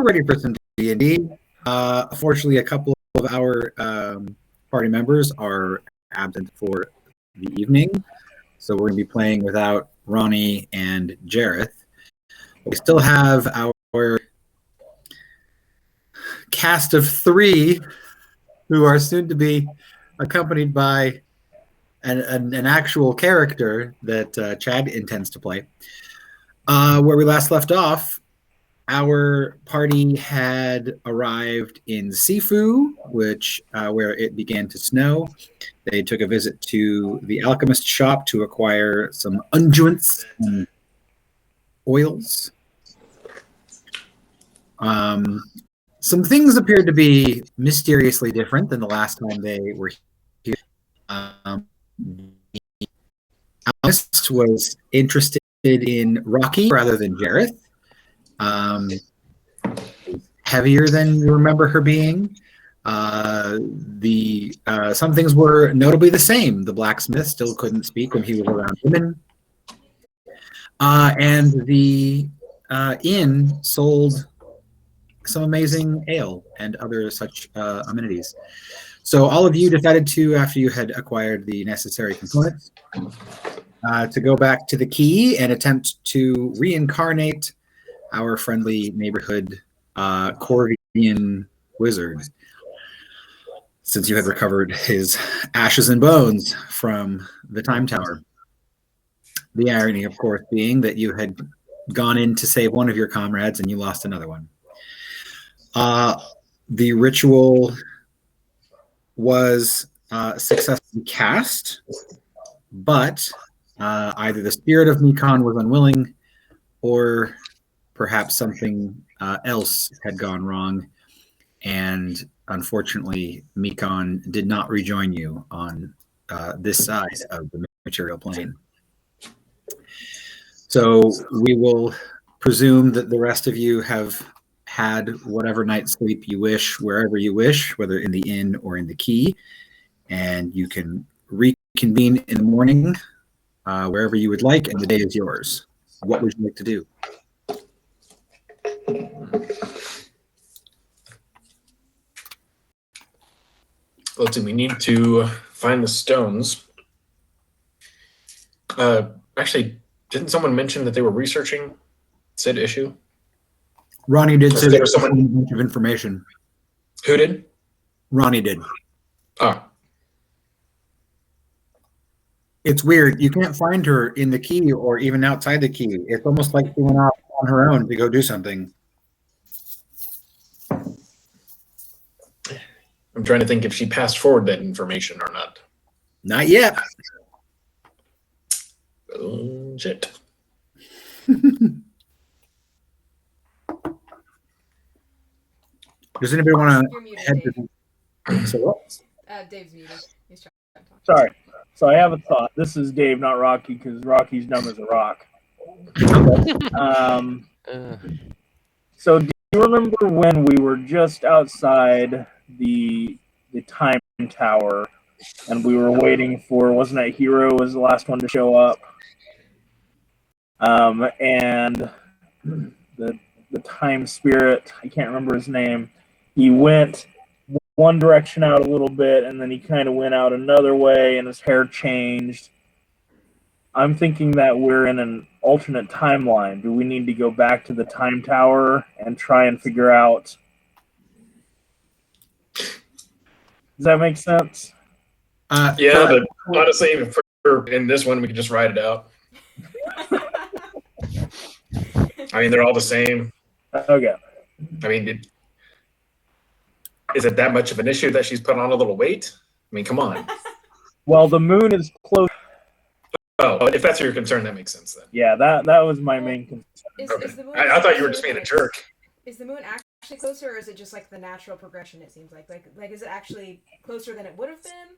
we're ready for some D&D. Unfortunately, a couple of our party members are absent for the evening, so we're going to be playing without Ronnie and Jareth. We still have our cast of 3 who are soon to be accompanied by an actual character that Chad intends to play. Where we last left off, our party had arrived in Sefu, which where it began to snow. They took a visit to the alchemist shop to acquire some unguents and oils. Some things appeared to be mysteriously different than the last time they were here. The alchemist was interested in Rocky rather than Jareth. Heavier than you remember her being. Some things were notably the same. The blacksmith still couldn't speak when he was around women. And the inn sold some amazing ale and other such amenities. So all of you decided to, after you had acquired the necessary components, to go back to the key and attempt to reincarnate our friendly neighborhood Corvian wizard, since you had recovered his ashes and bones from the Time Tower. The irony, of course, being that you had gone in to save one of your comrades and you lost another one. The ritual was successfully cast, but either the spirit of Mikon was unwilling or perhaps something else had gone wrong, and unfortunately Mikon did not rejoin you on this side of the material plane. So we will presume that the rest of you have had whatever night's sleep you wish, wherever you wish, whether in the inn or in the key, and you can reconvene in the morning wherever you would like, and the day is yours. What would you like to do? Let's see, we need to find the stones. Actually, didn't someone mention that they were researching said issue? Ronnie did say there was someone a bunch of information. Who did? Ronnie did. Oh. It's weird. You can't find her in the key or even outside the key. It's almost like she went off on her own to go do something. I'm trying to think if she passed forward that information or not. Not yet. Oh, shit. Does anybody want You're to muted, head Dave. to so what? Dave's muted. He's trying to talk. Sorry. So I have a thought. This is Dave, not Rocky, because Rocky's dumb as a rock. So do you remember when we were just outside the Time Tower and we were waiting for, wasn't it Hero was the last one to show up? And the Time Spirit, I can't remember his name, he went one direction out a little bit and then he kind of went out another way and his hair changed. I'm thinking that we're in an alternate timeline. Do we need to go back to the Time Tower and try and figure out? Does that make sense? Yeah, but honestly, in this one, we can just write it out. I mean, they're all the same. Okay. I mean, is it that much of an issue that she's put on a little weight? I mean, come on. Well, the moon is close. Oh, if that's your concern, that makes sense then. Yeah, that was my main concern. Is the moon I thought you were just being a jerk. Is the moon actually closer, or is it just like the natural progression? It seems like is it actually closer than it would have been?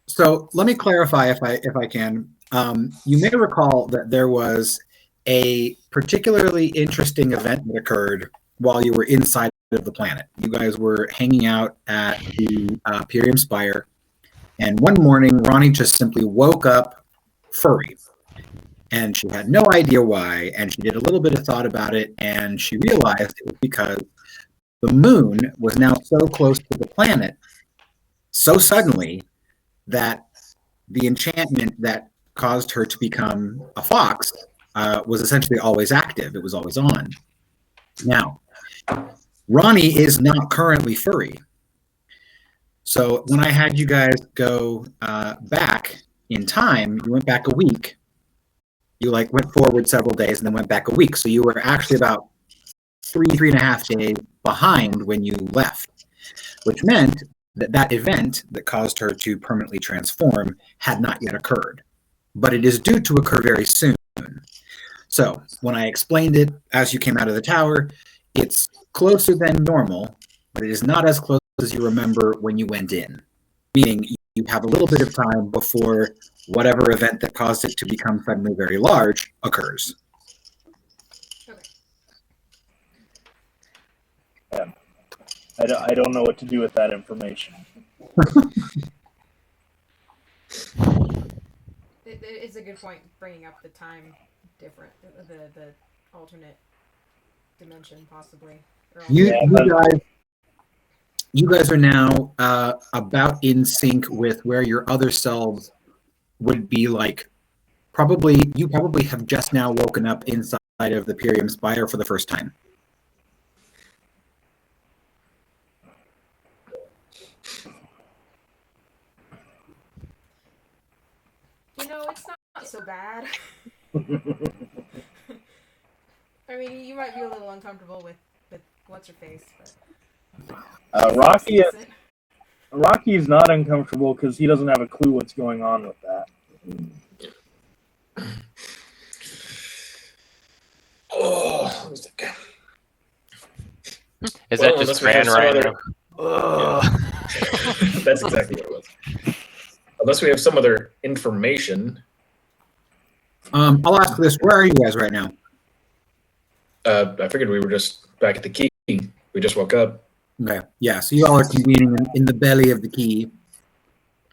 So let me clarify if I can. You may recall that there was a particularly interesting event that occurred while you were inside of the planet. You guys were hanging out at the Imperium Spire, and one morning Ronnie just simply woke up furry, and she had no idea why, and she did a little bit of thought about it, and she realized it was because the moon was now so close to the planet so suddenly that the enchantment that caused her to become a fox was essentially always active. It was always on. Now, Ronnie is not currently furry. So when I had you guys go back in time, you went back a week. You like went forward several days and then went back a week. So you were actually about 3.5 days behind when you left, which meant that that event that caused her to permanently transform had not yet occurred. But it is due to occur very soon. So when I explained it as you came out of the tower, it's closer than normal, but it is not as close as you remember when you went in. Meaning you have a little bit of time before whatever event that caused it to become suddenly very large occurs. Yeah. I don't know what to do with that information. It's a good point bringing up the time different, the alternate dimension possibly. You guys are now about in sync with where your other selves would be like. You probably have just now woken up inside of the Pyrium Spire for the first time. It's not so bad. I mean, you might be a little uncomfortable with what's her face, but Rocky is not uncomfortable because he doesn't have a clue what's going on with that. Oh, is that just Fran right now? That's exactly what it was. Unless we have some other information. I'll ask this. Where are you guys right now? I figured we were just back at the key. We just woke up. Okay. Yeah, so you all are convening in the belly of the key.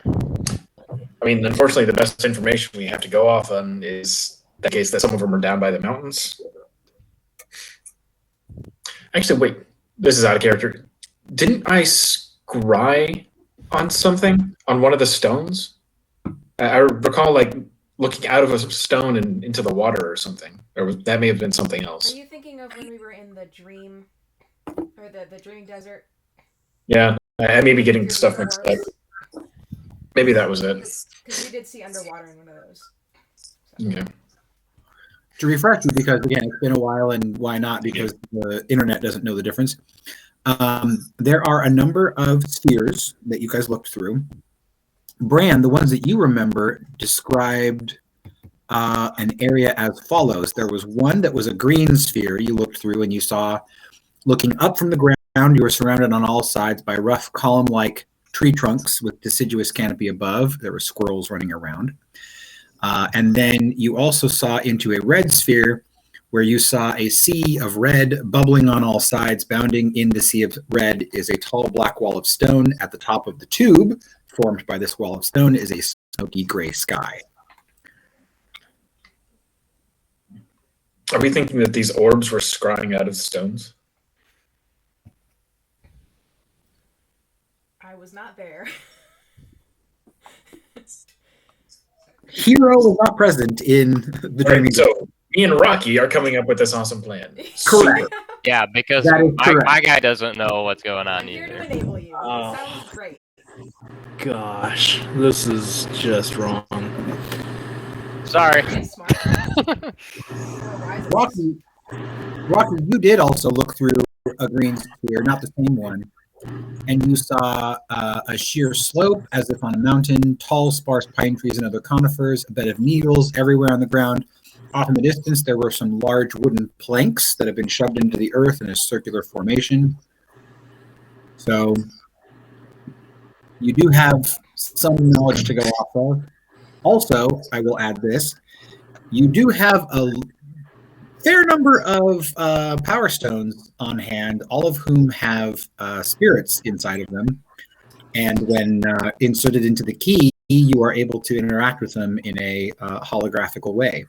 I mean, unfortunately, the best information we have to go off on is the case that some of them are down by the mountains. Actually, wait. This is out of character. Didn't I scry on something? On one of the stones? I recall, like, looking out of a stone and into the water or something. Or that may have been something else. Are you thinking of when we were in the dream, or the dream desert? Yeah, I may be getting stuff mixed up. Maybe that was it. Because we did see underwater in one of those. So. Okay. To refresh you, because again, it's been a while, and why not? Because the internet doesn't know the difference. There are a number of spheres that you guys looked through. Bran, the ones that you remember, described an area as follows. There was one that was a green sphere you looked through, and you saw, looking up from the ground, you were surrounded on all sides by rough column-like tree trunks with deciduous canopy above. There were squirrels running around. And then you also saw into a red sphere where you saw a sea of red bubbling on all sides. Bounding in the sea of red is a tall black wall of stone. At the top of the tube, formed by this wall of stone, is a smoky gray sky. Are we thinking that these orbs were scrying out of stones? I was not there. Hero was not present in the dreaming. Right, so me and Rocky are coming up with this awesome plan. Correct. Yeah, because my guy doesn't know what's going on I'm here either. to enable you. It sounds great. Gosh, this is just wrong. Sorry. Smart. Rocky, you did also look through a green sphere, not the same one, and you saw a sheer slope as if on a mountain, tall, sparse pine trees and other conifers, a bed of needles everywhere on the ground. Off in the distance, there were some large wooden planks that have been shoved into the earth in a circular formation. So you do have some knowledge to go off of. Also, I will add this. You do have a fair number of power stones on hand, all of whom have spirits inside of them. And when inserted into the key, you are able to interact with them in a holographical way.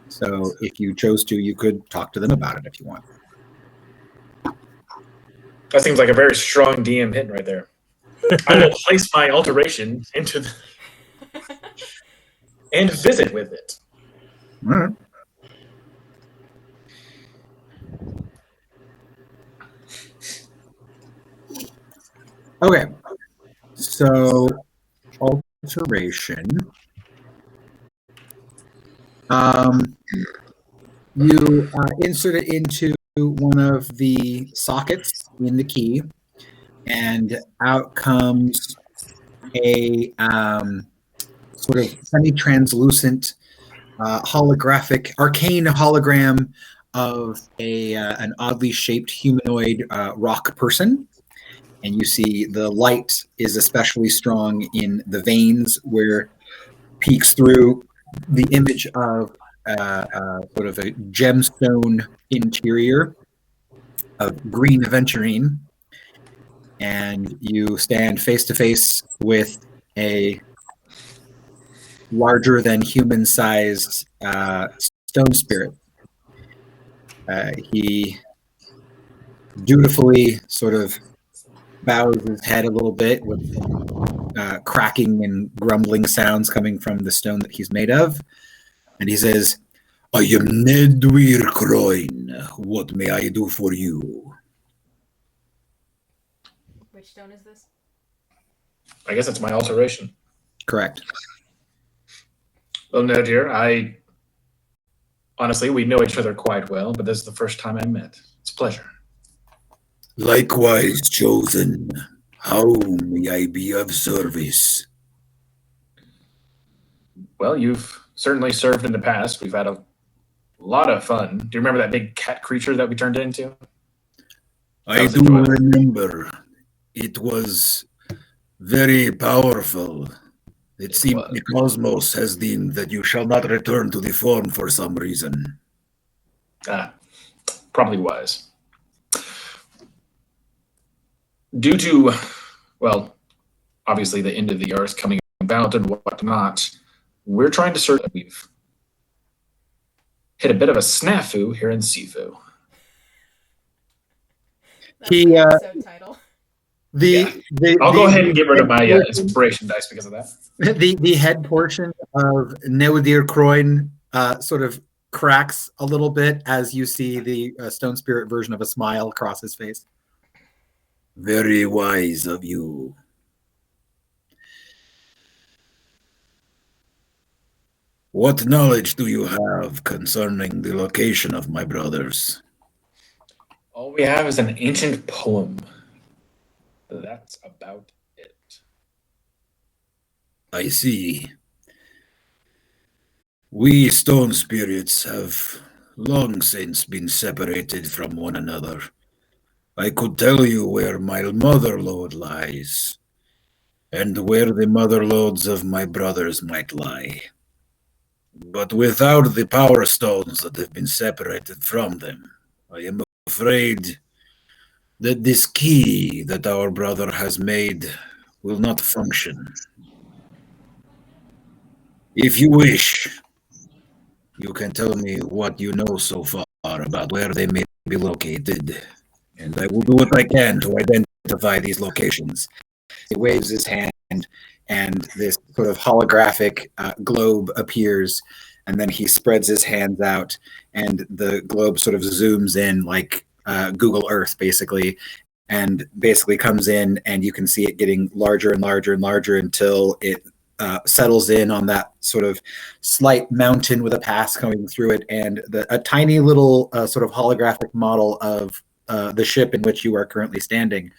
So if you chose to, you could talk to them about it if you want. That seems like a very strong DM hit right there. I will place my alteration into the and visit with it. All right. Okay. So alteration. You insert it into one of the sockets in the key, and out comes a sort of semi-translucent holographic arcane hologram of an oddly shaped humanoid rock person. And you see the light is especially strong in the veins where peeks through the image of sort of a gemstone interior of green aventurine. And you stand face to face with a larger than human sized stone spirit. He dutifully sort of bows his head a little bit with cracking and grumbling sounds coming from the stone that he's made of. And he says, I am Nedwir Croin. What may I do for you? Which stone is this? I guess it's my alteration. Correct. Well, no, dear. Honestly, we know each other quite well, but this is the first time I met. It's a pleasure. Likewise, Chosen. How may I be of service? Well, you've certainly served in the past. We've had a lot of fun. Do you remember that big cat creature that we turned into? I do remember. It was very powerful. It seems the cosmos has deemed that you shall not return to the form for some reason. Probably wise. Due to, well, obviously the end of the earth coming about and whatnot, we're trying to search. We've hit a bit of a snafu here in Sefu. He, episode title. I'll go ahead and get rid of my inspiration dice because of that. The head portion of Neudir Croin sort of cracks a little bit as you see the stone spirit version of a smile across his face. Very wise of you. What knowledge do you have concerning the location of my brothers? All we have is an ancient poem. That's about it. I see. We stone spirits have long since been separated from one another. I could tell you where my mother lode lies, and where the mother lodes of my brothers might lie. But without the power stones that have been separated from them, I am afraid that this key that our brother has made will not function. If you wish, you can tell me what you know so far about where they may be located, and I will do what I can to identify these locations. He waves his hand, and this sort of holographic globe appears, and then he spreads his hands out, and the globe sort of zooms in like Google Earth, basically, and basically comes in, and you can see it getting larger and larger and larger until it settles in on that sort of slight mountain with a pass coming through it, and a tiny little sort of holographic model of the ship in which you are currently standing,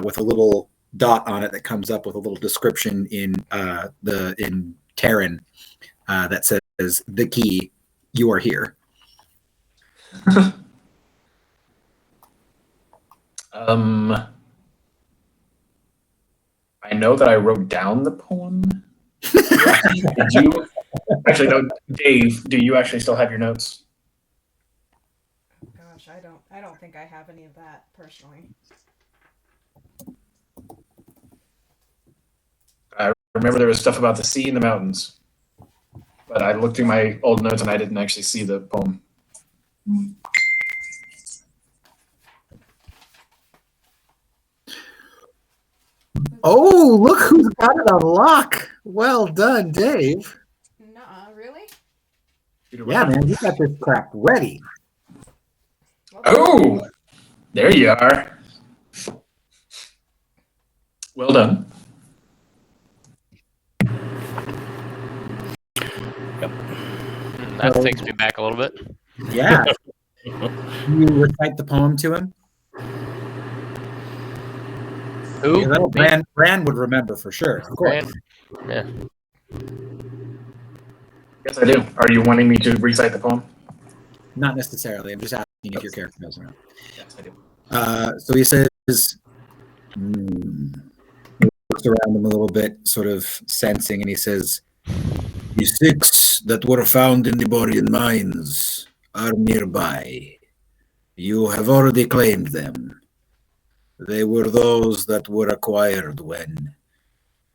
with a little dot on it that comes up with a little description in Terran that says, "The key, you are here." I know that I wrote down the poem. Did you? Actually, no. Dave, do you actually still have your notes? Gosh, I don't think I have any of that personally. I remember there was stuff about the sea and the mountains, but I looked through my old notes and I didn't actually see the poem. Oh, look who's got it on lock. Well done, Dave. Nuh-uh, really? Yeah, man, you got this crap ready. Well, Oh, there you are. Well done. That takes me back a little bit. Yeah. You recite the poem to him? Who? Bran would remember for sure. Of course. Yeah. Yes, I do. Are you wanting me to recite the poem? Not necessarily. I'm just asking if your character knows or not. Yes, I do. So he says, he looks around him a little bit, sort of sensing, and he says, "The 6 that were found in the Borean mines are nearby. You have already claimed them. They were those that were acquired when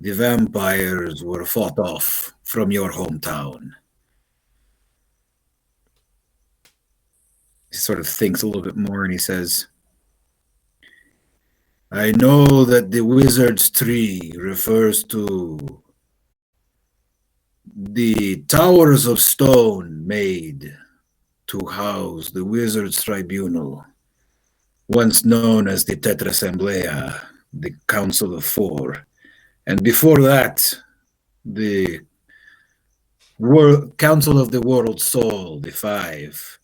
the vampires were fought off from your hometown." He sort of thinks a little bit more and he says, "I know that the wizard's tree refers to the towers of stone made to house the wizard's tribunal, once known as the Tetrasemblea, the Council of Four. And before that, the Council of the World Soul, the Five.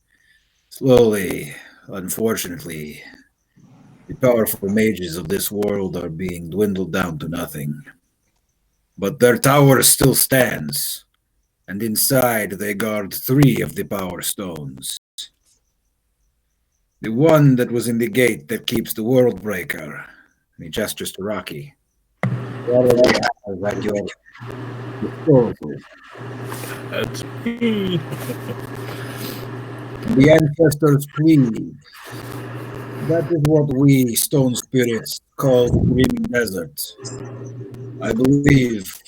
Slowly, unfortunately, the powerful mages of this world are being dwindled down to nothing. But their tower still stands, and inside they guard 3 of the power stones. The one that was in the gate that keeps the world breaker," and he gestures to Rocky. "The other one at your disposal. That's me. The ancestors' creed. That is what we stone spirits call the Dreaming Desert. I believe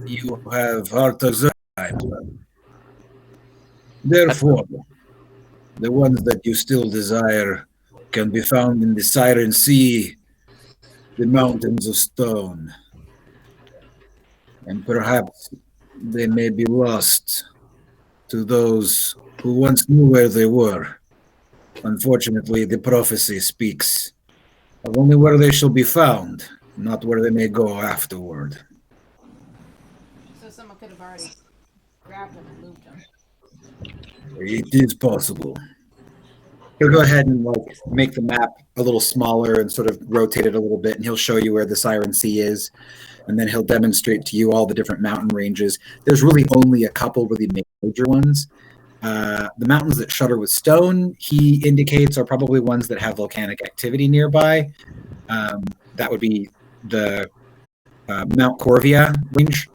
you have heart of Zerheim. Therefore, the ones that you still desire can be found in the Siren Sea, the mountains of stone. And perhaps they may be lost to those who once knew where they were. Unfortunately, the prophecy speaks of only where they shall be found, not where they may go afterward." so someone could have already grabbed them and moved them. It is possible. He'll go ahead and make the map a little smaller and sort of rotate it a little bit, and he'll show you where the Siren Sea is, and then he'll demonstrate to you all the different mountain ranges. There's really only a couple really major ones. The mountains that shutter with stone, he indicates, are probably ones that have volcanic activity nearby. That would be the Mount Corvia range.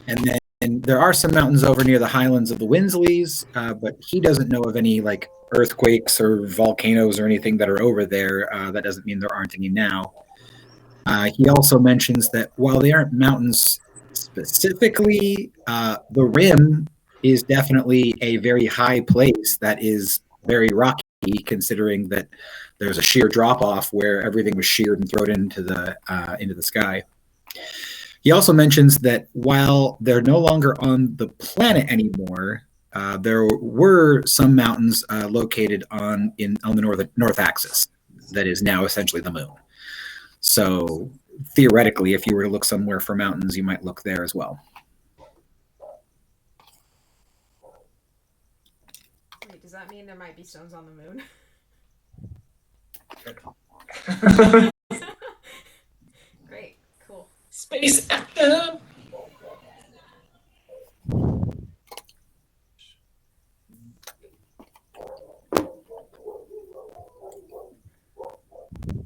And then there are some mountains over near the highlands of the Winsleys, but he doesn't know of any earthquakes or volcanoes or anything that are over there. That doesn't mean there aren't any now. He also mentions that while they aren't mountains specifically, the rim is definitely a very high place that is very rocky, considering that there's a sheer drop off where everything was sheared and thrown into the sky. He also mentions that while they're no longer on the planet anymore, there were some mountains located on the north axis that is now essentially the moon. So theoretically, if you were to look somewhere for mountains, you might look there as well. Wait, does that mean there might be stones on the moon? Great, cool. Space FM.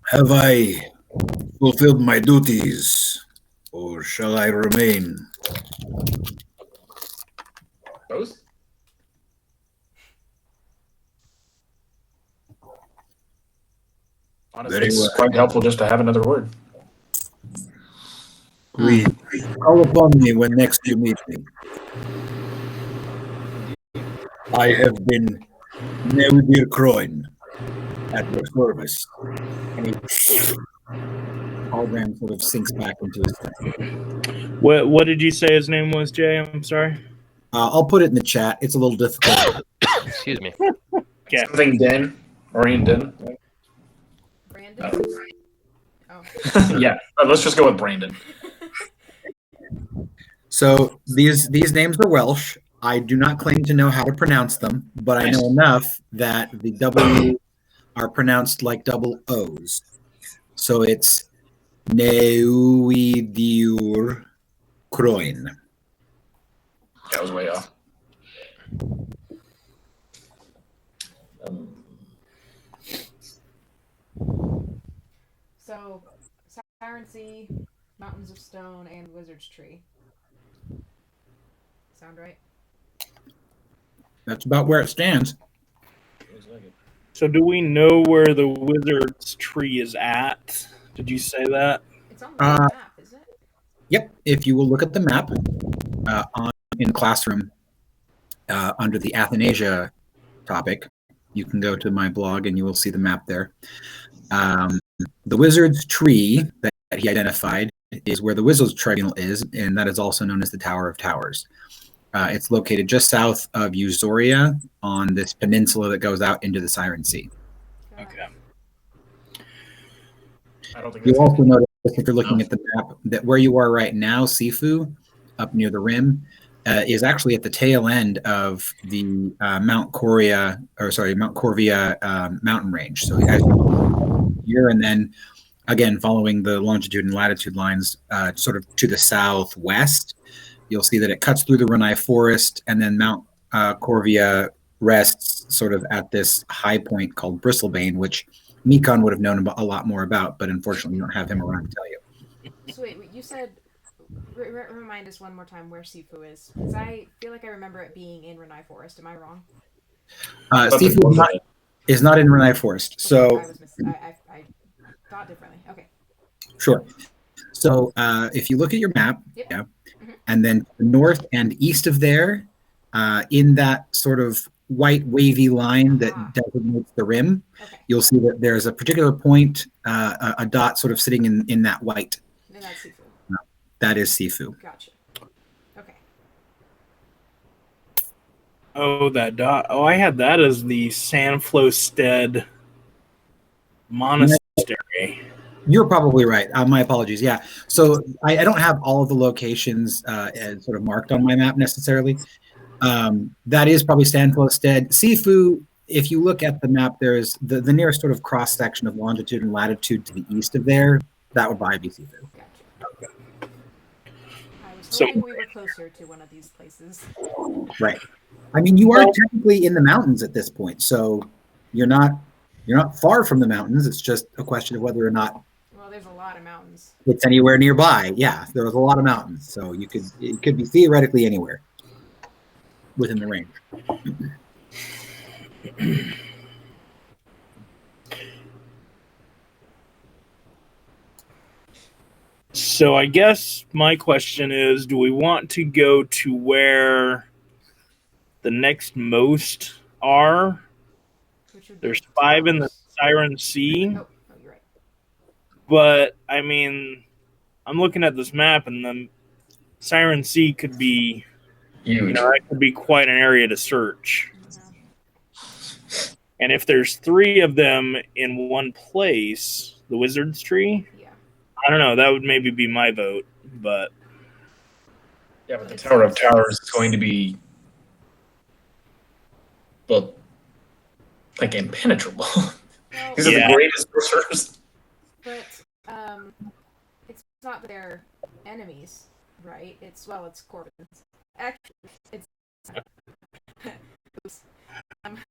Have I fulfilled my duties, or shall I remain? Both? Honestly, it's quite helpful just to have another word. Please call upon me when next you meet me. I have been Neudir Croin at your service. And he hologram sort of sinks back into his thing. What did you say his name was, Jay? I'm sorry. I'll put it in the chat. It's a little difficult. Excuse me. Okay. Something Den. Orion Den. Brandon? Oh. Yeah, let's just go with Brandon. So these names are Welsh. I do not claim to know how to pronounce them, but I know enough that the W are pronounced like double O's. So it's Neuidiur Croin. That was way off. So, Siren Sea, Mountains of Stone, and Wizard's Tree. Sound right? That's about where it stands. So do we know where the wizard's tree is at? Did you say that? It's on the map, is it? Yep. If you will look at the map in classroom under the Athanasia topic, you can go to my blog and you will see the map there. The wizard's tree that he identified is where the wizard's tribunal is, and that is also known as the Tower of Towers. It's located just south of Usoria on this peninsula that goes out into the Siren Sea. Okay. I don't think You that's also notice, if you're looking at the map, that where you are right now, Sefu, up near the rim, is actually at the tail end of the Mount Corvia mountain range. So as here and then, again, following the longitude and latitude lines, sort of to the southwest, you'll see that it cuts through the Renai forest, and then Mount Corvia rests sort of at this high point called Bristlebane, which Mikon would have known a lot more about, but unfortunately, you don't have him around to tell you. So wait, you said, remind us one more time where Sefu is, because I feel like I remember it being in Renai Forest. Am I wrong? Sefu is not in Renai Forest, so I thought differently. Okay. sure. So if you look at your map, Yep. yeah, and then north and east of there, in that sort of white wavy line that designates the rim, Okay. you'll see that there's a particular point, a dot sort of sitting in that white. And that's Sefu. That is Sefu. Gotcha. Okay. Oh, that dot. Oh, I had that as the Sanflowstead Monastery. You're probably right. My apologies. Yeah. So I don't have all of the locations sort of marked on my map necessarily. That is probably Stanflowstead. Sefu, if you look at the map, there is the nearest sort of cross section of longitude and latitude to the east of there. That would probably be Sefu. Gotcha. I was hoping we were closer to one of these places. Right. I mean, you are technically in the mountains at this point, so you're not far from the mountains. It's just a question of whether or not. Well, there's a lot of mountains. It's anywhere nearby. Yeah, there's a lot of mountains, so it could be theoretically anywhere within the range. So I guess my question is, do we want to go to where the next most are? There's 5 in the Siren Sea. Oh, you're right. But, I mean, I'm looking at this map, and the Siren Sea could be huge. That could be quite an area to search. And if there's 3 of them in one place, the Wizard's Tree, I don't know. That would maybe be my vote, but yeah, but the Tower of Towers is going to be, well, like impenetrable. Well, These are the greatest sorcerers. But it's not that they're enemies, right? It's Corbin's. Actually, it's. Oops. Never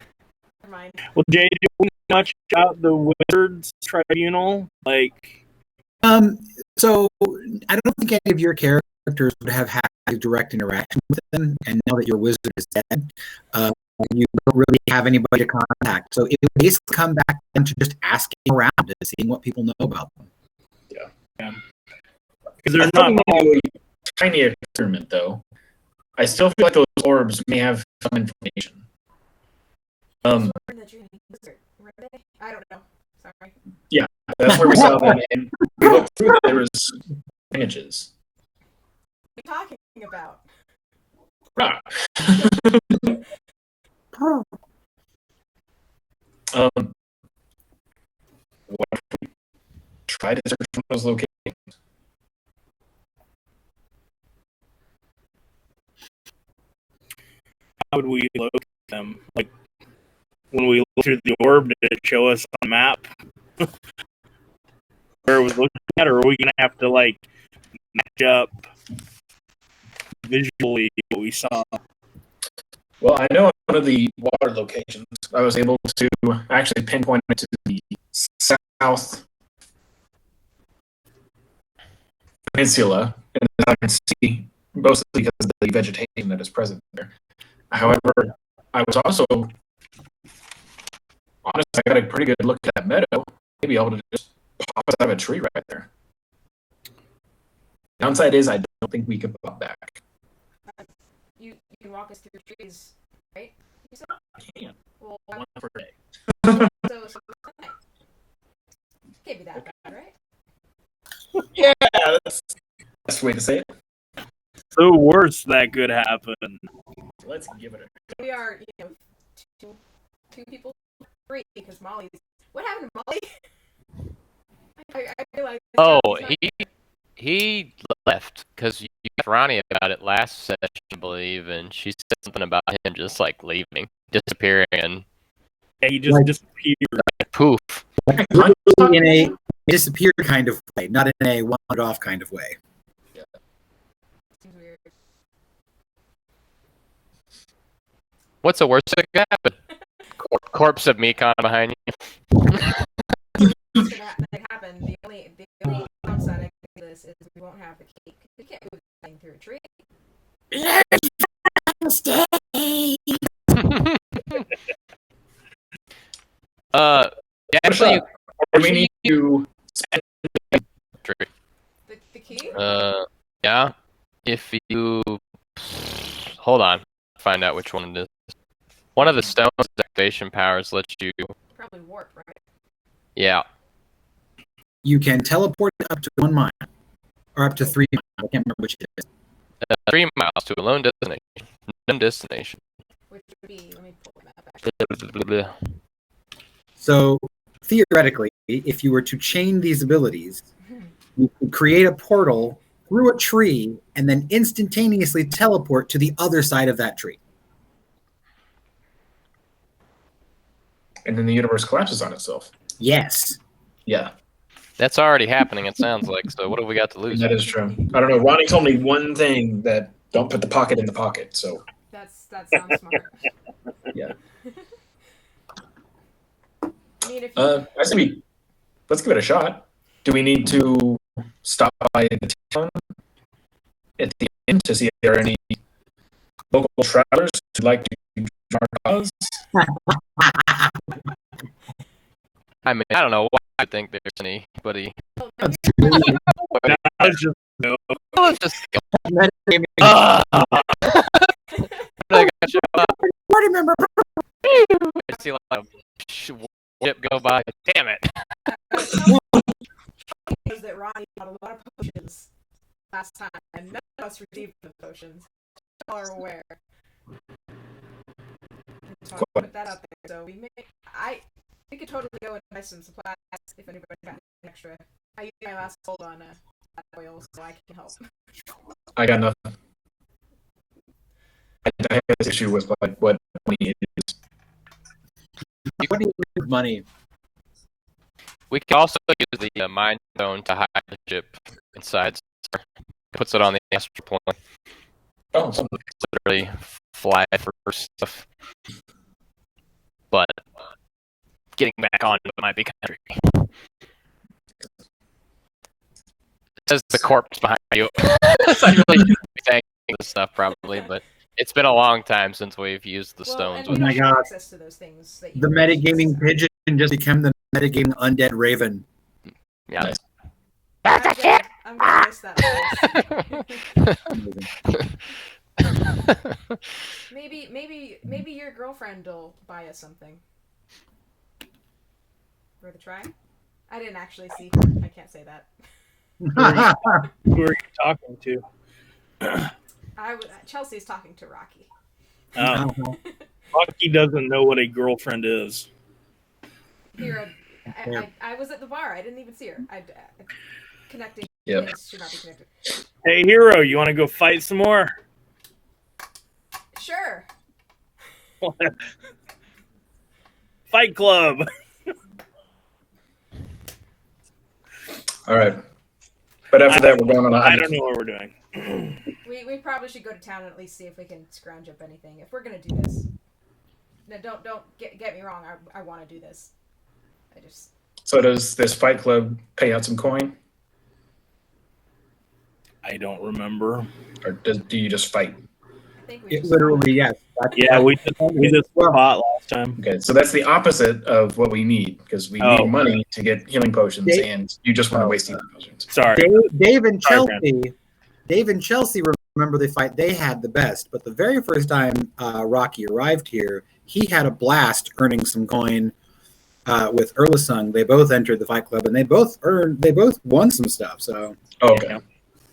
mind. Well, Jay, do you know much about the Wizards Tribunal? So I don't think any of your characters would have had a direct interaction with them, and now that your wizard is dead, you don't really have anybody to contact. So it would basically come back to just asking around and seeing what people know about them. Yeah. Because they're not a tiny experiment, though. I still feel like those orbs may have some information. I don't know. Sorry. Yeah, That's where we saw them, and we looked through. There was images. What are you talking about? Ah. What if we try to search for those locations? How would we locate them? Like when we look through the orb, did it show us on the map where it was looking at, or are we gonna have to like match up visually what we saw? Well, I know one of the water locations, I was able to actually pinpoint it to the south peninsula, and I can see mostly because of the vegetation that is present there. However, I was also honest. I got a pretty good look at that meadow. Maybe able to just pop us out of a tree right there. Downside is I don't think we can pop back. You can walk us through the trees, right? You said? I can't. Well, One per day. so tonight. Can't be that bad, right? Yeah, that's the best way to say it. The worst that could happen. Let's give it a We are, two people, three, because Molly's. What happened to Molly? I feel like. Oh, he left because you asked Ronnie about it last session, I believe, and she said something about him just like leaving, disappearing, and Yeah, he just disappeared. like, poof. In a disappeared kind of way, not in a wandered off kind of way. Seems weird. What's the worst that could happen? Corpse of Mekon behind you. What's gonna happen? The only downside I think of this is we won't have the cake. We can't move the thing through a tree. Actually, or we need to spend The key? yeah. If you hold on, find out which one it is. One of the stone's activation powers lets you. Probably warp, right? Yeah. You can teleport up to 1 mile, or up to 3 miles. I can't remember which it is. 3 miles to a lone destination. Known destination. Which would be, let me pull the map back. Blah, blah, blah, blah. So theoretically, if you were to chain these abilities, you could create a portal through a tree and then instantaneously teleport to the other side of that tree. and then the universe collapses on itself. Yes. Yeah, That's already happening, it sounds like. So what have we got to lose? that is true. I don't know. Ronnie told me one thing that don't put the pocket in the pocket. So That sounds smart. yeah. I mean, if you, I say let's give it a shot. Do we need to stop by the town at the end to see if there are any local travelers who'd like to join our cause? I mean, I don't know why I think there's anybody. Let's just go. Let's just go. I got you. Remember. I see like a ship go by. Damn it. is that Ronnie bought a lot of potions last time, and none of us received the potions. All are aware. So I'll put that out there. So we could totally go and buy some supplies if anybody's got any extra. I used my last gold on oil, so I can help. I got nothing. I have this issue with what money is. What do you do with money? We can also use the Mind Stone to hide the ship inside. Puts it on the astral plane. Oh, So literally fly for stuff. But getting back on it might be kind of tricky. It says the corpse behind you. So I really shouldn't be saying this stuff probably, but it's been a long time since we've used the stones. And we Oh my don't have God. access to those things that you The metagaming pigeon just became the metagaming undead raven. Yeah. Nice. I'm gonna miss that place. Maybe your girlfriend will buy us something. Worth a try? I didn't actually see. I can't say that. Who are you talking to? Chelsea's talking to Rocky. Rocky doesn't know what a girlfriend is. Hero, I was at the bar. I didn't even see her. Connecting Yep. things should not be connected. Hey, Hero, you want to go fight some more? Sure. Fight Club. All right. But after that, we're going on. I don't know what we're doing. We probably should go to town and at least see if we can scrounge up anything. If we're gonna do this. No, don't get me wrong. I want to do this. I just. So does this Fight Club pay out some coin, I don't remember. or do you just fight? I think we just Literally, yes. Yeah, we just fought last time. Okay, so that's the opposite of what we need because we need money to get healing potions, and you just want to waste healing potions. Sorry. Dave and Sorry, Chelsea remember the fight they had the best, but the very first time Rocky arrived here, he had a blast earning some coin with Erlasung. They both entered the Fight Club, and they both won some stuff. So Okay,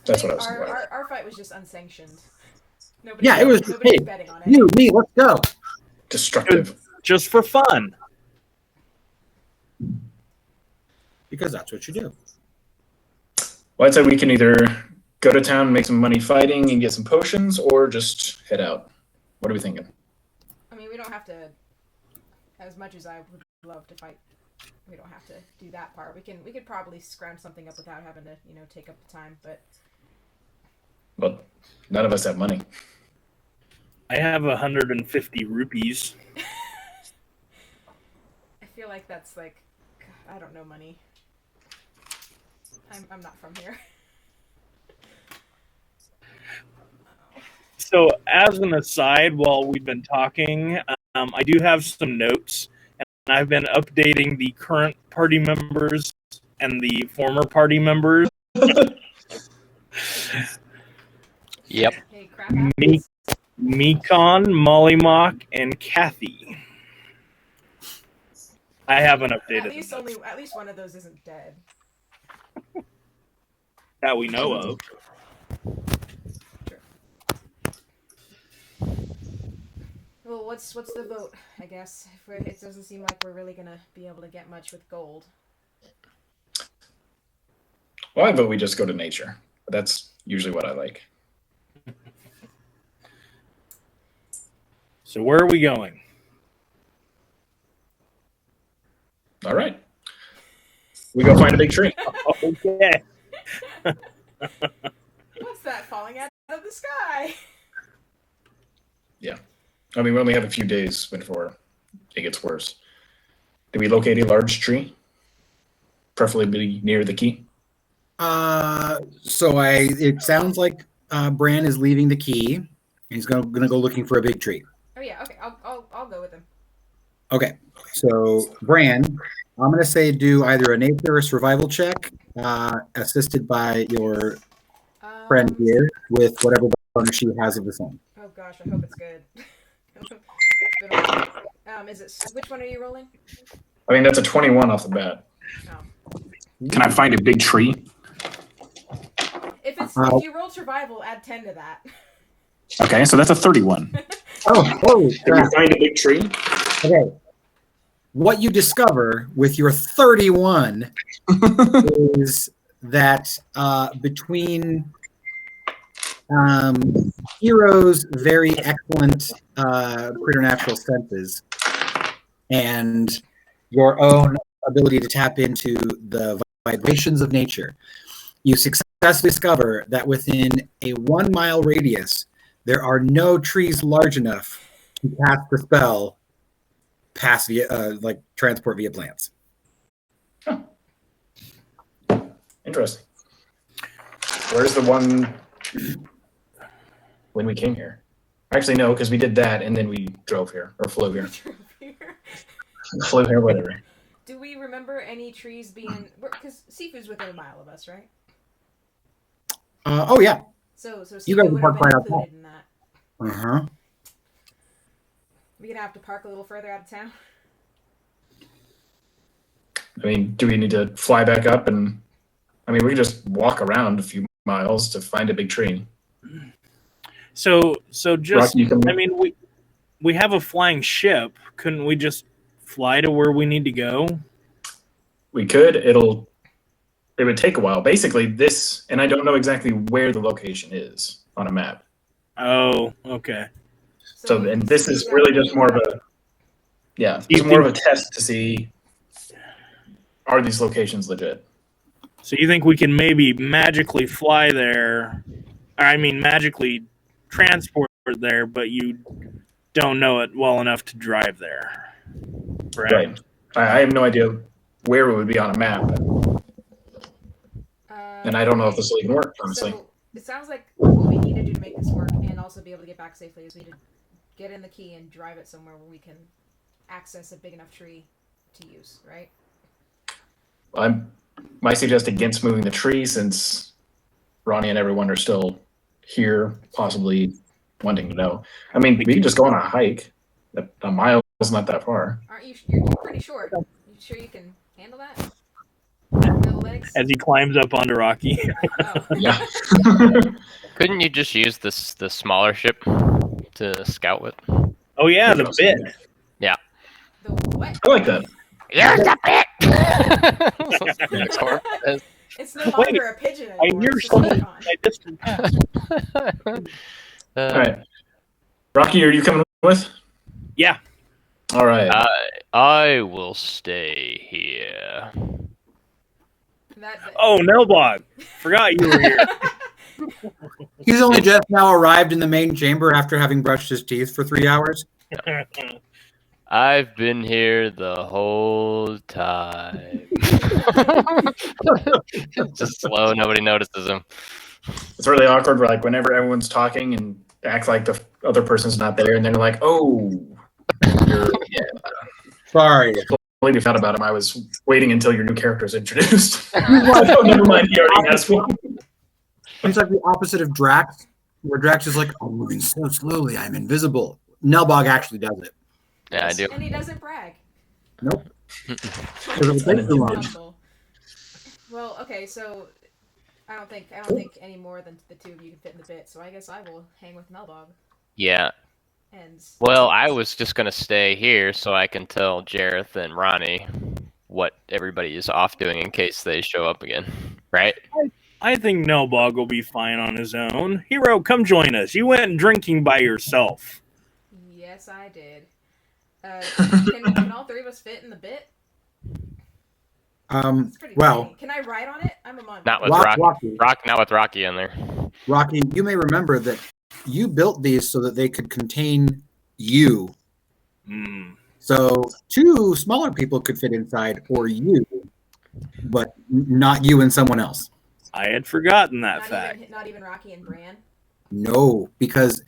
that's what I was thinking. our fight was just unsanctioned. Nobody it was. nobody's Hey, betting on it. you, me, let's go. Destructive. Just for fun. Because that's what you do. Well, I'd say we can either go to town, make some money fighting, and get some potions, or just head out. What are we thinking? I mean, we don't have to. As much as I would love to fight, we don't have to do that part. We could probably scrounge something up without having to take up the time. But Well, none of us have money. I have 150 rupees. I feel like that's like, I don't know money. I'm not from here. So, as an aside, while we've been talking, I do have some notes, and I've been updating the current party members and the former party members. Yep. Hey, crap happens. Mekon, Mollymock, and Kathy. I haven't updated At least one of those isn't dead. that we know of. Well, what's the vote? I guess it doesn't seem like we're really gonna be able to get much with gold. Well, I vote we just go to nature. That's usually what I like. So where are we going? All right. We go find a big tree. Okay. What's that falling out of the sky? Yeah. I mean, we only have a few days before it gets worse. Did we locate a large tree? Preferably near the key? It sounds like Bran is leaving the key, and he's gonna go looking for a big tree. Oh yeah, okay, I'll go with him. Okay, so Bran, I'm gonna say do either a nature or survival check, assisted by your friend here with whatever bonus she has of the same. Oh gosh, I hope it's good. It's been a while. Is it which one are you rolling? I mean, that's a 21 off the bat. Oh. Can I find a big tree? If you roll survival, add 10 to that. Okay, so that's a 31. Holy Can we crap. find a big tree? Okay. What you discover with your 31 is that between Hero's very excellent preternatural senses and your own ability to tap into the vibrations of nature, you successfully discover that within a 1 mile radius, there are no trees large enough to cast the spell pass via, transport via plants. Huh. Interesting. Where's the one when we came here? Actually, no, because we did that and then we drove here or flew here. Flew here, whatever. Do we remember any trees being? Because Sefu's within a mile of us, right? Oh yeah. So You guys Sefu would park have been right outside. included in that. Uh-huh. We're gonna have to park a little further out of town. I mean, do we need to fly back up? And I mean, we can just walk around a few miles to find a big tree. So just Rocky, you can. I mean we have a flying ship. Couldn't we just fly to where we need to go? We could. It would take a while. Basically, this, and I don't know exactly where the location is on a map. Oh, okay. So, and this is really just more of a, it's more of a test to see, are these locations legit? So you think we can maybe magically fly there? I mean, magically transport there, but you don't know it well enough to drive there. Right. I have no idea where it would be on a map. And I don't know if this will even work, honestly. So it sounds like what we need to do to make this work and also be able to get back safely is we need to get in the key and drive it somewhere where we can access a big enough tree to use, right? I might suggest against moving the tree since Ronnie and everyone are still here, possibly wanting to know. I mean, we can just go on a hike. A mile is not that far. Aren't you? You're pretty short. You sure you can handle that? No legs? As he climbs up onto Rocky. Oh. Yeah. Couldn't you just use the smaller ship to scout with? Oh yeah, the bit. Yeah. The what? I like that. Here's the bit! It's no longer a pigeon I anymore. hear It's just a someone peacock. I distant past. All right. Rocky, are you coming with? Yeah. All right. I will stay here. Oh, Nelbog. Forgot you were here. He's only just now arrived in the main chamber after having brushed his teeth for 3 hours. I've been here the whole time. Just slow, nobody notices him. It's really awkward. Like whenever everyone's talking and act like the other person's not there, and then they're like, "Oh, you're Sorry." Completely forgot about him. I was waiting until your new character is introduced. Oh, never mind. He already has one. It's like the opposite of Drax, where Drax is like, "I'm moving so slowly, I'm invisible." Nelbog actually does it. Yeah, I do. And he doesn't brag. Nope. Because it takes too long. Well, okay, so I don't think any more than the two of you can fit in the bit, so I guess I will hang with Nelbog. Yeah. And well, I was just gonna stay here so I can tell Jareth and Ronnie what everybody is off doing in case they show up again. Right? I think Nelbog will be fine on his own. Hero, come join us. You went drinking by yourself. Yes, I did. Can all three of us fit in the bit? Well, tiny. Can I ride on it? I'm a monk. Not with Rocky. Not with Rocky in there. Rocky, you may remember that you built these so that they could contain you. So 2 smaller people could fit inside, or you, but not you and someone else. I had forgotten that fact. Not even Rocky and Bran? No, because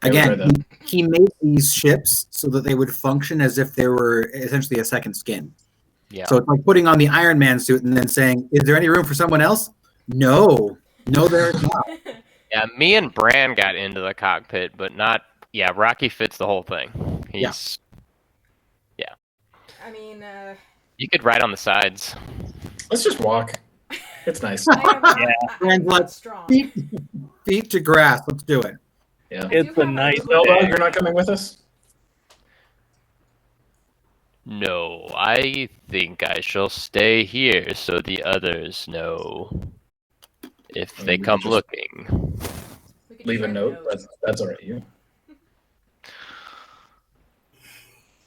again, he made these ships so that they would function as if they were essentially a second skin. Yeah. So it's like putting on the Iron Man suit and then saying, "Is there any room for someone else?" No, there is not. Yeah, me and Bran got into the cockpit, but not. Yeah, Rocky fits the whole thing. He's. Yeah. I mean, you could ride on the sides. Let's just walk. It's nice. Brand's like, feet to grass. Let's do it. Yeah. It's a nice Nelbog, you're not coming with us? No, I think I shall stay here so the others know. If they come looking. Leave a note. That's all right. You.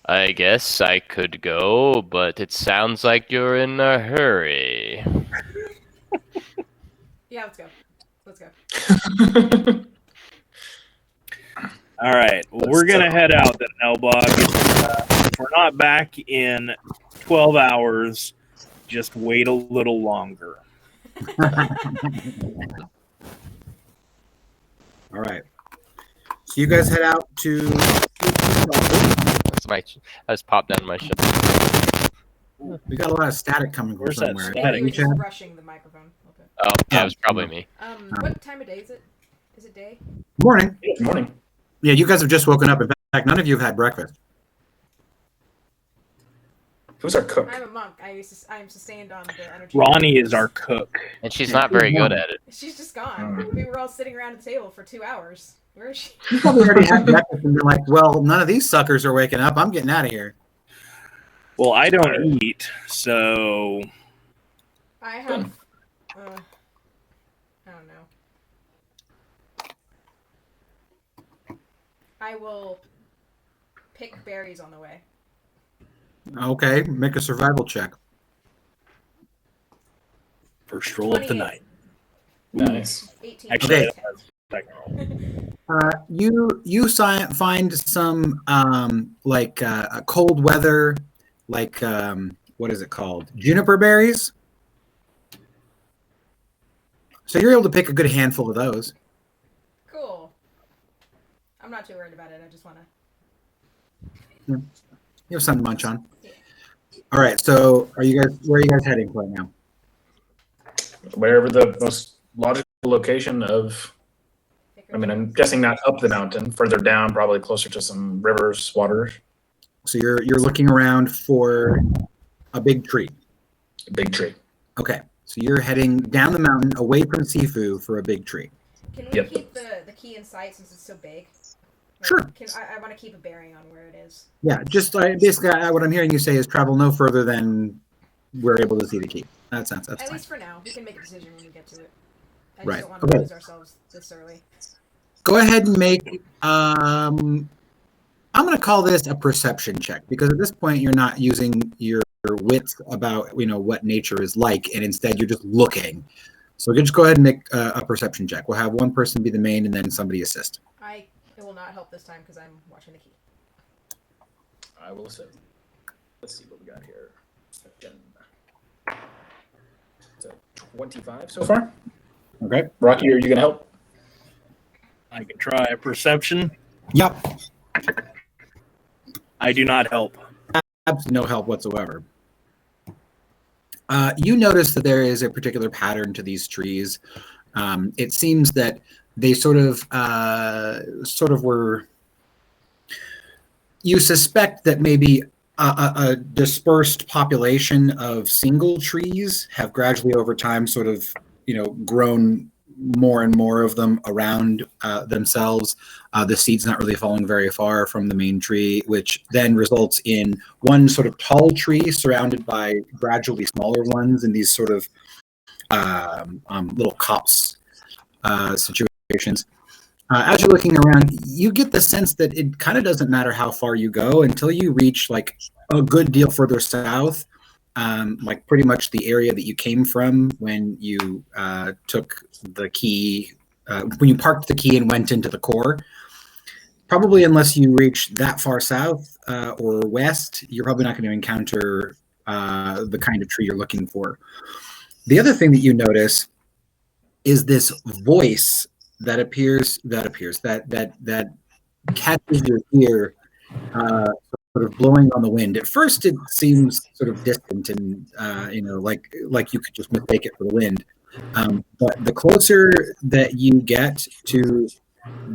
I guess I could go, but it sounds like you're in a hurry. Yeah, let's go. All right, well, we're gonna head out then, Nelbog. If we're not back in 12 hours, just wait a little longer. All right. So you guys head out to. I just popped down my ship. We got a lot of static coming from somewhere. Static? You're just brushing the microphone. Okay. Oh, yeah, it was probably me. What time of day is it? Is it day? Morning. Good morning. Yeah, you guys have just woken up. In fact, none of you have had breakfast. Who's our cook? I'm a monk. I am sustained on the energy. Ronnie is our cook. And she's not very good at it. She's just gone. We were all sitting around the table for 2 hours. Where is she? You probably already had breakfast and been like, well, none of these suckers are waking up. I'm getting out of here. Well, I don't eat, so I have. I don't know. I will pick berries on the way. Okay, make a survival check. first roll of the 28. night. Nice. 18. Actually, Okay. that's second roll. Find some cold weather, what is it called? Juniper berries. So you're able to pick a good handful of those. Cool. I'm not too worried about it. I just want to. You have something to munch on. Yeah. All right. So where are you guys heading right now? Wherever the most logical location of. I mean, I'm guessing not up the mountain, further down, probably closer to some rivers, waters. So you're looking around for a big tree. A big tree. Okay. So you're heading down the mountain away from Sefu for a big tree. Can we Yep. keep the key in sight since it's so big? Sure. I want to keep a bearing on where it is. Yeah, just basically what I'm hearing you say is travel no further than we're able to see the key. That's At fine. least for now. We can make a decision when we get to it. I just Right. don't want to Okay. lose ourselves this early. Go ahead and make I'm going to call this a perception check because at this point you're not using your wits about what nature is like, and instead you're just looking. So just go ahead and make a perception check. We'll have one person be the main and then somebody assist. It will not help this time because I'm watching the key. I will assume. Let's see what we got here. It's a 25 so far. Okay. Rocky, are you going to help? I can try a perception. Yep. I do not help. No help whatsoever. You notice that there is a particular pattern to these trees. It seems that they sort of were. You suspect that maybe a dispersed population of single trees have gradually over time sort of grown more and more of them around themselves. The seed's not really falling very far from the main tree, which then results in one sort of tall tree surrounded by gradually smaller ones in these sort of little copse situations. As you're looking around, you get the sense that it kind of doesn't matter how far you go until you reach like a good deal further south. Like pretty much the area that you came from when you took the key, when you parked the key and went into the core. Probably unless you reach that far south or west, you're probably not going to encounter the kind of tree you're looking for. The other thing that you notice is this voice that catches your ear, sort of blowing on the wind. At first, it seems sort of distant and like you could just mistake it for the wind. But the closer that you get to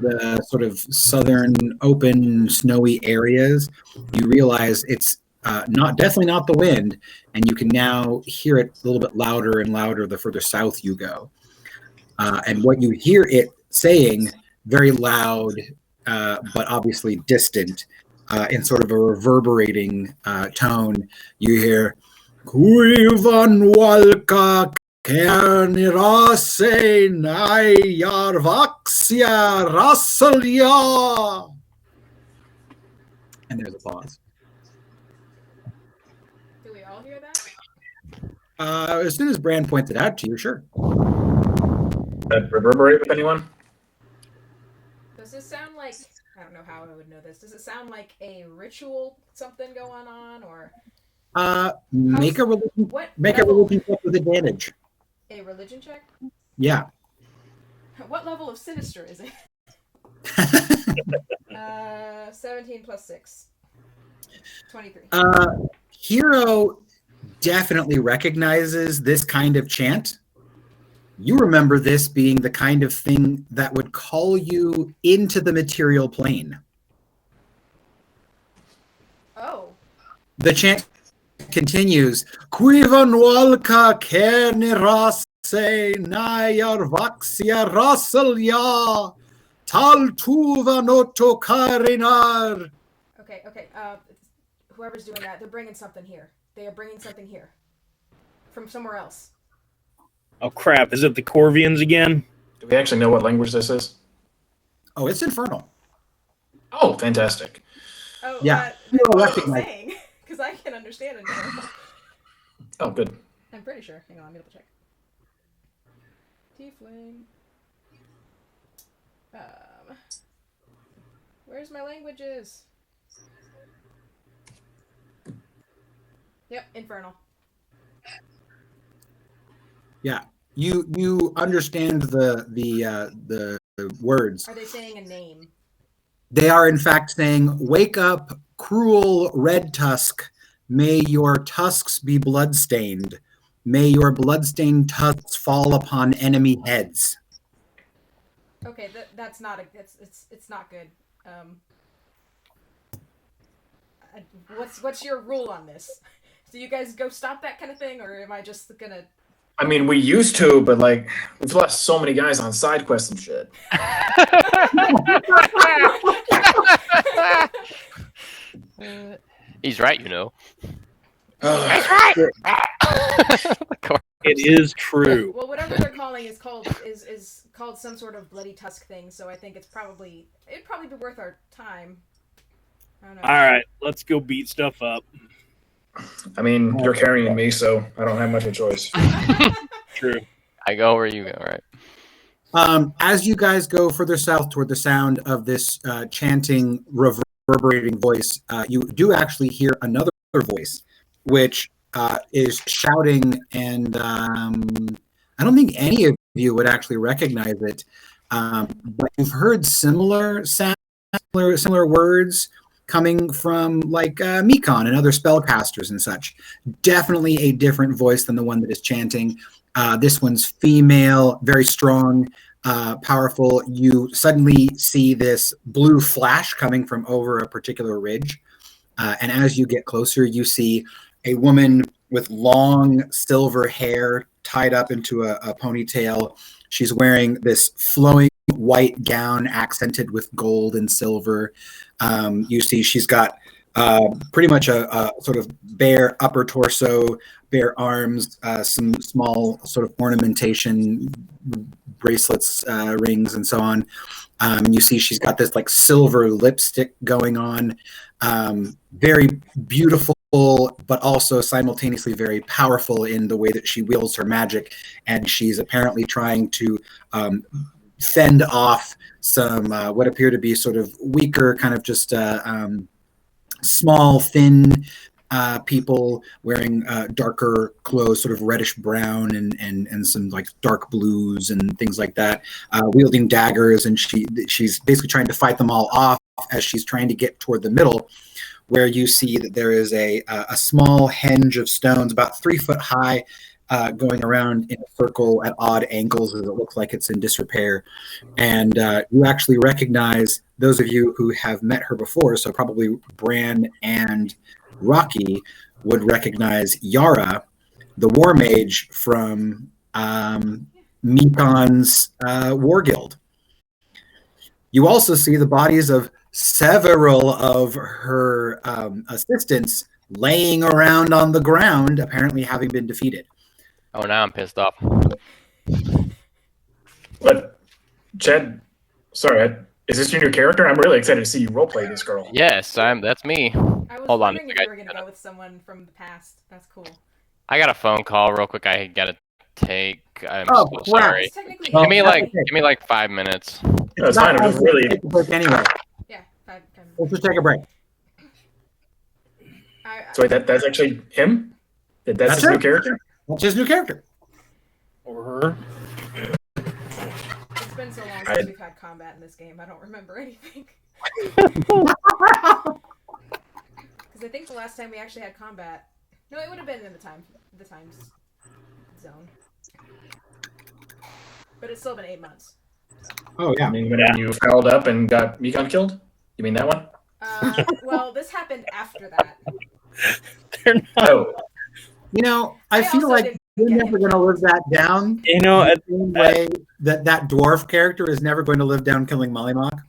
the sort of southern, open, snowy areas, you realize it's definitely not the wind, and you can now hear it a little bit louder and louder the further south you go. And what you hear it saying, very loud, but obviously distant, in sort of a reverberating tone, you hear, Kuivan walka kernirase nayarvaxia rasalya. And there's a pause. Do we all hear that? As soon as Bran points it out to you, sure. That reverberate with anyone? Does this sound like... I don't know how I would know this. Does it sound like a ritual something going on, or... Make a religion check with advantage. A religion check? Yeah. What level of sinister is it? 17 plus 6. 23. Hero definitely recognizes this kind of chant. You remember this being the kind of thing that would call you into the material plane. Oh. The chant continues. Quivan walka kernirase nayar vaxia raselya tal tuva noto karinar. Okay. Whoever's doing that, they're bringing something here. They are bringing something here from somewhere else. Oh crap! Is it the Corvians again? Do we actually know what language this is? Oh, it's infernal. Oh, fantastic. Oh, Yeah. then You'll what are you recognize- saying? Because I can understand it. Oh, good. I'm pretty sure. Hang on, let me double check. Tiefling. Where's my languages? Yep, infernal. Yeah, you understand the words. Are they saying a name? They are in fact saying, "Wake up, cruel red tusk. May your tusks be bloodstained. May your bloodstained tusks fall upon enemy heads." Okay, that's not a. It's not good. What's your rule on this? Do you guys go stop that kind of thing, or am I just gonna? I mean, we used to, but like we've lost so many guys on side quests and shit. He's right, you know. Ugh. It is true. Well, whatever they're calling is called some sort of bloody tusk thing. So I think it'd probably be worth our time. I don't know. All right, let's go beat stuff up. I mean, you're carrying me, so I don't have much of a choice. True. I go where you go, right? As you guys go further south toward the sound of this chanting, reverberating voice, you do actually hear another voice, which is shouting, and I don't think any of you would actually recognize it, but you've heard similar sounds, similar words coming from like Mekon and other spellcasters and such. Definitely a different voice than the one that is chanting. This one's female, very strong, powerful. You suddenly see this blue flash coming from over a particular ridge. And as you get closer, you see a woman with long silver hair tied up into a ponytail. She's wearing this flowing white gown accented with gold and silver. You see she's got pretty much a sort of bare upper torso, bare arms, some small sort of ornamentation, bracelets, rings, and so on. You see she's got this like silver lipstick going on. Very beautiful, but also simultaneously very powerful in the way that she wields her magic. And she's apparently trying to fend off some what appear to be sort of weaker, kind of just small, thin people wearing darker clothes, sort of reddish brown and some like dark blues and things like that, wielding daggers. And she's basically trying to fight them all off as she's trying to get toward the middle, where you see that there is a small henge of stones about 3 foot high, going around in a circle at odd angles as it looks like it's in disrepair. And you actually recognize, those of you who have met her before, so probably Bran and Rocky would recognize Yara, the war mage from Mekon's war guild. You also see the bodies of several of her assistants laying around on the ground, apparently having been defeated. Oh, now I'm pissed off. But, Chad, sorry, is this your new character? I'm really excited to see you roleplay this girl. Yes, that's me. I was Hold on. wondering if you were gonna go with someone from the past. That's cool. I got a phone call real quick. I gotta take. I'm Oh, so crap. sorry. It's technically Give me okay. like 5 minutes. No, it's fine. I'm just really. Take a break anyway. Yeah, 5 minutes. Let's just take a break. So wait, that's actually him? That's his it. new character? That's his new character. Or her. It's been so long I- since we've had combat in this game. I don't remember anything. Because I think the last time we actually had combat, no, it would have been in the times zone. But it's still been 8 months. Oh, yeah. I mean, when you fouled up and got Mekon killed? You mean that one? Well, this happened after that. They're not. Oh, You know, I feel also like didn't you're get never him going to killed. live that down. You know, The same way that dwarf character is never going to live down killing Mollymock.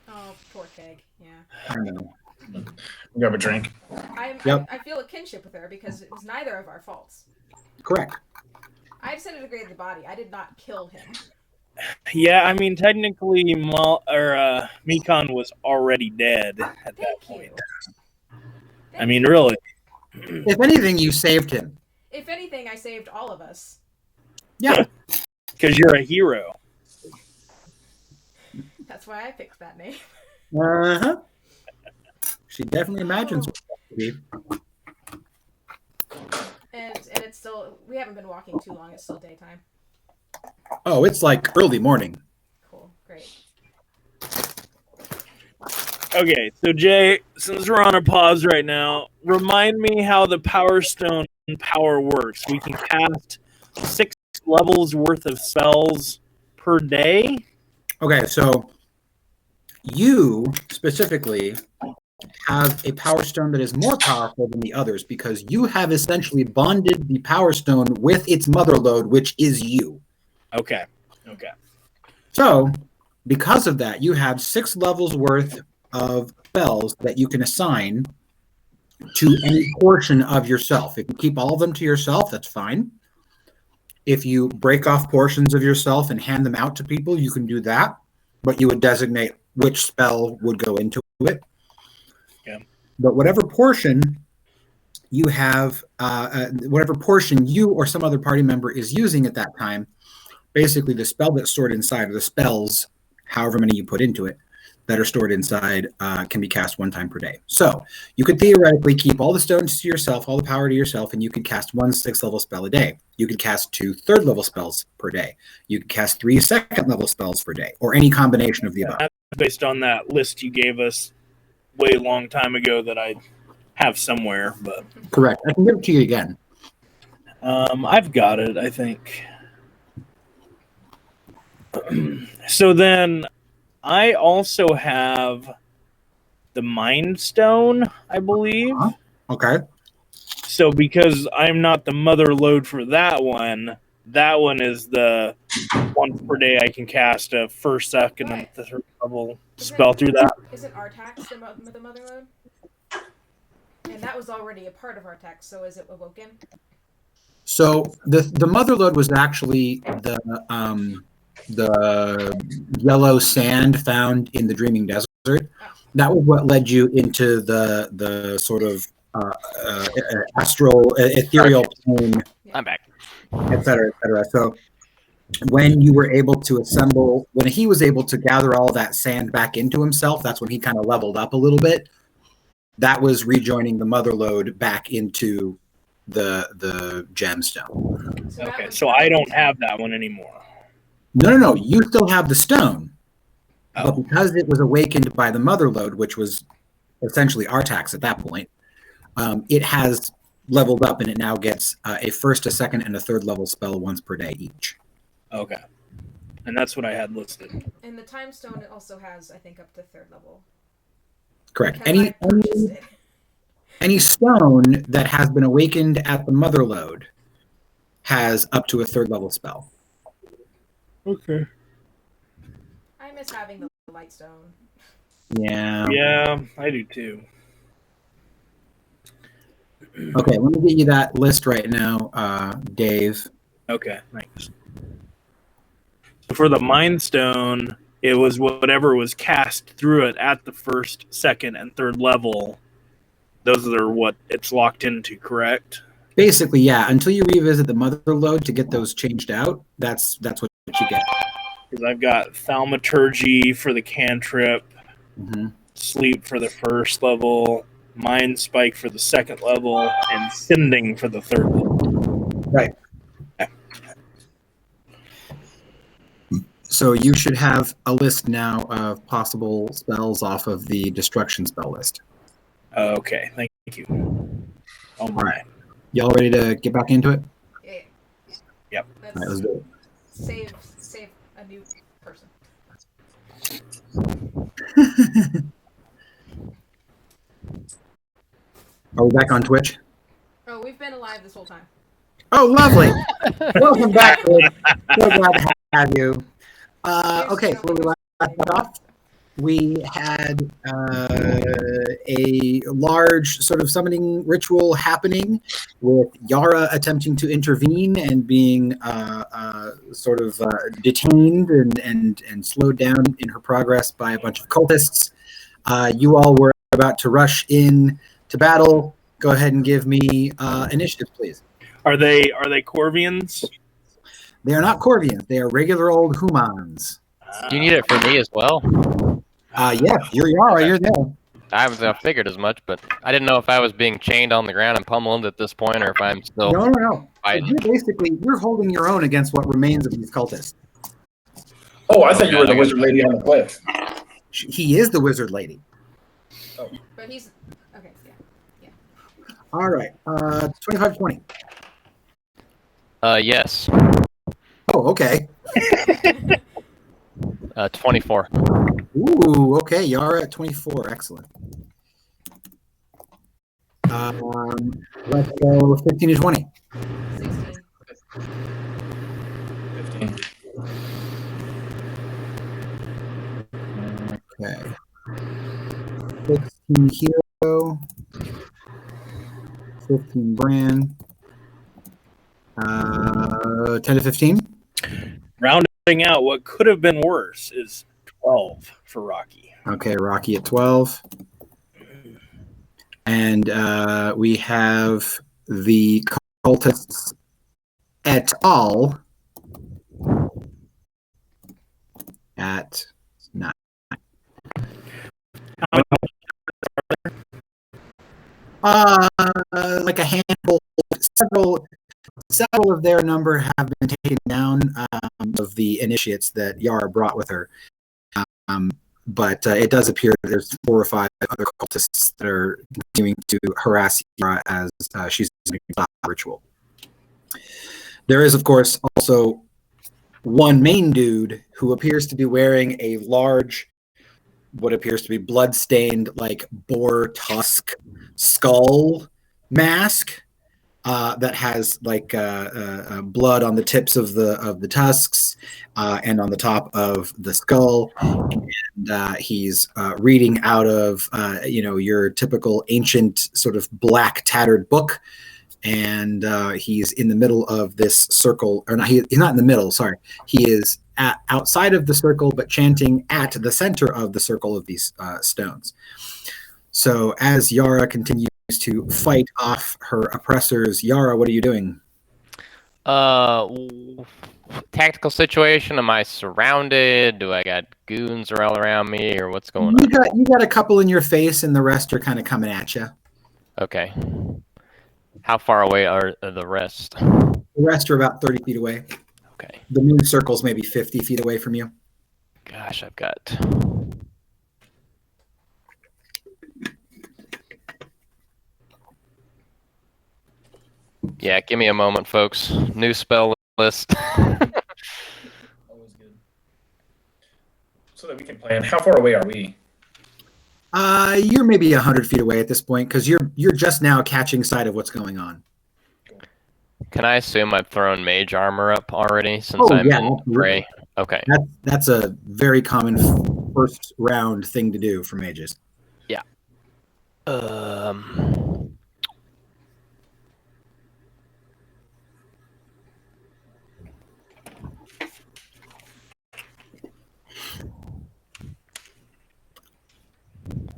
Oh, poor Keg. Yeah. I know. grab a drink. Yep. I feel a kinship with her because it was neither of our faults. Correct. I disintegrated the body. I did not kill him. yeah, I mean, technically, Mikon was already dead at that Thank point. you. I mean, really. If anything, you saved him. If anything, I saved all of us. Yeah. Because you're a hero. That's why I picked that name. Uh-huh. She definitely imagines what it would be. And it's still, we haven't been walking too long. It's still daytime. Oh, it's like early morning. Cool. Great. Okay, so Jay, since we're on a pause right now, remind me how the Power Stone power works. We can cast 6 levels worth of spells per day. Okay, so you specifically have a power stone that is more powerful than the others because you have essentially bonded the power stone with its mother lode, which is you. Okay. So, because of that, you have 6 levels worth of spells that you can assign to any portion of yourself. If you keep all of them to yourself, that's fine. If you break off portions of yourself and hand them out to people, you can do that, but you would designate which spell would go into it. Yeah. But whatever portion you have, whatever portion you or some other party member is using at that time, basically the spell that's stored inside, or the spells, however many you put into it, that are stored inside can be cast 1 time per day. So you could theoretically keep all the stones to yourself, all the power to yourself, and you could cast 1 6th level spell a day. You could cast 2 3rd level spells per day. You could cast 3 2nd level spells per day, or any combination of the above. That's based on that list you gave us way long time ago that I have somewhere, but Correct. I can give it to you again. I've got it, I think. So then I also have the Mind Stone, I believe. Okay. So because I'm not the mother lode for that one is the once per day I can cast a 1st, 2nd, and 3rd level spell through that. Isn't Artax the mother lode? And that was already a part of Artax, so is it awoken? So the mother lode was actually the yellow sand found in the Dreaming Desert. That was what led you into the sort of astral, ethereal plane, I'm back. et cetera, et cetera. So when you were able to assemble, when he was able to gather all that sand back into himself, that's when he kind of leveled up a little bit. That was rejoining the mother lode back into the gemstone. Okay, so I don't have that one anymore. No. You still have the stone. Oh. But because it was awakened by the mother lode, which was essentially Artax at that point, it has leveled up and it now gets a 1st, a 2nd, and a 3rd level spell once per day each. Okay. And that's what I had listed. And the Time Stone it also has, I think, up to 3rd level. Correct. Because I purchased it. Any stone that has been awakened at the mother lode has up to a 3rd level spell. Okay. I miss having the Light Stone. Yeah. Yeah, I do too. Okay, let me get you that list right now, Dave. Okay, thanks. So for the Mind Stone, it was whatever was cast through it at the 1st, 2nd, and 3rd level. Those are what it's locked into, correct? Basically, yeah. Until you revisit the mother lode to get those changed out, that's what you get. Because I've got Thaumaturgy for the cantrip, Mm-hmm. Sleep for the 1st level, Mind Spike for the 2nd level, and Sending for the 3rd level. Right. So you should have a list now of possible spells off of the destruction spell list. Okay, thank you. All right. Y'all ready to get back into it? Yeah. Yep. All right, let's do it. Save a new person. Are we back on Twitch? Oh, we've been alive this whole time. Oh, lovely. Welcome back, Twitch. So glad to have you. Okay, so where we left off, we had a large sort of summoning ritual happening with Yara attempting to intervene and being sort of detained and slowed down in her progress by a bunch of cultists. You all were about to rush in to battle. Go ahead and give me initiative, please. Are they Corvians? They are not Corvians. They are regular old humans. Do you need it for me as well? Yeah, you're Yara. You're there. I figured as much, but I didn't know if I was being chained on the ground and pummeled at this point, or if I'm still. No. fighting. You're holding your own against what remains of these cultists. Oh, I thought you were the wizard lady on the cliff. He is the wizard lady. But he's okay. Yeah. All right. 25-20. Yes. Oh, okay. 24. Ooh, okay. Yara at 24. Excellent. Let's go 15 to 20. 16. 15. Okay. 16 Hero. 15 Bran. 10 to 15. Rounding out what could have been worse is 12 for Rocky. Okay, Rocky at 12. And we have the cultists et al. At 9. Like a handful, several of their number have been taken down of the initiates that Yara brought with her. But it does appear that there's 4 or 5 other cultists that are continuing to harass Yara as she's doing a ritual. There is, of course, also one main dude who appears to be wearing a large, what appears to be blood-stained, like boar tusk skull mask that has like blood on the tips of the tusks and on the top of the skull. And he's reading out of your typical ancient sort of black tattered book. And he's in the middle of this circle, or not, he's not in the middle, sorry. He is outside of the circle, but chanting at the center of the circle of these stones. So as Yara continues to fight off her oppressors, Yara, what are you doing? Tactical situation. Am I surrounded? Do I got goons all around me, or what's going on? You got a couple in your face, and the rest are kind of coming at you. Okay. How far away are the rest? The rest are about 30 feet away. Okay. The moon circle's maybe 50 feet away from you. Gosh, I've got. Yeah, give me a moment, folks. New spell list. Always good. So that we can plan. How far away are we? You're maybe 100 feet away at this point because you're just now catching sight of what's going on. Can I assume I've thrown mage armor up already since I'm in gray? Okay. That's a very common first round thing to do for mages. Yeah.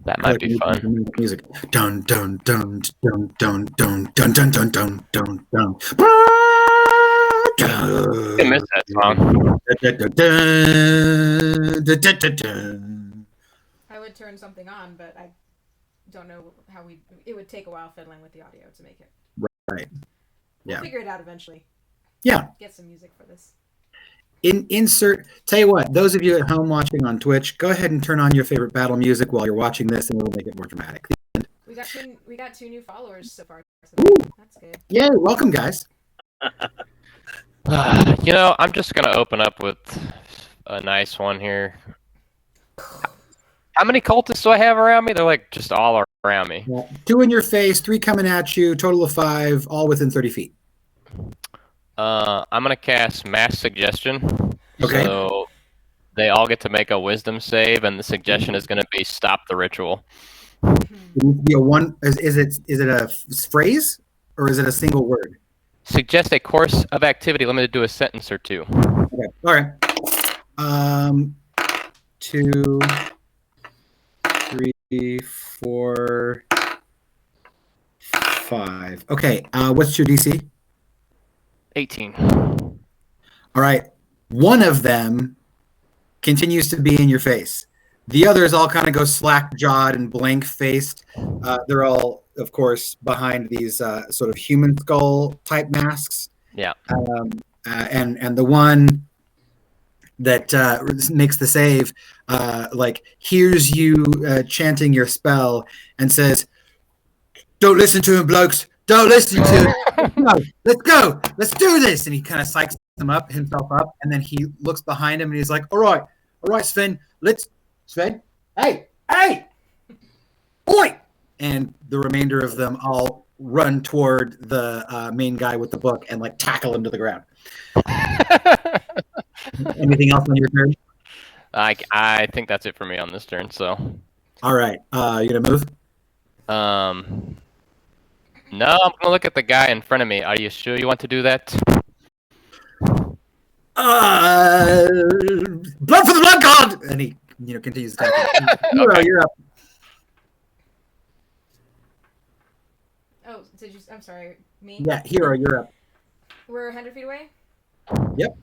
That might be fun. Music. Dun dun dun dun dun dun dun dun dun dun dun dun. I miss that song. I would turn something on, but I don't know how we. It would take a while fiddling with the audio to make it. Right. We'll figure it out eventually. Yeah. Get some music for this. Insert. Tell you what, those of you at home watching on Twitch, go ahead and turn on your favorite battle music while you're watching this, and it'll make it more dramatic. We got two new followers so far. So that's good. Yeah, welcome, guys. I'm just gonna open up with a nice one here. How many cultists do I have around me? They're like just all around me. Yeah. 2 in your face, 3 coming at you, total of 5, all within 30 feet. I'm gonna cast Mass Suggestion. Okay. So they all get to make a Wisdom save, and the suggestion is gonna be stop the ritual. It needs to be a one. Is it a phrase or is it a single word? Suggest a course of activity limited to a sentence or two. Okay. All right. 2, 3, 4, 5. Okay. What's your DC? 18. All right. One of them continues to be in your face. The others all kind of go slack-jawed and blank-faced. They're all, of course, behind these sort of human skull-type masks. Yeah. And the one that makes the save, hears you chanting your spell and says, "Don't listen to him, blokes. Don't listen to him. Let's go. Let's do this." And he kind of psychs himself up, and then he looks behind him and he's like, all right, Sven, Sven, hey, boy. And the remainder of them all run toward the main guy with the book and like tackle him to the ground. Anything else on your turn? I think that's it for me on this turn. So. All right, you gonna move? No, I'm gonna look at the guy in front of me. Are you sure you want to do that? Blood for the blood god! And he, continues attacking. Okay. You're up. Oh, I'm sorry, me? Yeah, Hero, you're up. We're 100 feet away? Yep.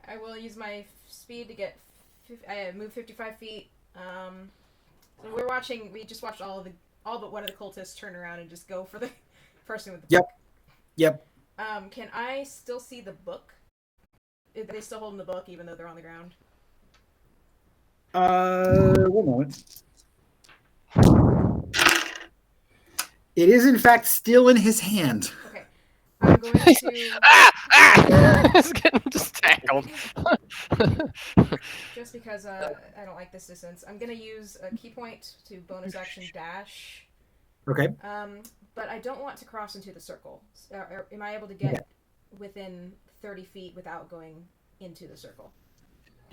I will use my speed to get... move 55 feet. So we just watched all but one of the cultists turn around and just go for the person with the book. Yep. Can I still see the book? Are they still holding the book even though they're on the ground? 1 moment. It is, in fact, still in his hand. Okay. I'm going to... It's getting just tackled. Just because I don't like this distance, I'm going to use a key point to bonus action dash. Okay. But I don't want to cross into the circle. Am I able to get within 30 feet without going into the circle?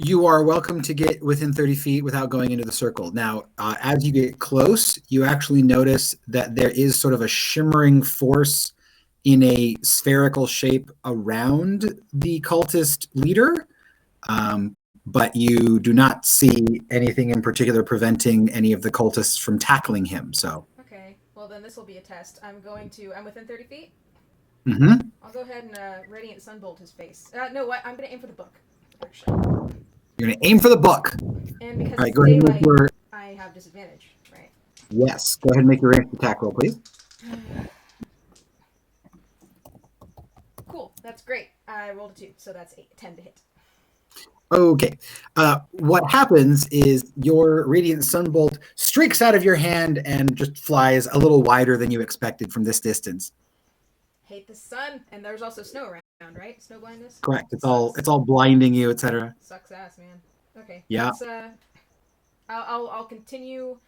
You are welcome to get within 30 feet without going into the circle. Now, as you get close, you actually notice that there is sort of a shimmering force in a spherical shape around the cultist leader, but you do not see anything in particular preventing any of the cultists from tackling him. So. Okay, well then this will be a test. I'm within 30 feet? Mm-hmm. I'll go ahead and Radiant Sunbolt his face. No, what? I'm going to aim for the book, actually. You're going to aim for the book. And because right, it's go ahead and daylight, make your... I have disadvantage, right? Yes, go ahead and make your ranged attack roll, please. Cool, that's great. I rolled a 2, so that's 10 to hit. Okay. What happens is your Radiant Sunbolt streaks out of your hand and just flies a little wider than you expected from this distance. Hate the sun, and there's also snow around, right? Snow blindness? Correct. It's all blinding you, etc. Sucks ass, man. Okay. Yeah. I'll continue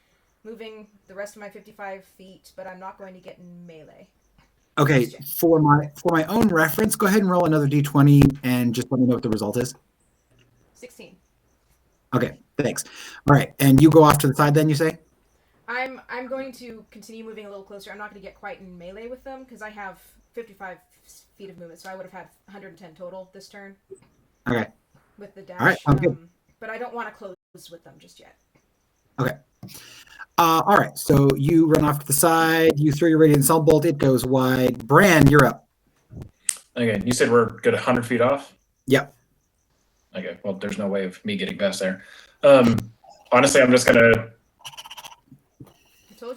moving the rest of my 55 feet, but I'm not going to get in melee. Okay. For my own reference, go ahead and roll another d20 and just let me know what the result is. 16. Okay. Thanks. All right. And you go off to the side then, you say? I'm going to continue moving a little closer. I'm not going to get quite in melee with them because I have 55 feet of movement, so I would have had 110 total this turn. Okay. With the dash. All right. Okay. But I don't want to close with them just yet. Okay. All right. So you run off to the side. You throw your Radiant Sunbolt. It goes wide. Bran, you're up. Okay, you said we're good 100 feet off? Yep. Okay, well, there's no way of me getting past there. Honestly, I'm just going to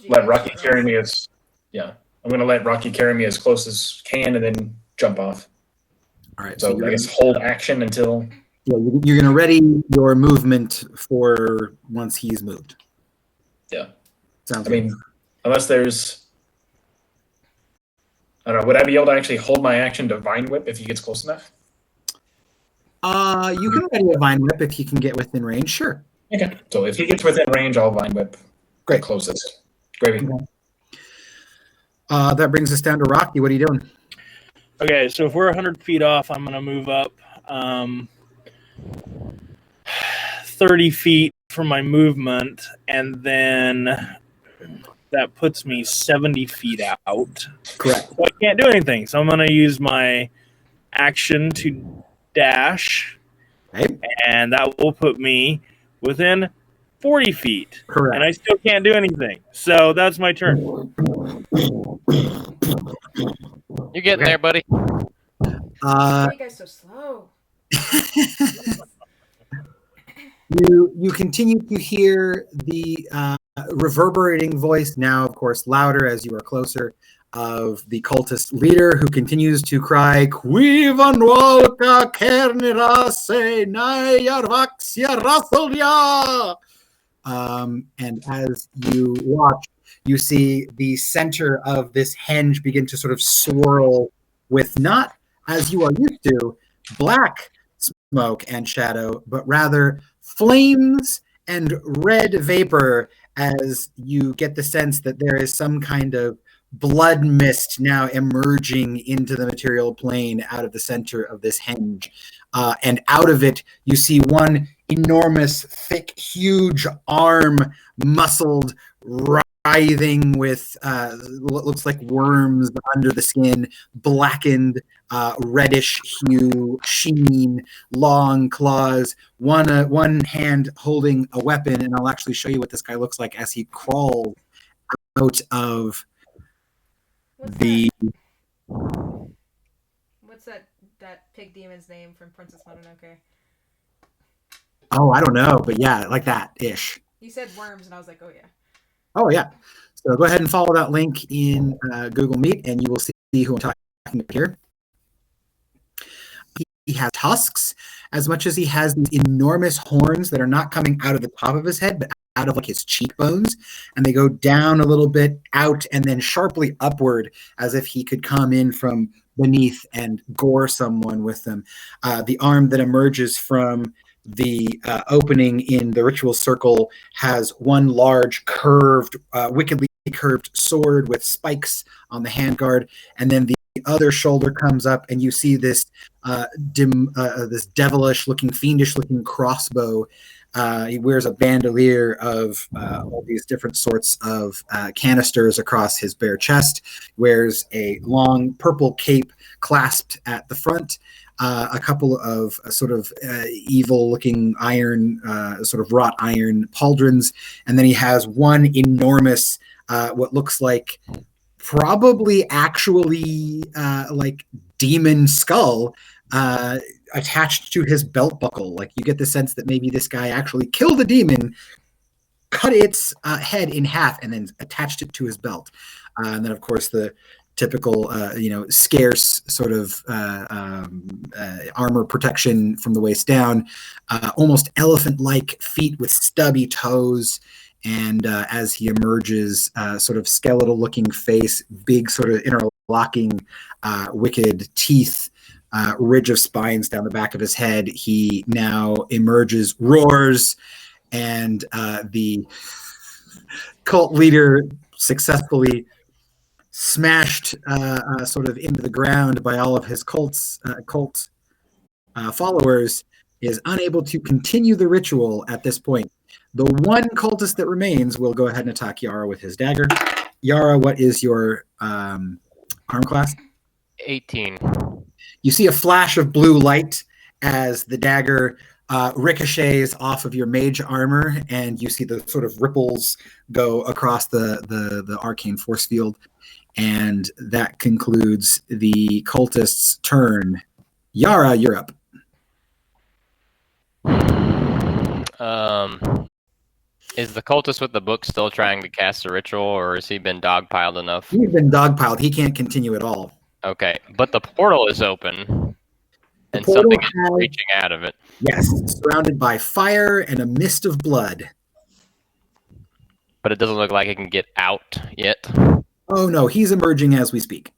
let Rocky carry me as... Yeah, I'm going to let Rocky carry me as close as can and then jump off. All right. So I guess hold action until... Yeah, you're going to ready your movement for once he's moved. Yeah. Sounds I good. mean, unless there's... I don't know, would I be able to actually hold my action to Vine Whip if he gets close enough? You can ready a Vine Whip if he can get within range, sure. Okay. So if he gets within range, I'll vine whip. Great. Closest. Gravy. That brings us down to Rocky. What are you doing? Okay, so if we're 100 feet off, I'm going to move up 30 feet from my movement, and then that puts me 70 feet out. Correct. So I can't do anything. So I'm going to use my action to dash, Okay. and that will put me within 40 feet. Correct. And I still can't do anything. So that's my turn. You're getting there, buddy. Why are you guys so slow? You continue to hear the reverberating voice, now of course louder as you are closer, of the cultist leader, who continues to cry, "Quivan walka kernirase nayarvaxia rasolya." And as you watch, you see the center of this henge begin to sort of swirl with, not as you are used to, black smoke and shadow, but rather flames and red vapor, as you get the sense that there is some kind of blood mist now emerging into the material plane out of the center of this henge. And out of it, you see one enormous, thick, huge arm, muscled, writhing with what looks like worms under the skin, blackened, reddish hue, sheen, long claws, one hand holding a weapon. And I'll actually show you what this guy looks like as he crawls out of What's that pig demon's name from Princess Mononoke? Oh, I don't know, but yeah, like that-ish. You said worms, and I was like, oh yeah. Oh, yeah. So go ahead and follow that link in Google Meet, and you will see who I'm talking about here. He has tusks, as much as he has these enormous horns that are not coming out of the top of his head, but out of like his cheekbones, and they go down a little bit, out, and then sharply upward, as if he could come in from beneath and gore someone with them. The arm that emerges from the opening in the ritual circle has one large curved, wickedly curved sword with spikes on the handguard, and then the other shoulder comes up, and you see this this devilish-looking, fiendish-looking crossbow. He wears a bandolier of all these different sorts of canisters across his bare chest, wears a long purple cape clasped at the front, a couple of sort of evil-looking iron, sort of wrought iron pauldrons, and then he has one enormous, what looks like probably actually like demon skull attached to his belt buckle. Like, you get the sense that maybe this guy actually killed a demon, cut its head in half, and then attached it to his belt. And then, of course, the typical, scarce sort of armor protection from the waist down, almost elephant-like feet with stubby toes. And as he emerges, sort of skeletal-looking face, big sort of interlocking wicked teeth, ridge of spines down the back of his head, he now emerges, roars, and the cult leader, successfully smashed sort of into the ground by all of his cult followers, is unable to continue the ritual at this point. The one cultist that remains will go ahead and attack Yara with his dagger. Yara, what is your arm class? 18. You see a flash of blue light as the dagger ricochets off of your mage armor, and you see the sort of ripples go across the arcane force field. And that concludes the cultist's turn. Yara, you're up. Is the cultist with the book still trying to cast a ritual, or has he been dogpiled enough? He's been dogpiled. He can't continue at all. Okay, but the portal is open, and portal something is reaching out of it. Yes, surrounded by fire and a mist of blood. But it doesn't look like it can get out yet. Oh no, he's emerging as we speak.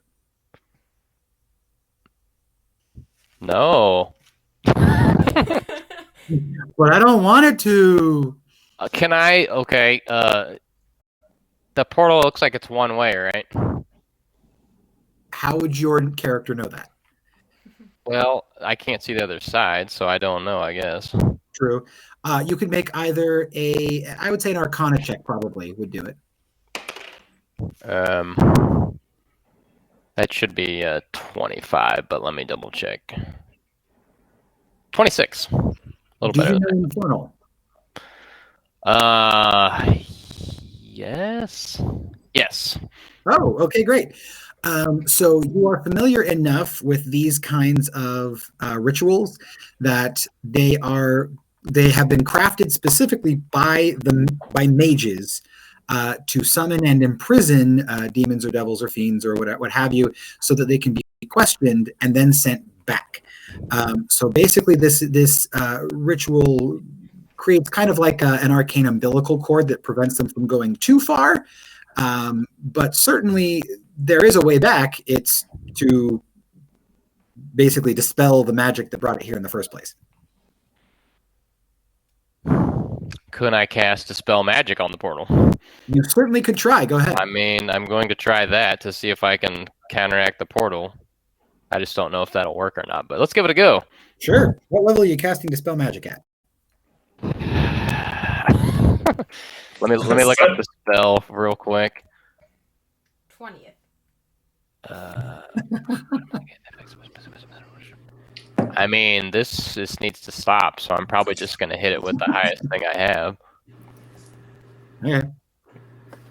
No. But I don't want it to. Can I? Okay. The portal looks like it's one way, right? How would your character know that? Well, I can't see the other side, so I don't know, I guess. True. You could make either I would say an Arcana check probably would do it. That should be 25, but let me double check. 26. A little Do better you than know Infernal? Yes. Yes. Oh, okay, great. So you are familiar enough with these kinds of rituals that they have been crafted specifically by mages to summon and imprison demons or devils or fiends or what have you, so that they can be questioned and then sent back. So basically, this ritual creates kind of like an arcane umbilical cord that prevents them from going too far. But certainly there is a way back. It's to basically dispel the magic that brought it here in the first place. Couldn't I cast Dispel Magic on the portal? You certainly could try. Go ahead. I mean, I'm going to try that to see if I can counteract the portal. I just don't know if that'll work or not, but let's give it a go. Sure. What level are you casting Dispel Magic at? let me look up the spell real quick. 20th. I mean, this needs to stop, so I'm probably just going to hit it with the highest thing I have. Okay.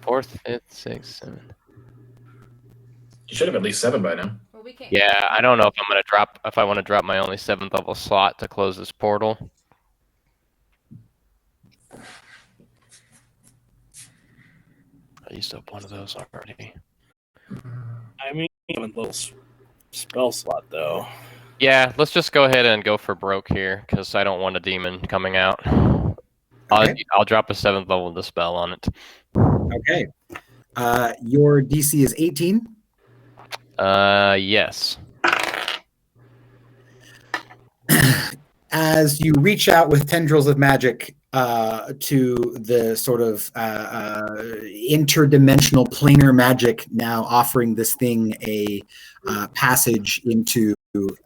4th, 5th, 6th, 7th. You should have at least 7 by now. Well, we can't. Yeah, I don't know if I want to drop my only 7th level slot to close this portal. I used up one of those already. I mean, 7th level spell slot though. Yeah, let's just go ahead and go for broke here, because I don't want a demon coming out. Okay. I'll drop a 7th level dispel on it. Okay. Your DC is 18. Yes. As you reach out with tendrils of magic to the sort of interdimensional planar magic, now offering this thing a passage into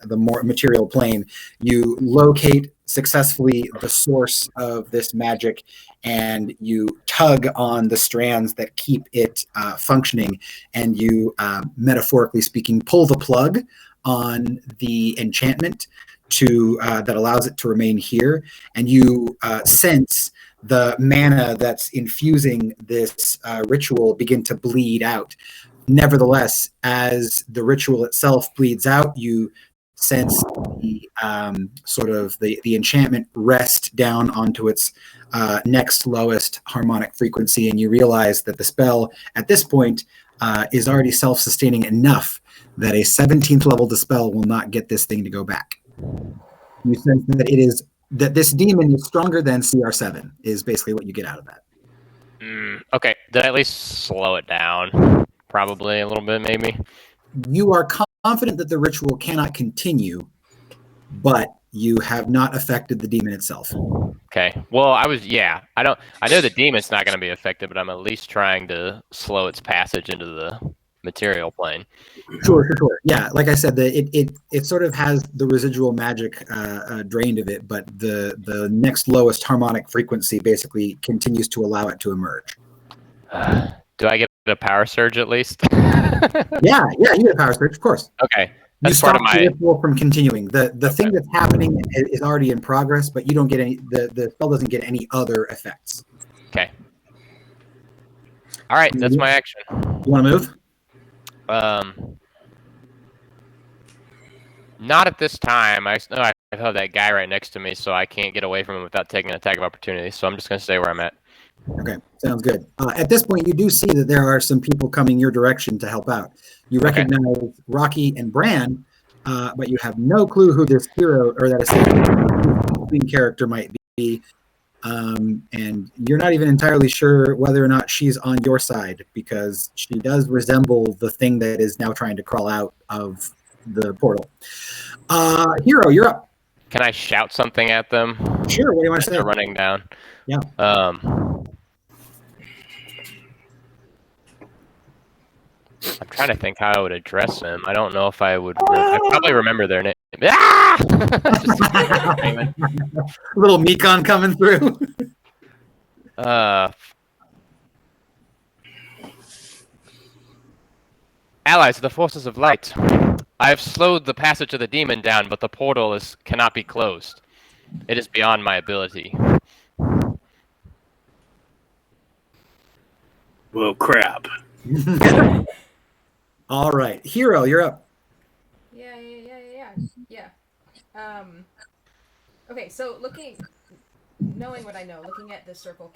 the more material plane, you locate successfully the source of this magic, and you tug on the strands that keep it functioning, and you, metaphorically speaking, pull the plug on the enchantment that allows it to remain here, and you sense the mana that's infusing this ritual begin to bleed out. Nevertheless, as the ritual itself bleeds out, you sense the sort of the enchantment rest down onto its next lowest harmonic frequency, and you realize that the spell at this point is already self-sustaining enough that a 17th level dispel will not get this thing to go back. You sense that this demon is stronger than CR7 is basically what you get out of that. Okay, did I at least slow it down? Probably a little bit, maybe. You are confident that the ritual cannot continue, but you have not affected the demon itself. Okay. Well, I know the demon's not going to be affected, but I'm at least trying to slow its passage into the material plane. Sure. Yeah, like I said, it sort of has the residual magic drained of it, but the next lowest harmonic frequency basically continues to allow it to emerge. Do I get a power surge at least? Yeah, you get a power surge, of course. Okay. You That's part stop of the my. ritual from continuing. The thing that's happening is already in progress, but you don't get any. The spell doesn't get any other effects. Okay. All right, that's my action. You want to move? Not at this time. I have that guy right next to me, so I can't get away from him without taking an attack of opportunity. So I'm just going to stay where I'm at. Okay, sounds good. At this point, you do see that there are some people coming your direction to help out. You recognize Rocky and Bran, but you have no clue who this hero or that assistant character might be. And you're not even entirely sure whether or not she's on your side, because she does resemble the thing that is now trying to crawl out of the portal. Hero, you're up. Can I shout something at them? Sure. What do you want As to say? they're running down. Yeah. I'm trying to think how I would address them. I don't know if I would. I probably remember their name. Ah! Little Mekon coming through. Allies of the forces of light. I have slowed the passage of the demon down, but the portal cannot be closed. It is beyond my ability. Well, crap. All right, Hero, you're up. Yeah. Okay, so knowing what I know, looking at this circle,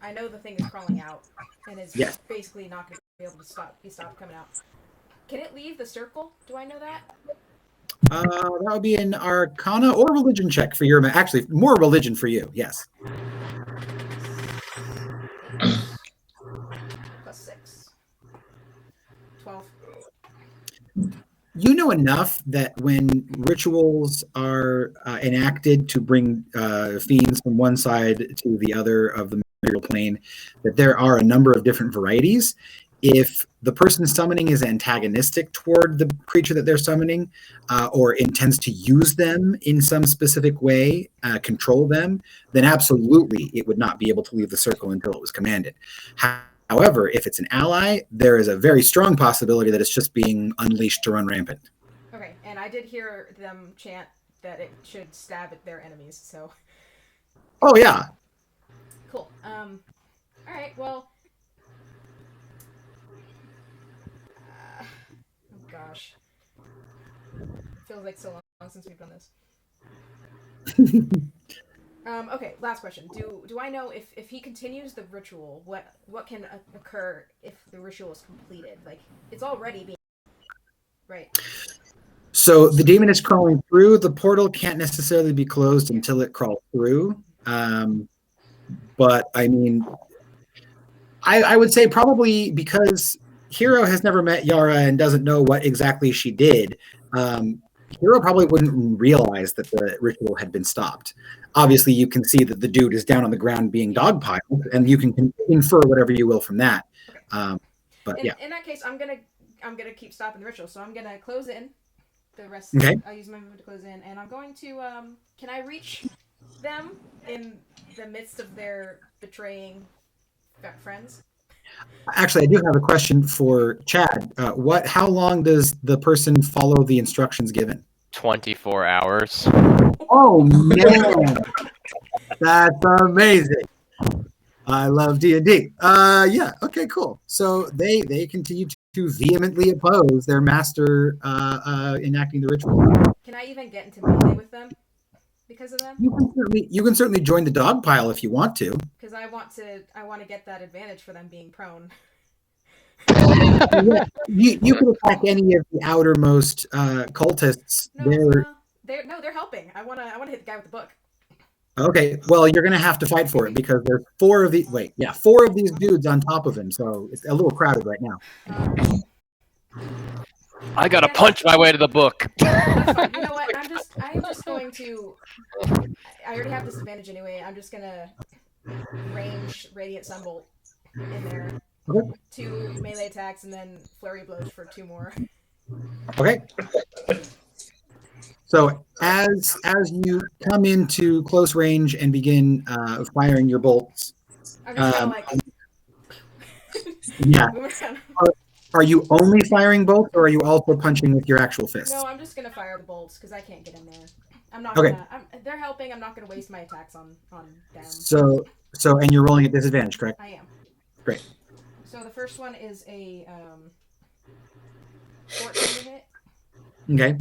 I know the thing is crawling out and is basically not going to be able to be stopped coming out. Can it leave the circle? Do I know that? That would be an Arcana or Religion check for your. Actually, more Religion for you. Yes. Plus 6. 12. You know enough that when rituals are enacted to bring fiends from one side to the other of the material plane, that there are a number of different varieties. If the person summoning is antagonistic toward the creature that they're summoning, or intends to use them in some specific way, control them, then absolutely it would not be able to leave the circle until it was commanded. However, if it's an ally, there is a very strong possibility that it's just being unleashed to run rampant. Okay, and I did hear them chant that it should stab at their enemies, so... Oh, yeah. Cool. Alright, well... oh, gosh. Feels like so long since we've done this. Okay, last question. Do I know if he continues the ritual, what can occur if the ritual is completed? Like, it's already being... Right. So the demon is crawling through. The portal can't necessarily be closed until it crawls through. But, I mean, I would say probably because Hero has never met Yara and doesn't know what exactly she did, Hero probably wouldn't realize that the ritual had been stopped. Obviously, you can see that the dude is down on the ground being dogpiled, and you can infer whatever you will from that. But in that case, I'm gonna keep stopping the ritual. So I'm gonna close in the rest. Okay. I'll use my movement to close in, and I'm going to. Can I reach them in the midst of their betraying friends? Actually, I do have a question for Chad. How long does the person follow the instructions given? 24 hours. Oh man, that's amazing! I love D&D. Yeah. Okay. Cool. So they continue to vehemently oppose their master enacting the ritual. Can I even get into melee with them because of them? You can certainly join the dog pile if you want to. Because I want to get that advantage for them being prone. Yeah, you can attack any of the outermost cultists. They're helping. I want to hit the guy with the book. Okay, well, you're going to have to fight for it because there's four of these dudes on top of him, so it's a little crowded right now. I gotta punch my way to the book. That's fine. You know what? I'm just going to. I already have this advantage anyway. I'm just gonna range Radiant Sunbolt in there. Okay. 2 melee attacks and then flurry blows for 2 more. Okay. So as you come into close range and begin firing your bolts, I'm just kind of like. Yeah. Are you only firing bolts, or are you also punching with your actual fists? No, I'm just gonna fire the bolts because I can't get in there. I'm not Okay. gonna. They're helping. I'm not gonna waste my attacks on them. So and you're rolling at disadvantage, correct? I am. Great. So the first one is a 14 to hit. Okay.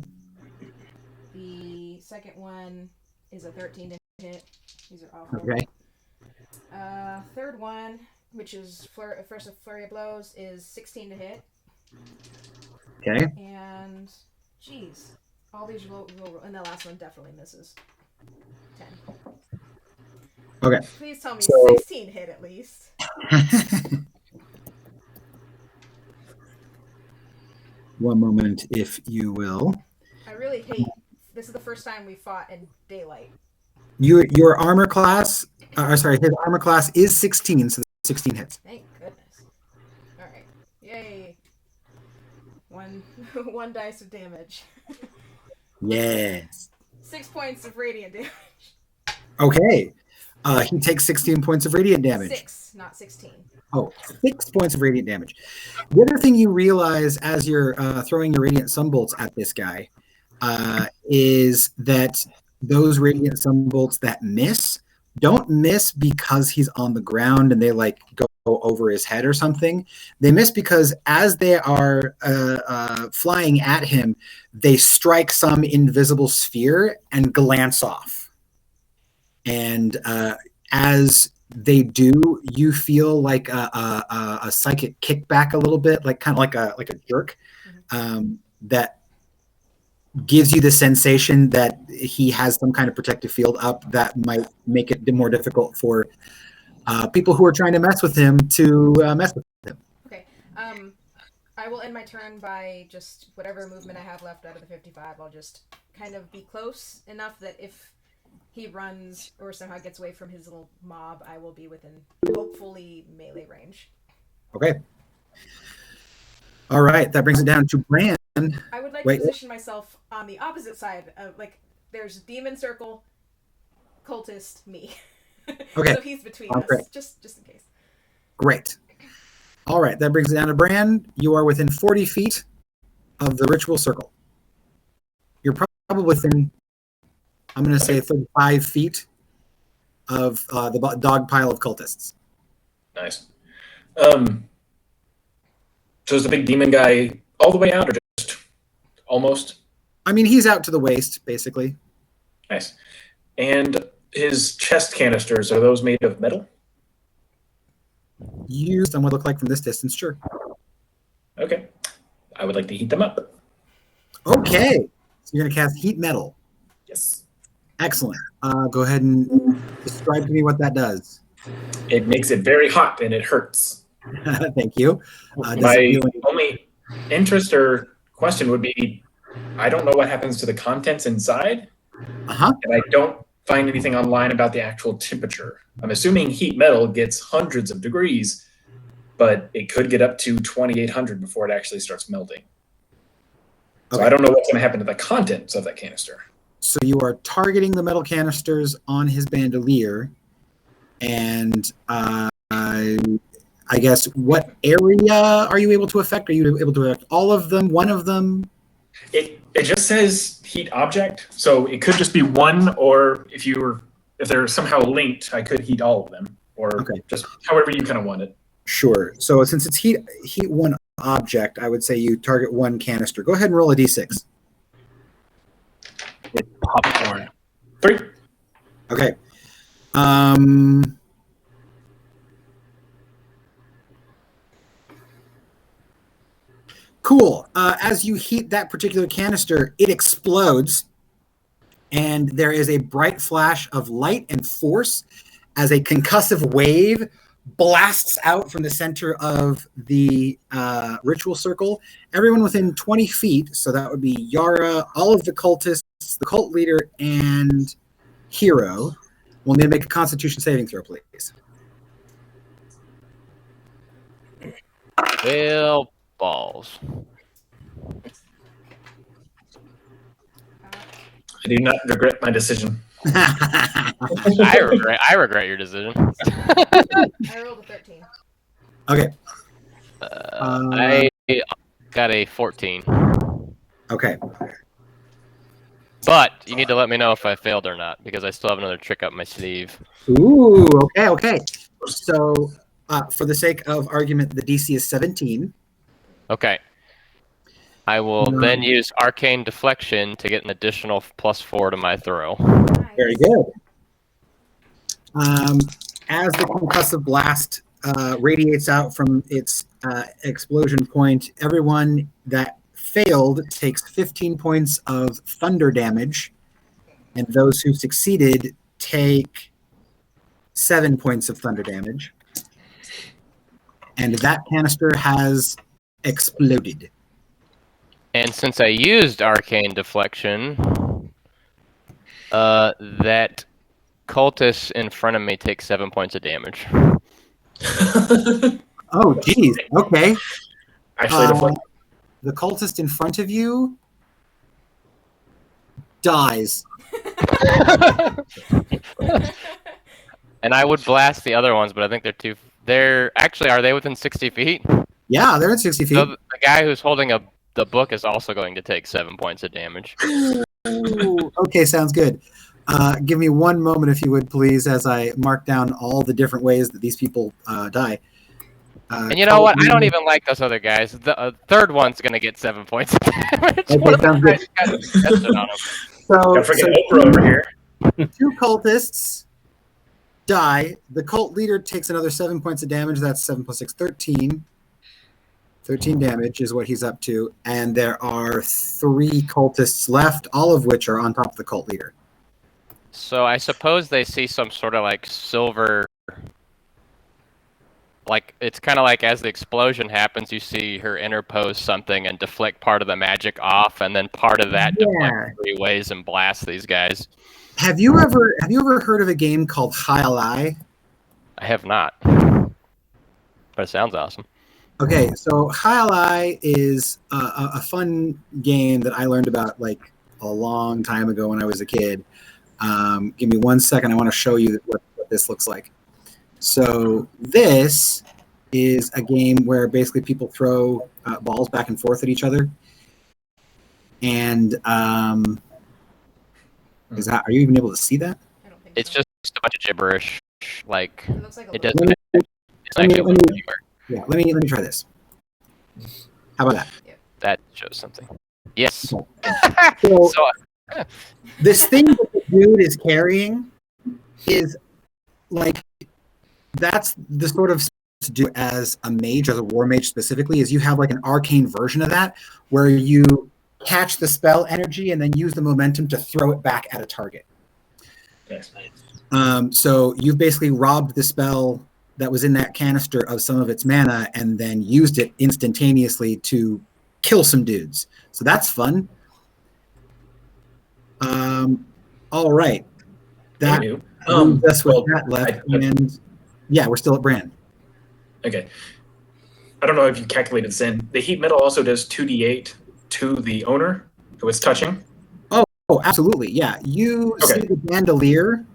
The second one is a 13 to hit. These are awful. Okay. Third one, which is first a flurry of blows, is 16 to hit. Okay. And geez, all these roll, and the last one definitely misses. 10. Okay. Please tell me So- 16 hit at least. One moment, if you will. I really hate the This is the first time we fought in daylight. Your armor class, sorry, his armor class is 16, so 16 hits. Thank goodness. All right, yay! One dice of damage. Yes. 6 points of radiant damage. Okay. He takes 16 points of radiant damage. 6, not 16. Oh, 6 points of radiant damage. The other thing you realize as you're throwing your radiant sunbolts at this guy is that those radiant sunbolts that miss don't miss because he's on the ground and they like go over his head or something. They miss because as they are flying at him, they strike some invisible sphere and glance off. And as they do, you feel like a psychic kickback a little bit, like kind of like a jerk, that gives you the sensation that he has some kind of protective field up that might make it more difficult for people who are trying to mess with him to mess with him. Okay. I will end my turn by just whatever movement I have left out of the 55. I'll just kind of be close enough that if he runs or somehow gets away from his little mob, I will be within hopefully melee range. Okay. All right. That brings it down to Bran. I would like to position myself on the opposite side. Like, there's demon circle, cultist, me. Okay. So he's between us, just in case. Great. All right. That brings it down to Bran. You are within 40 feet of the ritual circle. You're probably within, I'm going to say, 35 feet of the dog pile of cultists. Nice. So is the big demon guy all the way out, or just almost? I mean, he's out to the waist, basically. Nice. And his chest canisters, are those made of metal? Used on what look like from this distance, sure. Okay. I would like to heat them up. Okay. So you're going to cast Heat Metal. Yes. Excellent. Go ahead and describe to me what that does. It makes it very hot and it hurts. Thank you. My only interest or question would be, I don't know what happens to the contents inside, and I don't find anything online about the actual temperature. I'm assuming heat metal gets hundreds of degrees, but it could get up to 2,800 before it actually starts melting. So I don't know what's going to happen to the contents of that canister. So you are targeting the metal canisters on his bandolier, and I guess what area are you able to affect? Are you able to affect all of them, one of them? It just says heat object, so it could just be one, or if they're somehow linked, I could heat all of them, or just however you kind of want it. Sure. So since it's heat one object, I would say you target one canister. Go ahead and roll a d6. It's popcorn. 3. Okay. Cool. As you heat that particular canister, it explodes, and there is a bright flash of light and force as a concussive wave blasts out from the center of the ritual circle. Everyone within 20 feet, so that would be Yara, all of the cultists, the cult leader, and Hero, will need to make a Constitution saving throw, please. Well, balls. I do not regret my decision. I regret your decision. I rolled a 13. Okay. I got a 14. Okay. But you need to let me know if I failed or not, because I still have another trick up my sleeve. Ooh, okay. So, for the sake of argument, the DC is 17. Okay. I will then use Arcane Deflection to get an additional +4 to my throw. Nice. Very good. As the concussive blast radiates out from its explosion point, everyone that failed takes 15 points of thunder damage, and those who succeeded take 7 points of thunder damage. And that canister has exploded. And since I used Arcane Deflection, That cultist in front of me takes 7 points of damage. Oh, geez. Okay. Actually, deflect. The cultist in front of you dies. And I would blast the other ones, but I think they're actually, are they within 60 feet? Yeah, they're at 60 feet. So the guy who's holding the book is also going to take 7 points of damage. Ooh, okay, sounds good. Give me one moment, if you would, please, as I mark down all the different ways that these people die. And you know what? I don't even like those other guys. The third one's going to get 7 points of damage. Okay, One of sounds those good. guys got tested on him. Don't forget Oprah over here. 2 cultists die. The cult leader takes another 7 points of damage. That's 7 plus 6, 13. 13 damage is what he's up to. And there are 3 cultists left, all of which are on top of the cult leader. So I suppose they see some sort of like silver, like it's kind of like as the explosion happens, you see her interpose something and deflect part of the magic off, and then part of that deflect 3 ways and blast these guys. Have you ever heard of a game called High-Lie? I have not, but it sounds awesome. Okay, so High-Lie is a fun game that I learned about like a long time ago when I was a kid. Give me 1 second. I want to show you what this looks like. So this is a game where basically people throw balls back and forth at each other. And are you even able to see that? I don't think It's so. just a bunch of gibberish. Like It looks like a it little- doesn't. It's not going anywhere. Yeah, let me try this. How about that? That shows something. Yes. So, So this thing that the dude is carrying is like, that's the sort of to do as a mage, as a war mage specifically, is you have like an arcane version of that where you catch the spell energy and then use the momentum to throw it back at a target. So you've basically robbed the spell that was in that canister of some of its mana and then used it instantaneously to kill some dudes. So that's fun. All right. That leaves us with that left. And yeah, we're still at Brand. Okay. I don't know if you calculated this in. The heat metal also does 2d8 to the owner who it's touching. Oh, absolutely. Yeah. You see the bandolier.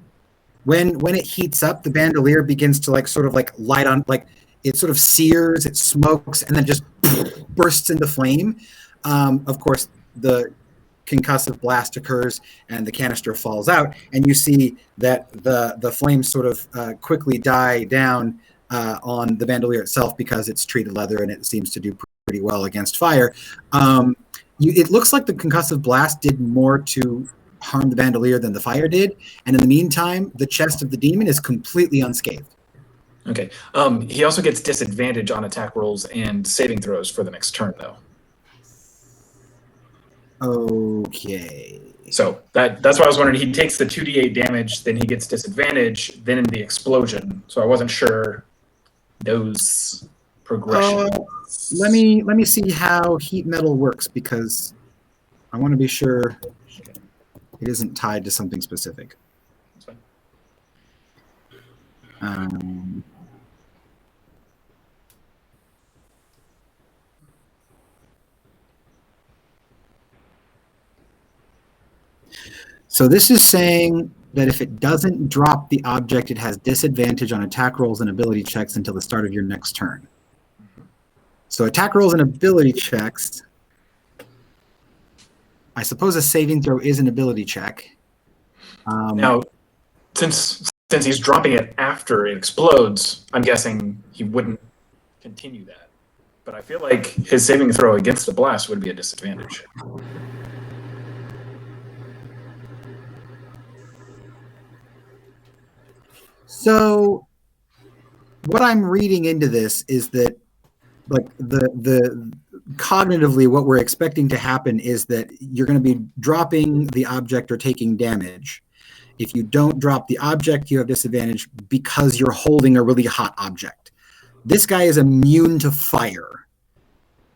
When it heats up, the bandolier begins to like sort of like light on, like it sort of sears, it smokes, and then just bursts into flame. Of course, the concussive blast occurs and the canister falls out, and you see that the flames sort of quickly die down on the bandolier itself because it's treated leather and it seems to do pretty well against fire. It looks like the concussive blast did more to harm the bandolier than the fire did, and in the meantime, the chest of the demon is completely unscathed. Okay. He also gets disadvantage on attack rolls and saving throws for the next turn, though. Okay. So that's why I was wondering. He takes the 2d8 damage, then he gets disadvantage, then in the explosion. So I wasn't sure those progressions. Let me see how heat metal works, because I want to be sure it isn't tied to something specific. That's fine. So this is saying that if it doesn't drop the object, it has disadvantage on attack rolls and ability checks until the start of your next turn. So attack rolls and ability checks, I suppose a saving throw is an ability check. Now, since he's dropping it after it explodes, I'm guessing he wouldn't continue that. But I feel like his saving throw against the blast would be a disadvantage. So what I'm reading into this is that, like, the cognitively what we're expecting to happen is that you're going to be dropping the object or taking damage. If you don't drop the object, you have disadvantage because you're holding a really hot object. This guy is immune to fire.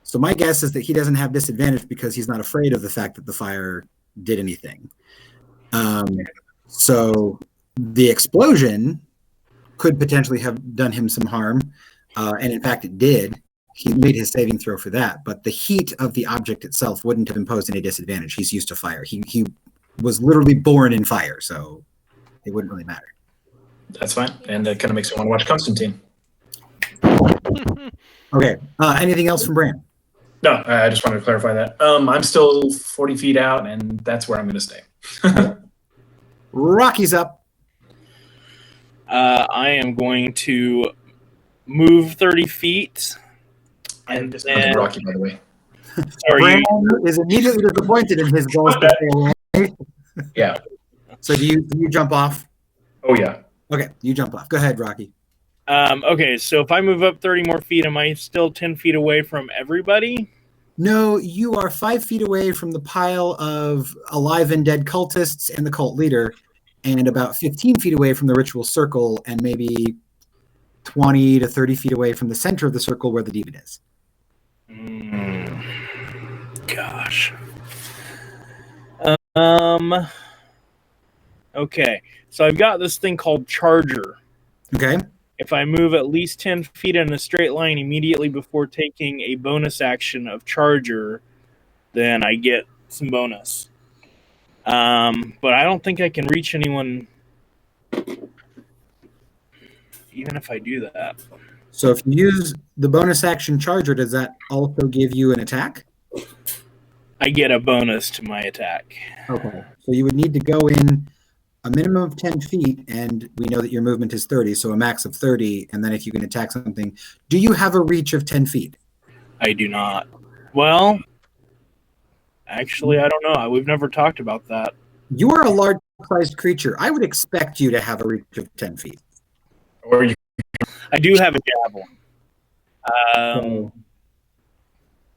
So my guess is that he doesn't have disadvantage because he's not afraid of the fact that the fire did anything. So the explosion could potentially have done him some harm, and in fact it did. He made his saving throw for that, but the heat of the object itself wouldn't have imposed any disadvantage. He's used to fire. He was literally born in fire, so it wouldn't really matter. That's fine. And it kind of makes me want to watch Constantine. Okay. Anything else from Bran? No, I just wanted to clarify that. I'm still 40 feet out, and that's where I'm going to stay. Rocky's up. I am going to move 30 feet. And then, Rocky, by the way. Sorry, Bran is immediately disappointed in his goals to fail. Yeah. So do you jump off? Oh, yeah. Okay, you jump off. Go ahead, Rocky. Okay, so if I move up 30 more feet, am I still 10 feet away from everybody? No, you are 5 feet away from the pile of alive and dead cultists and the cult leader, and about 15 feet away from the ritual circle, and maybe 20 to 30 feet away from the center of the circle where the demon is. Gosh. Okay, so I've got this thing called Charger. Okay. If I move at least 10 feet in a straight line immediately before taking a bonus action of Charger, then I get some bonus. But I don't think I can reach anyone even if I do that. So if you use the bonus action Charger, does that also give you an attack? I get a bonus to my attack. Okay. So you would need to go in a minimum of 10 feet, and we know that your movement is 30, so a max of 30, and then if you can attack something. Do you have a reach of 10 feet? I do not. Well, actually, I don't know. We've never talked about that. You are a large-sized creature. I would expect you to have a reach of 10 feet. Or you. I do have a javelin.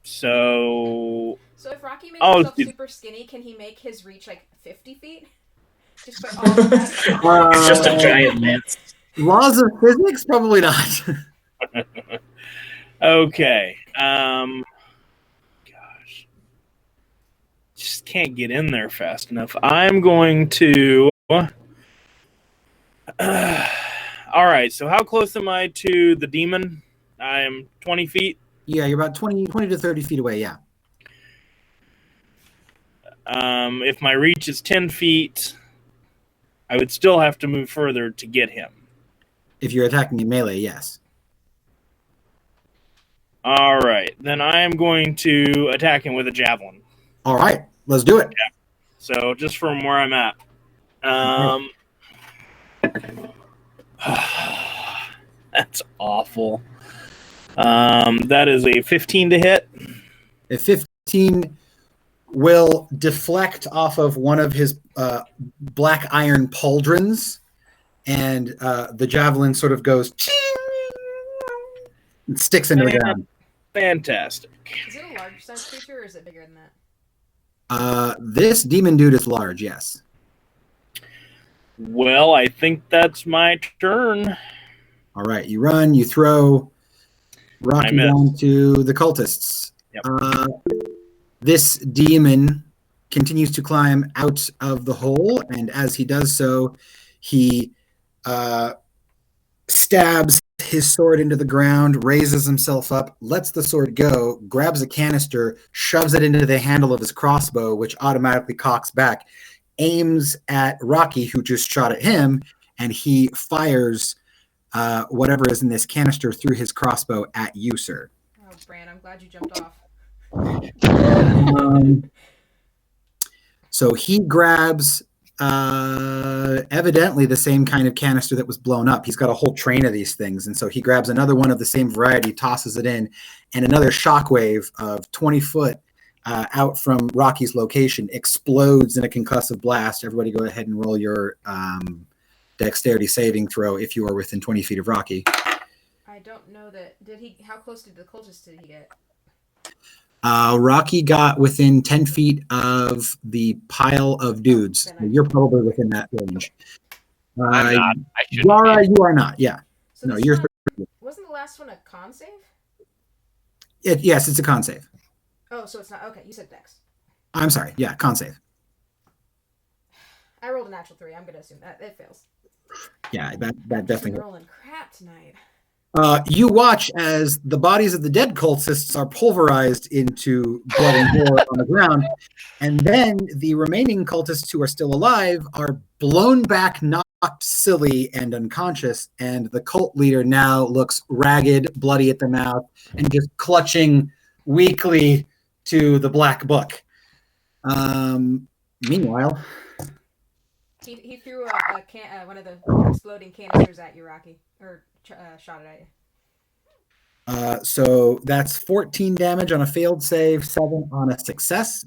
So if Rocky makes himself super skinny, can he make his reach like 50 feet? Just by all of that? It's just a giant lance. Laws of physics? Probably not. Okay. Gosh. Just can't get in there fast enough. I'm going to... All right, so how close am I to the demon? I'm 20 feet? Yeah, you're about 20 to 30 feet away, yeah. If my reach is 10 feet, I would still have to move further to get him. If you're attacking in melee, yes. All right, then I am going to attack him with a javelin. All right, let's do it. Yeah. So just from where I'm at. That's awful. That is a 15 to hit. A 15 will deflect off of one of his black iron pauldrons, and the javelin sort of goes and sticks into the ground. Fantastic. Is it a large size creature or is it bigger than that? This demon dude is large, yes. Well, I think that's my turn. All right, you run, you throw, Rocky down to the cultists. Yep. This demon continues to climb out of the hole, and as he does so, he stabs his sword into the ground, raises himself up, lets the sword go, grabs a canister, shoves it into the handle of his crossbow, which automatically cocks back, aims at Rocky, who just shot at him, and he fires whatever is in this canister through his crossbow at you, sir. Oh, Bran, I'm glad you jumped off. So he grabs evidently the same kind of canister that was blown up. He's got a whole train of these things, and so he grabs another one of the same variety, tosses it in, and another shockwave of 20 foot out from Rocky's location explodes in a concussive blast. Everybody go ahead and roll your dexterity saving throw if you are within 20 feet of Rocky. I don't know that. How close did the cultist did he get? Rocky got within 10 feet of the pile of dudes. So you're probably within that range. I'm not. I should Yara, you are not. Yeah. So no, you're. Wasn't the last one a con save? Yes, it's a con save. Oh, so it's not. Okay, you said dex. I'm sorry. Yeah, con save. I rolled a natural 3. I'm gonna assume that it fails. Yeah, that We're definitely. rolling crap tonight. You watch as the bodies of the dead cultists are pulverized into blood and gore on the ground, and then the remaining cultists who are still alive are blown back, knocked silly, and unconscious. And the cult leader now looks ragged, bloody at the mouth, and just clutching weakly to the black book. Meanwhile, He threw one of the exploding canisters at you, Rocky, or shot it at you. so that's 14 damage on a failed save, 7 on a success.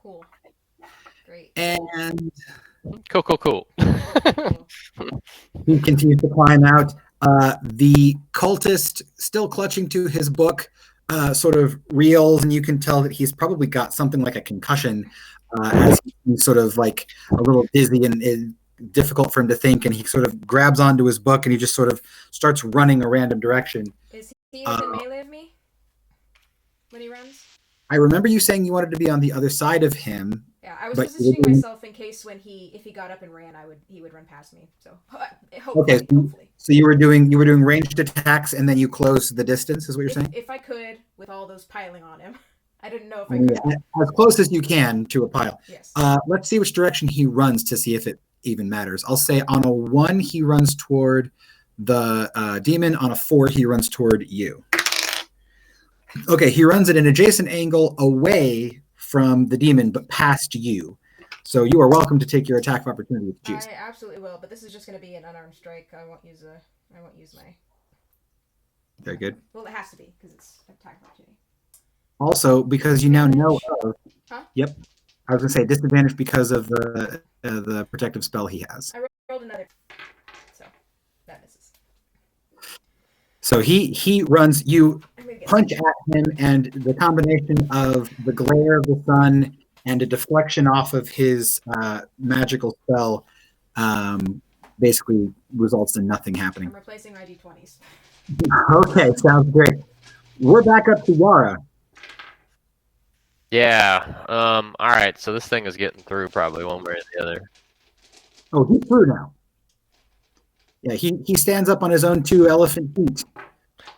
Cool. Great. And Cool. Cool. he continues to climb out. The cultist, still clutching to his book, sort of reels, and you can tell that he's probably got something like a concussion, as he's sort of like a little dizzy and difficult for him to think. And he sort of grabs onto his book and he just sort of starts running a random direction. Is he within melee of me when he runs? I remember you saying you wanted to be on the other side of him. Yeah, I was But positioning myself in case if he got up and ran, he would run past me. So hopefully, Okay, hopefully. So you were doing ranged attacks and then you closed the distance, is what you're saying? If I could, with all those piling on him, I didn't know if I Yeah, could. as close as you can to a pile. Yes. Let's see which direction he runs to see if it even matters. I'll say on a 1 he runs toward the demon. On a 4 he runs toward you. Okay, he runs at an adjacent angle away from the demon, but past you. So you are welcome to take your attack of opportunity with juice. I absolutely will, but this is just going to be an unarmed strike. I won't use my. Very good. Well, it has to be because it's attack of opportunity. Also, because you now know of. Huh? Yep. I was gonna say disadvantage because of the protective spell he has. I rolled another, so that misses. So he runs. You punch at him, and the combination of the glare of the sun and a deflection off of his magical spell basically results in nothing happening. I'm replacing my d20s. Okay, sounds great. We're back up to Yara. Yeah. All right. So this thing is getting through probably one way or the other. Oh, he's through now. Yeah, he stands up on his own 2 elephant feet.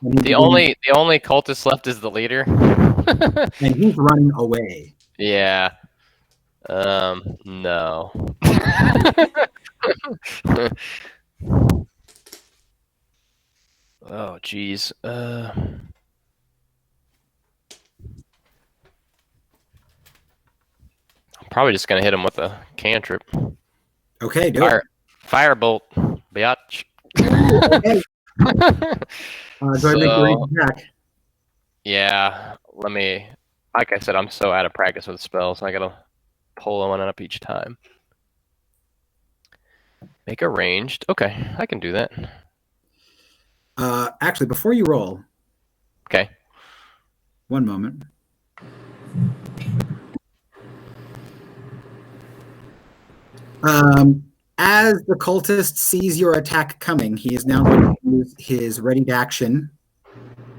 The only cultist left is the leader. And he's running away. Yeah. No. Oh, geez. I'm probably just gonna hit him with a cantrip. Okay, do it. Firebolt, biatch. Okay. Go ahead and make the range attack. Yeah, like I said, I'm so out of practice with spells, so I gotta pull one up each time. Make a ranged. Okay, I can do that. Actually, before you roll. Okay. One moment. As the cultist sees your attack coming, he is now going to use his readied action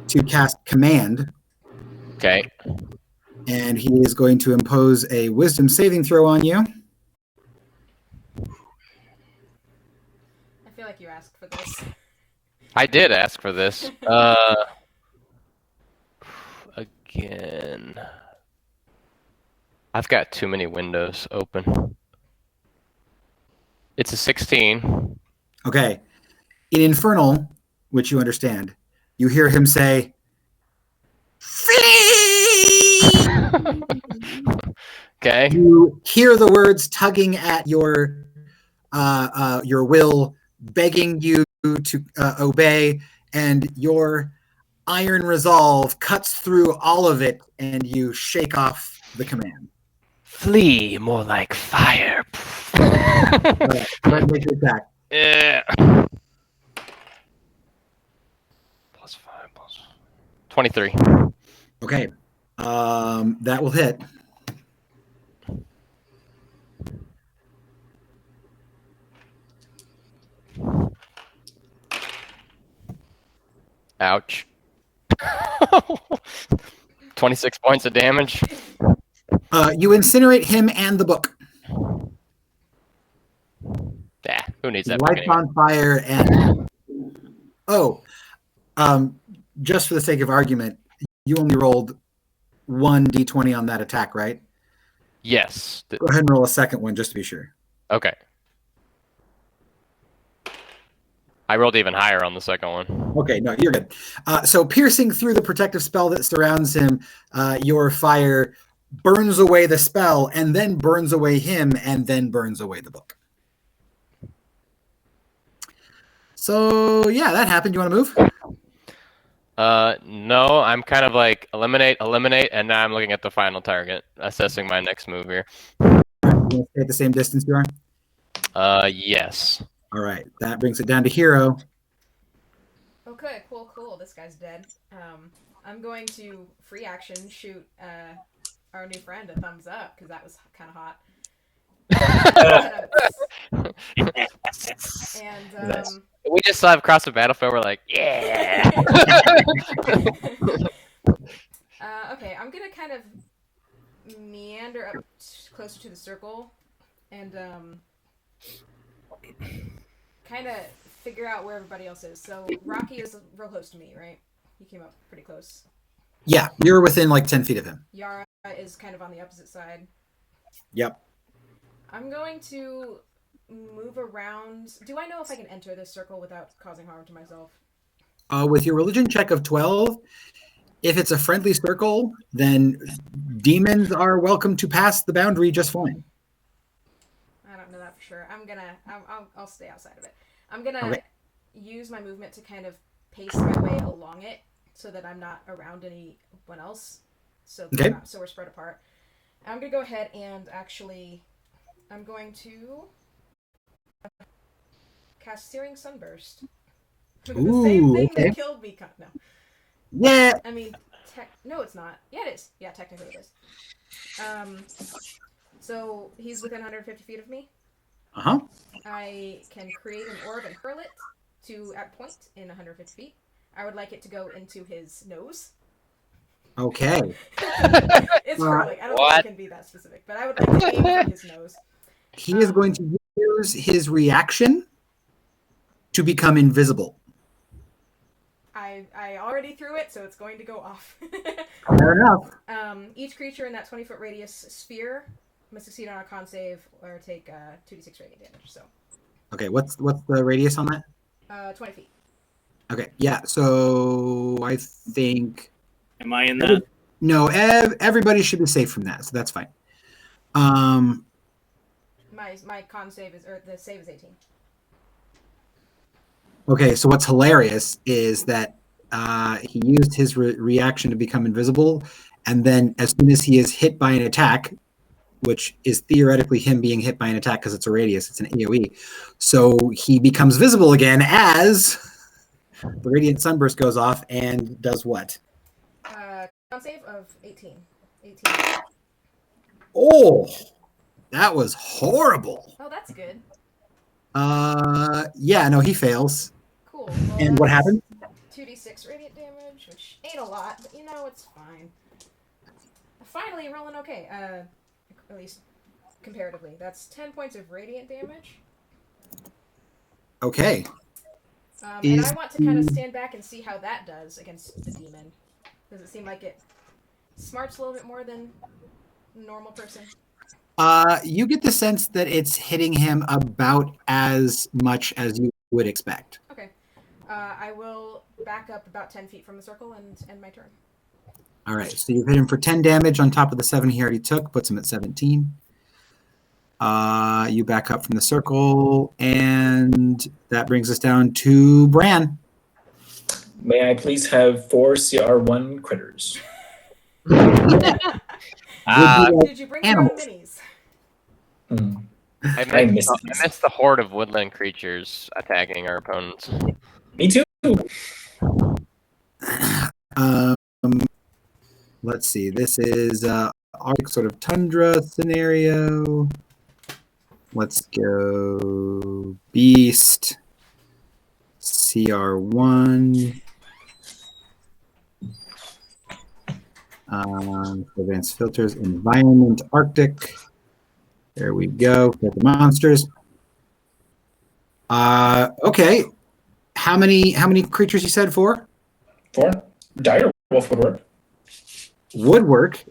to cast Command. Okay. And he is going to impose a wisdom saving throw on you. I feel like you asked for this. I did ask for this. Again. I've got too many windows open. It's a 16. Okay. In Infernal, which you understand, you hear him say, "Flee!" Okay. You hear the words tugging at your will, begging you to obey, and your iron resolve cuts through all of it, and you shake off the command. Flee, more like fire. Right, make your attack. Yeah. +5 plus 23. Okay. That will hit. Ouch. 26 points of damage. You incinerate him and the book. Yeah, who needs that book Lights anyway? on fire and just for the sake of argument, you only rolled 1d20 on that attack, right? Yes. Go ahead and roll a second one just to be sure. Okay. I rolled even higher on the second one. Okay, no, you're good. So piercing through the protective spell that surrounds him, your fire burns away the spell and then burns away him and then burns away the book. So yeah, that happened. You want to move? No, I'm kind of like eliminate, and now I'm looking at the final target, assessing my next move here. You want to stay at the same distance you are? Yes. All right, that brings it down to Hero. Okay, cool. This guy's dead. I'm going to free action shoot our new friend a thumbs up because that was kind of hot. And Nice. We just saw him cross the battlefield. We're like, yeah. okay, I'm gonna kind of meander up closer to the circle and kind of figure out where everybody else is. So Rocky is real close to me, right? He came up pretty close. Yeah, you're within like 10 feet of him. Yara is kind of on the opposite side. Yep. I'm going to move around. Do I know if I can enter this circle without causing harm to myself? With your religion check of 12, if it's a friendly circle, then demons are welcome to pass the boundary just fine. I don't know that for sure. I'll stay outside of it. I'm gonna use my movement to kind of pace my way along it so that I'm not around anyone else. So we're spread apart. I'm gonna go ahead and I'm going to cast Searing Sunburst. The same thing that killed me. No. Yeah. I mean, no, it's not. Yeah, it is. Yeah, technically it is. So he's within 150 feet of me. Uh-huh. I can create an orb and hurl it to at point in 150 feet. I would like it to go into his nose. Okay. It's hurling. I don't think it can be that specific, but I would like to aim for his nose. He is going to use his reaction to become invisible. I already threw it, so it's going to go off. Fair enough. Each creature in that 20-foot radius sphere must succeed on a con save or take 2d6 radiant damage. So. Okay, what's the radius on that? 20 feet. Okay, yeah. So I think. Am I in that? No, everybody should be safe from that, so that's fine. My con save the save is 18. Okay, so what's hilarious is that he used his reaction to become invisible, and then as soon as he is hit by an attack, which is theoretically him being hit by an attack because it's a radius, it's an AoE, so he becomes visible again as the radiant sunburst goes off and does what? Con save of 18. Oh, that was horrible. Oh, that's good. Yeah, no, he fails. Cool. Well, and what happened? 2d6 radiant damage, which ain't a lot, but it's fine. Finally rolling okay. At least comparatively. That's 10 points of radiant damage. Okay. And I want to kind of stand back and see how that does against the demon. Does it seem like it smarts a little bit more than a normal person? You get the sense that it's hitting him about as much as you would expect. Okay. I will back up about 10 feet from the circle and end my turn. All right, so you've hit him for 10 damage on top of the 7 he already took, puts him at 17. You back up from the circle, and that brings us down to Bran. May I please have 4 CR1 critters? Did you bring your own minis? I missed the horde of woodland creatures attacking our opponents. Me too. Let's see. This is Arctic sort of tundra scenario. Let's go beast CR1. Advanced filters, environment, Arctic. There we go. Get the monsters. Okay. How many creatures you said? 4? 4. Dire wolf would work. Would work.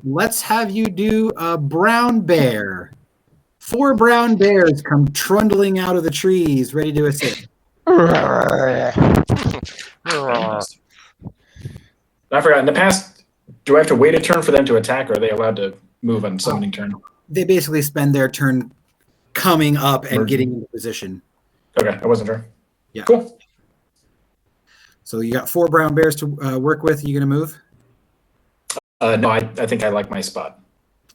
Let's have you do a brown bear. 4 brown bears come trundling out of the trees, ready to assist. I forgot, in the past, do I have to wait a turn for them to attack, or are they allowed to move on summoning turn? They basically spend their turn coming up and Merging. getting into position. Okay, I wasn't sure. Yeah. Cool. So you got 4 brown bears to work with. You going to move? No, I think I like my spot.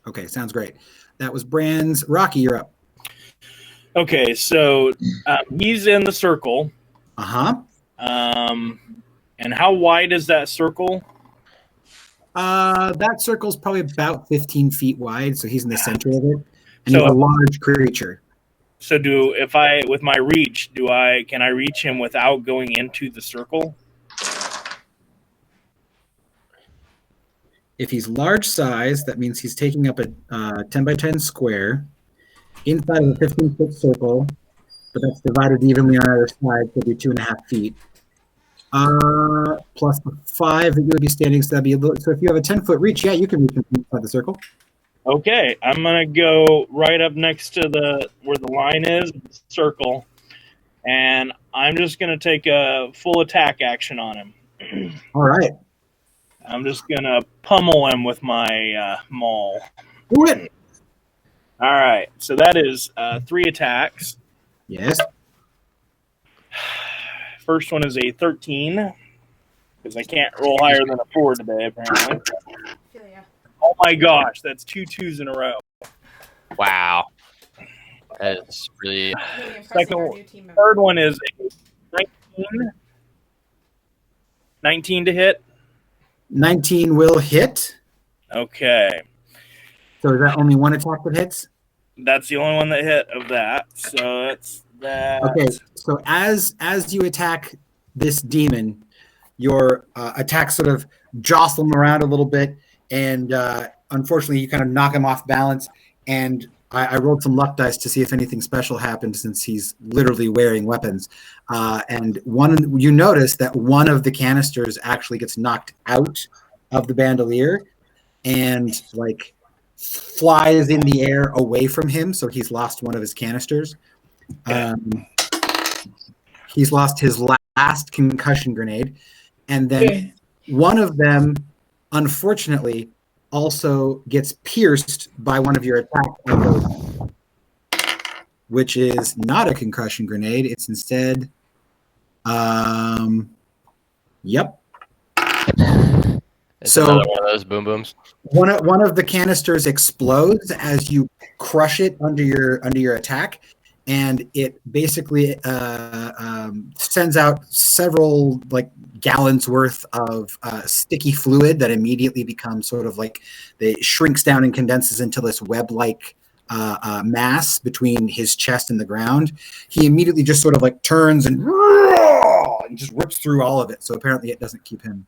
Okay, sounds great. That was Brand's. Rocky, you're up. Okay, so he's in the circle. Uh-huh. And how wide is that circle? That circle's probably about 15 feet wide, so he's in the center of it. And So- he's a large creature. So with my reach, can I reach him without going into the circle? If he's large size, that means he's taking up a 10 by 10 square inside of a 15-foot circle, but that's divided evenly on either side, so it'd be 2.5 feet. Plus the 5 that you would be standing, so that'd be so if you have a 10-foot reach, yeah, you can reach inside the circle. Okay, I'm gonna go right up next to where the line is, circle, and I'm just gonna take a full attack action on him. All right. I'm just gonna pummel him with my maul. Do it. All right, so that is 3 attacks. Yes. First one is a 13, because I can't roll higher than a 4 today, apparently. Feel ya. Oh my gosh, that's 2 2s in a row. Wow. That's really. Really impressing our new team member. Third one is a 19. 19 to hit. 19 will hit. Okay. So is that only one attack that hits? That's the only one that hit of that. So that's that. Okay. So as you attack this demon, your attacks sort of jostle him around a little bit, and unfortunately, you kind of knock him off balance. And I rolled some luck dice to see if anything special happened, since he's literally wearing weapons. And you notice that one of the canisters actually gets knocked out of the bandolier and like flies in the air away from him. So he's lost one of his canisters. He's lost his last concussion grenade. And then one of them, unfortunately, also gets pierced by one of your attack elbows, which is not a concussion grenade. It's instead, yep. It's So- another one of those boom booms. One of the canisters explodes as you crush it under your attack, and it basically sends out several like gallons worth of sticky fluid that immediately becomes sort of like it shrinks down and condenses into this web-like mass between his chest and the ground. He immediately just sort of like turns and just rips through all of it. So apparently it doesn't keep him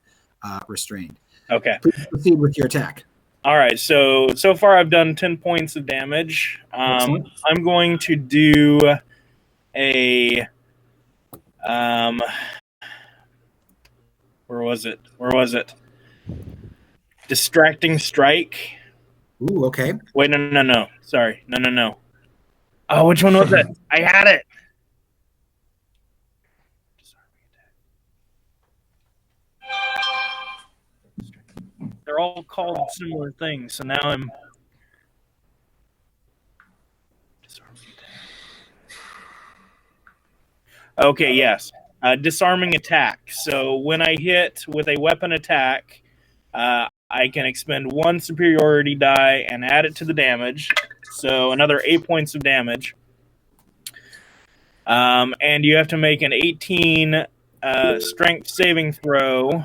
restrained. Okay. Please proceed with your attack. All right. So far I've done 10 points of damage. Excellent. I'm going to do a where was it? Distracting strike. Ooh, okay. Wait, no. Sorry. No. Oh, which one was it? I had it. They're all called similar things, so now I'm. Okay, yes. Disarming attack. So when I hit with a weapon attack, I can expend 1 superiority die and add it to the damage. So another 8 points of damage. And you have to make an 18 strength saving throw.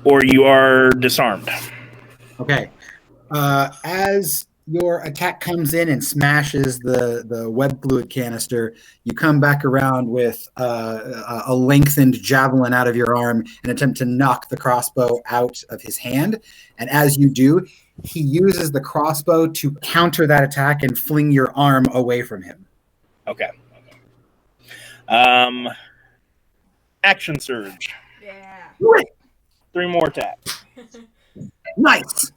Or you are disarmed. Okay. As your attack comes in and smashes the web fluid canister, you come back around with a lengthened javelin out of your arm and attempt to knock the crossbow out of his hand. And as you do, he uses the crossbow to counter that attack and fling your arm away from him. Okay. Action surge. Yeah. 3 more attacks. Nice.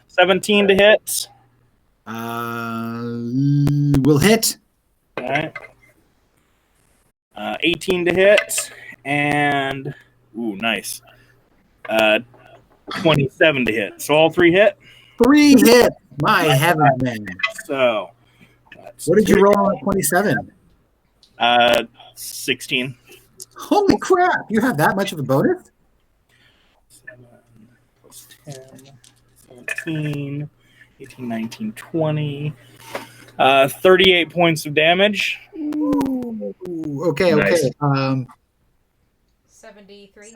17 to hit. Will hit. All right. 18 to hit. And, ooh, nice. 27 to hit. So all 3 hit. 3 hits. My heavens, man. So, What did you roll on 27? 16. Holy crap. You have that much of a bonus? 7 plus 10, 17, 18, 19, 20. 38 points of damage. Ooh, okay, Nice. okay. 73.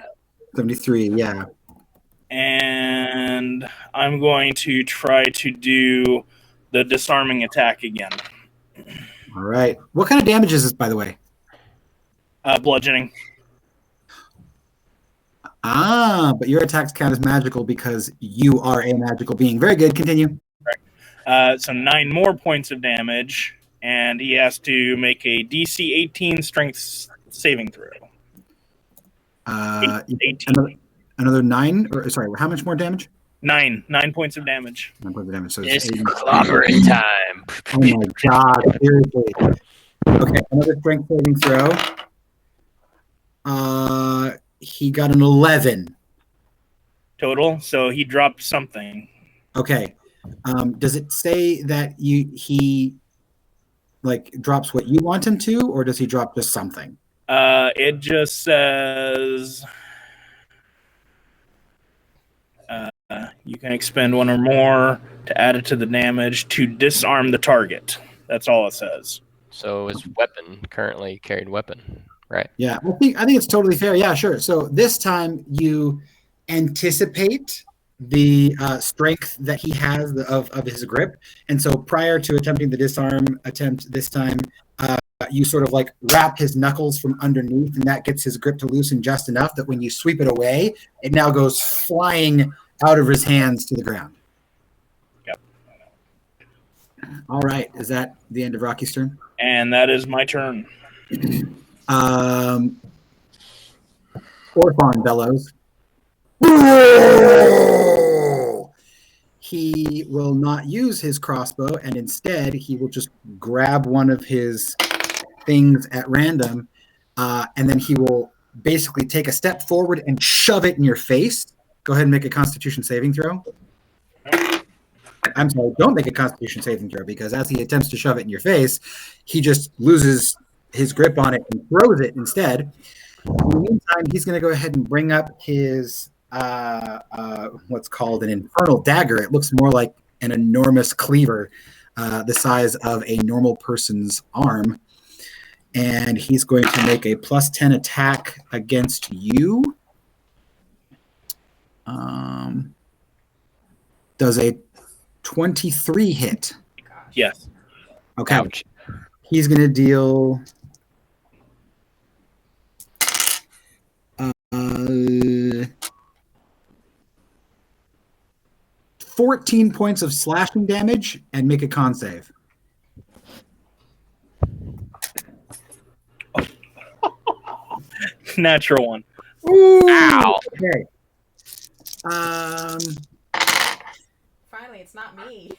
73, yeah. And I'm going to try to do the disarming attack again. All right. What kind of damage is this, by the way? Bludgeoning. But your attacks count as magical because you are a magical being. Very good. Continue. So 9 more points of damage, and he has to make a DC 18 strength saving throw. 18. Another 9? Or sorry, how much more damage? 9 points of damage. 9 points of damage. So It's 80. clobbering time. Oh my god, seriously. Okay, another strength saving throw. He got an 11. Total, so he dropped something. Okay. Does it say that he like drops what you want him to, or does he drop just something? It just says you can expend 1 or more to add it to the damage to disarm the target. That's all it says. So his weapon, currently carried weapon, right? Yeah, I think it's totally fair. Yeah, sure. So this time you anticipate the strength that he has of his grip, and so prior to attempting the disarm attempt this time, you sort of like wrap his knuckles from underneath, and that gets his grip to loosen just enough that when you sweep it away, it now goes flying out of his hands to the ground. Yep. All right. Is that the end of Rocky's turn? And that is my turn. Orthon bellows. He will not use his crossbow, and instead he will just grab one of his things at random, and then he will basically take a step forward and shove it in your face. Go ahead and make a Constitution saving throw. I'm sorry, don't make a Constitution saving throw, because as he attempts to shove it in your face, he just loses his grip on it and throws it instead. In the meantime, he's going to go ahead and bring up his what's called an infernal dagger. It looks more like an enormous cleaver, the size of a normal person's arm. And he's going to make a +10 attack against you. Does a 23 hit? Yes. Okay. Ouch. He's going to deal 14 points of slashing damage and make a con save. Natural one. Ooh, Ow. okay. Finally, it's not me.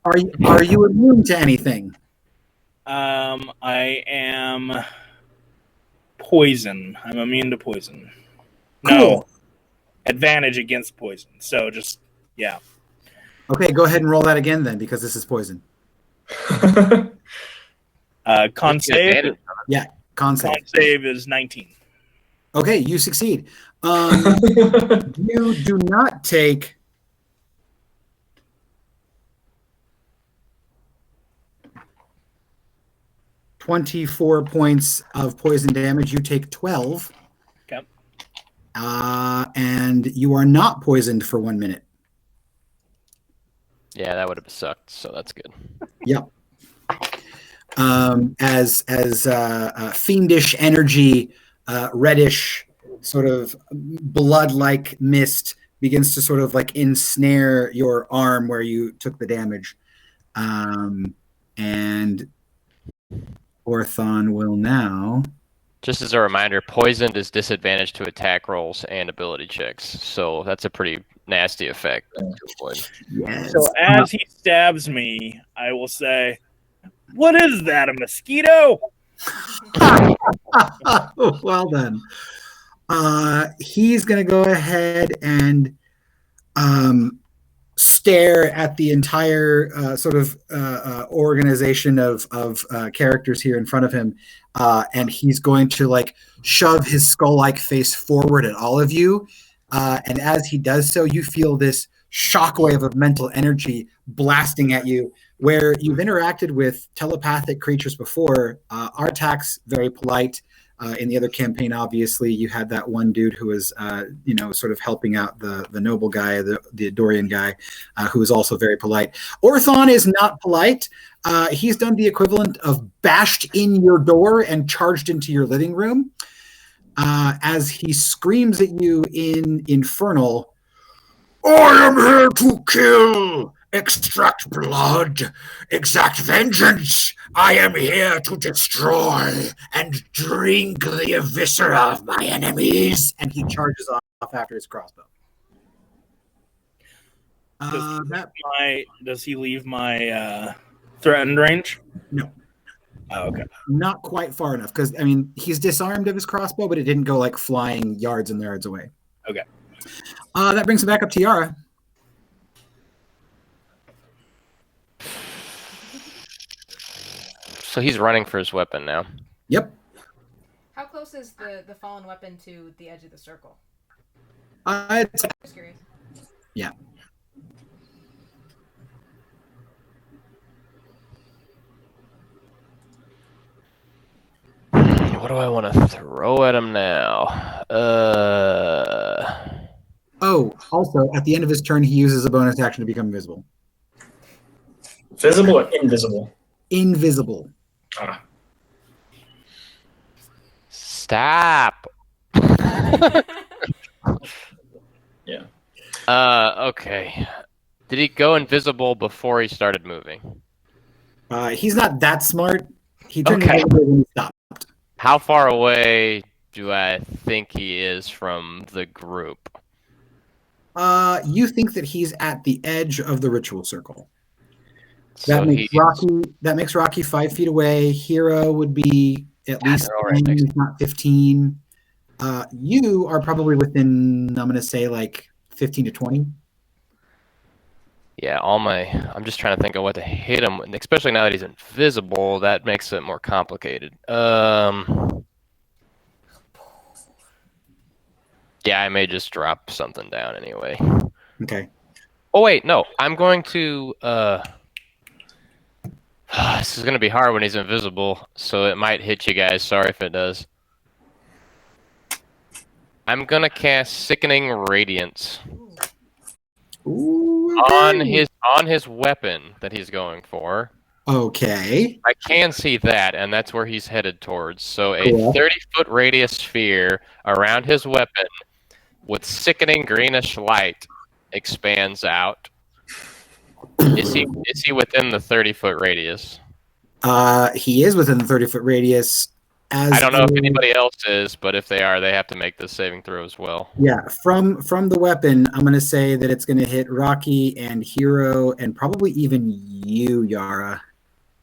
Are you immune to anything? I am poison. I'm immune to poison. Cool. No. Advantage against poison. So just, yeah. Okay, go ahead and roll that again then, because this is poison. Con save. Advantage. Con save. Con save is 19. Okay, you succeed. You do not take 24 points of poison damage. You take 12. Okay. And you are not poisoned for 1 minute. Yeah, that would have sucked. So that's good. Yep. As fiendish energy, reddish, sort of blood-like mist begins to sort of like ensnare your arm where you took the damage, and Orthon will now. Just as a reminder, poisoned is disadvantage to attack rolls and ability checks. So that's a pretty nasty effect to avoid. Yes. So as he stabs me, I will say, "What is that? A mosquito?" Well done. He's going to go ahead and stare at the entire sort of organization of characters here in front of him, and he's going to like shove his skull-like face forward at all of you. And as he does so, you feel this shockwave of mental energy blasting at you. Where you've interacted with telepathic creatures before, Artak's very polite. In the other campaign, obviously, you had that one dude who was, sort of helping out the noble guy, the Dorian guy, who was also very polite. Orthon is not polite. He's done the equivalent of bashed in your door and charged into your living room. As he screams at you in Infernal, "I am here to kill! Extract blood, exact vengeance. I am here to destroy and drink the viscera of my enemies." And he charges off after his crossbow. Does he leave my threatened range? No. Oh, okay. Not quite far enough, because I mean he's disarmed of his crossbow, but it didn't go like flying yards and yards away. Okay. That brings him back up to Yara. So he's running for his weapon now. Yep. How close is the fallen weapon to the edge of the circle? Just curious. Yeah. What do I want to throw at him now? Oh, also, at the end of his turn, he uses a bonus action to become invisible. Visible or invisible? Invisible. Ah. Stop. Yeah. Okay. Did he go invisible before he started moving? He's not that smart. He turned Okay. invisible when he stopped. How far away do I think he is from the group? You think that he's at the edge of the ritual circle. So That makes Rocky 5 feet away. Hero would be at least they're all right 10, next if not 15. You are probably within, I'm going to say, like 15 to 20. Yeah, I'm just trying to think of what to hit him, especially now that he's invisible. That makes it more complicated. Yeah, I may just drop something down anyway. Okay. Oh wait, no, I'm going to. This is going to be hard when he's invisible, so it might hit you guys. Sorry if it does. I'm going to cast Sickening Radiance. Ooh, on his weapon that he's going for. Okay. I can see that, and that's where he's headed towards. So a Cool. 30-foot radius sphere around his weapon with sickening greenish light expands out. Is he within the 30-foot radius? He is within the 30-foot radius. I don't know if anybody else is, but if they are, they have to make this saving throw as well. Yeah, from the weapon, I'm going to say that it's going to hit Rocky and Hero and probably even you, Yara.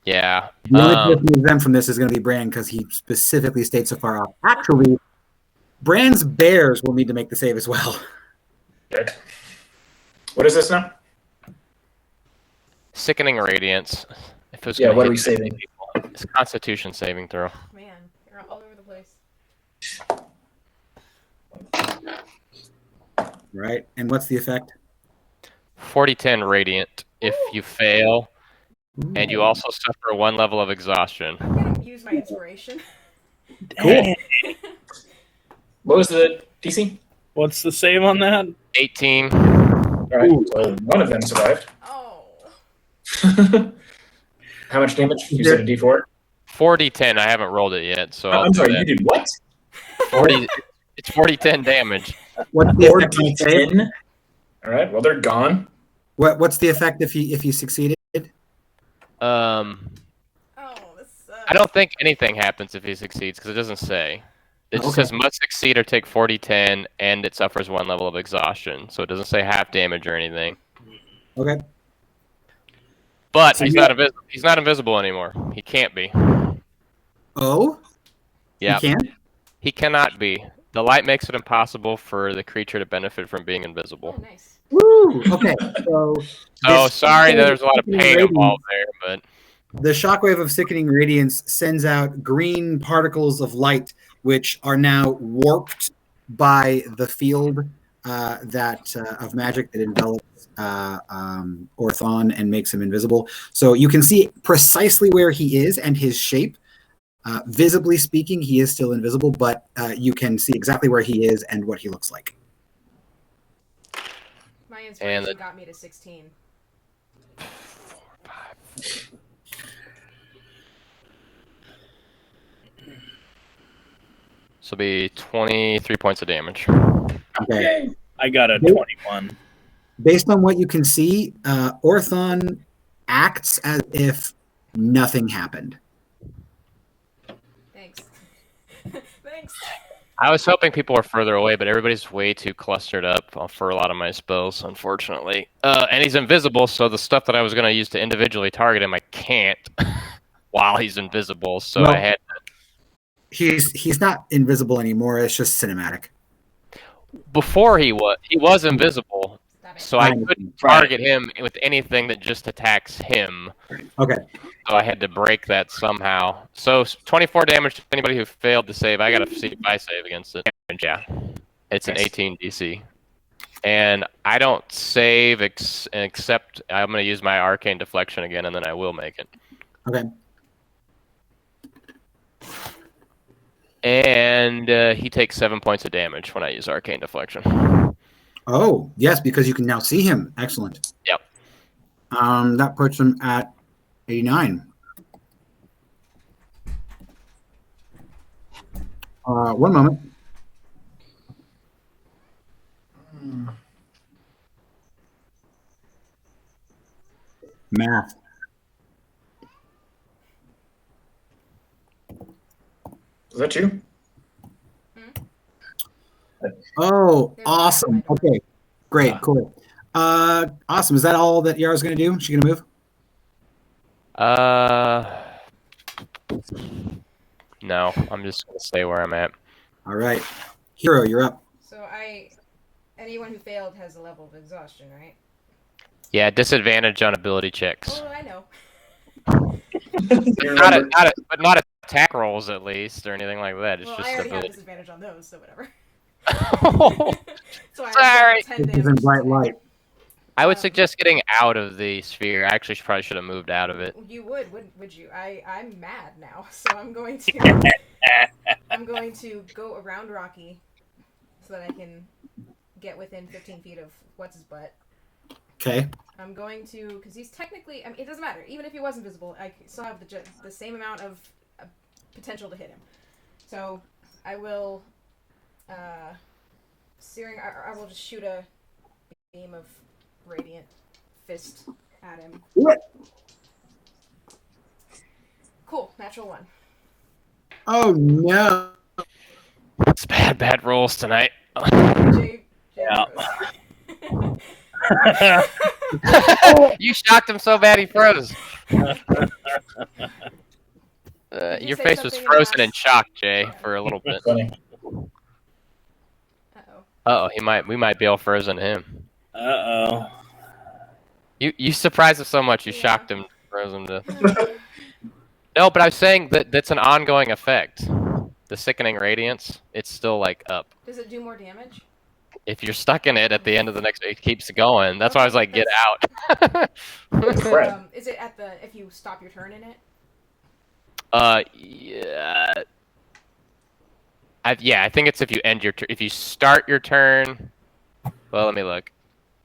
Yeah. The only person exempt from this is going to be Bran because he specifically stayed so far off. Actually, Bran's bears will need to make the save as well. Good. What is this now? Sickening Radiance. If it's Yeah, gonna what hit are we saving? people, it's a Constitution saving throw. Man, you're all over the place. Right, and what's the effect? 40-10 Radiant if you fail, and you also suffer 1 level of exhaustion. I'm gonna use my inspiration. Cool. What was the DC? What's the save on that? 18. All right, so one of them survived. Oh. How much damage? Is You there- said a D4? 40-10. I haven't rolled it yet, so I'll I'm do sorry, that. you did what? 40. It's 40-10 damage. What's the effect on save? 4d10? All right, well, they're gone. What's the effect if you succeeded? Um, Oh, this sucks. I don't think anything happens if he succeeds because it doesn't say. It just Okay. says must succeed or take 40-10, and it suffers 1 level of exhaustion. So it doesn't say half damage or anything. Okay. But So he's you- not invisible anymore. He can't be. Oh, Yeah, you can. he cannot be. The light makes it impossible for the creature to benefit from being Oh, invisible. nice. Woo! Okay. So Oh, this sorry, there's a lot of sickening pain radiance- involved there, but The shockwave of sickening radiance sends out green particles of light, which are now warped by the field of magic that envelops Orthon and makes him invisible. So you can see precisely where he is and his shape. Visibly speaking, he is still invisible, but you can see exactly where he is and what he looks like. My inspiration got me to 16. this will be 23 points of damage. Okay. I got a 21. Based on what you can see, Orthon acts as if nothing happened. Thanks. Thanks. I was hoping people were further away, but everybody's way too clustered up for a lot of my spells, unfortunately. And he's invisible, so the stuff that I was going to use to individually target him, I can't while he's invisible. So Well, I had. He's not invisible anymore. It's just cinematic. Before he was invisible, Stop it. so I couldn't target him with anything that just attacks him. Okay. So I had to break that somehow. So 24 damage to anybody who failed to save. I got a CPI save against it. Yeah, it's an 18 DC. And I don't save except I'm going to use my arcane deflection again, and then I will make it. Okay. And he takes 7 points of damage when I use arcane deflection. Oh, yes, because you can now see him. Excellent. Yep. That puts him at 89. One moment. Math. Is that you? Oh, awesome. Okay, great, cool. Awesome. Is that all that Yara's going to do? Is she going to move? No, I'm just going to stay where I'm at. All right. Hero, you're up. So anyone who failed has a level of exhaustion, right? Yeah, disadvantage on ability checks. Oh, I know. But not attack rolls at least or anything like that. It's Well, just I already have ability. disadvantage on those, so whatever. So Sorry. 10 This is in damage. bright light. I would suggest getting out of the sphere. I actually probably should have moved out of it. You would you? I'm mad now, so I'm going to go around Rocky so that I can get within 15 feet of what's his butt. Okay. I'm going to, because he's technically, I mean, it doesn't matter. Even if he was invisible, I still have the same amount of potential to hit him. So I will, I will just shoot a beam of radiant fist at him. What? Cool, natural 1. Oh, no. It's bad rolls tonight. Jay Yeah. Rose. You shocked him so bad he froze. you Your say face was something frozen in in shock, Jay, for a little bit. Funny. Uh-oh. We might be all frozen to him. Uh-oh. You surprised us so much you Yeah. shocked him, froze him to. No, but I was saying that's an ongoing effect. The sickening radiance, it's still like up. Does it do more damage? If you're stuck in it at the end of the next, it keeps going. That's why I was like, get out. Crap. Is it at if you stop your turn in it? Yeah. I think it's if you end your if you start your turn. Well, let me look.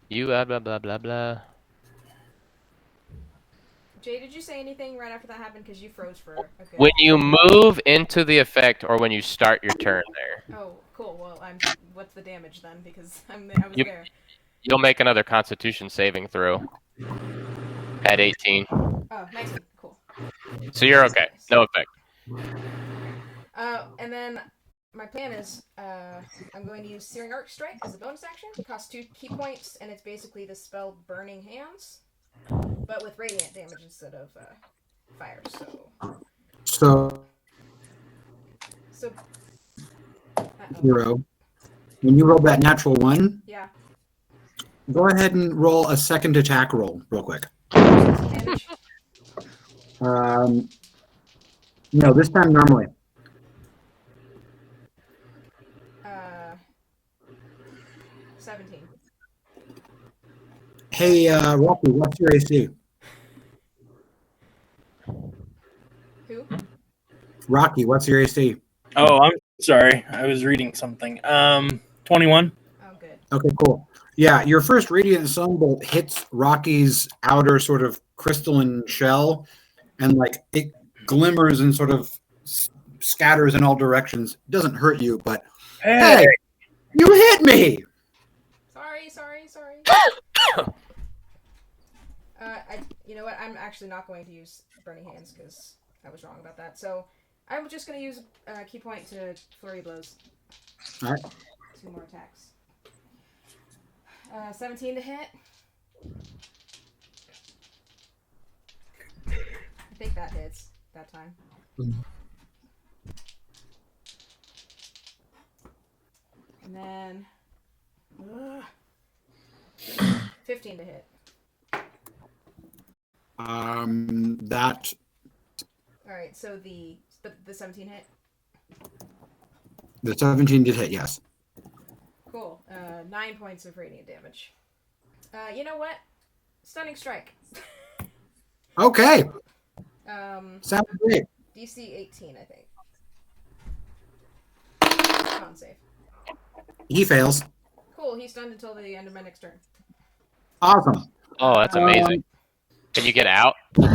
You blah blah blah blah blah. Jay, did you say anything right after that happened? Because you froze for a good... When you move into the effect or when you start your turn there, Oh, cool. Well, what's the damage then? Because I was You- there. you'll make another Constitution saving throw at 18. Oh, 19. Cool. So you're okay. No effect. And then my plan is I'm going to use Searing Arc Strike as a bonus action. It costs 2 key points, and it's basically the spell Burning Hands, but with radiant damage instead of fire. So So. 0. When you roll that natural 1, Yeah. go ahead and roll a second attack roll real quick. Damage. No, this time normally. 17. Hey, Rocky, what's your AC? Who? Rocky, what's your AC? Oh, I'm sorry. I was reading something. 21. Oh, good. Okay, cool. Yeah, your first radiant sunbolt hits Rocky's outer sort of crystalline shell, and like it glimmers and sort of scatters in all directions. It doesn't hurt you, but hey, you hit me! Sorry. You know what? I'm actually not going to use Burning Hands because I was wrong about that. So I'm just going to use a key point to Flurry Blows. All right. 2 more attacks. 17 to hit. I think that hits that time. And then 15 to hit. That. All right, so the 17 hit. The 17 did hit, yes. Cool. 9 points of radiant damage. You know what? Stunning strike. Okay. Sounds great. DC 18, I think. Con save. He fails. Cool. He's stunned until the end of my next turn. Awesome. Oh, that's amazing. Can you get out? Or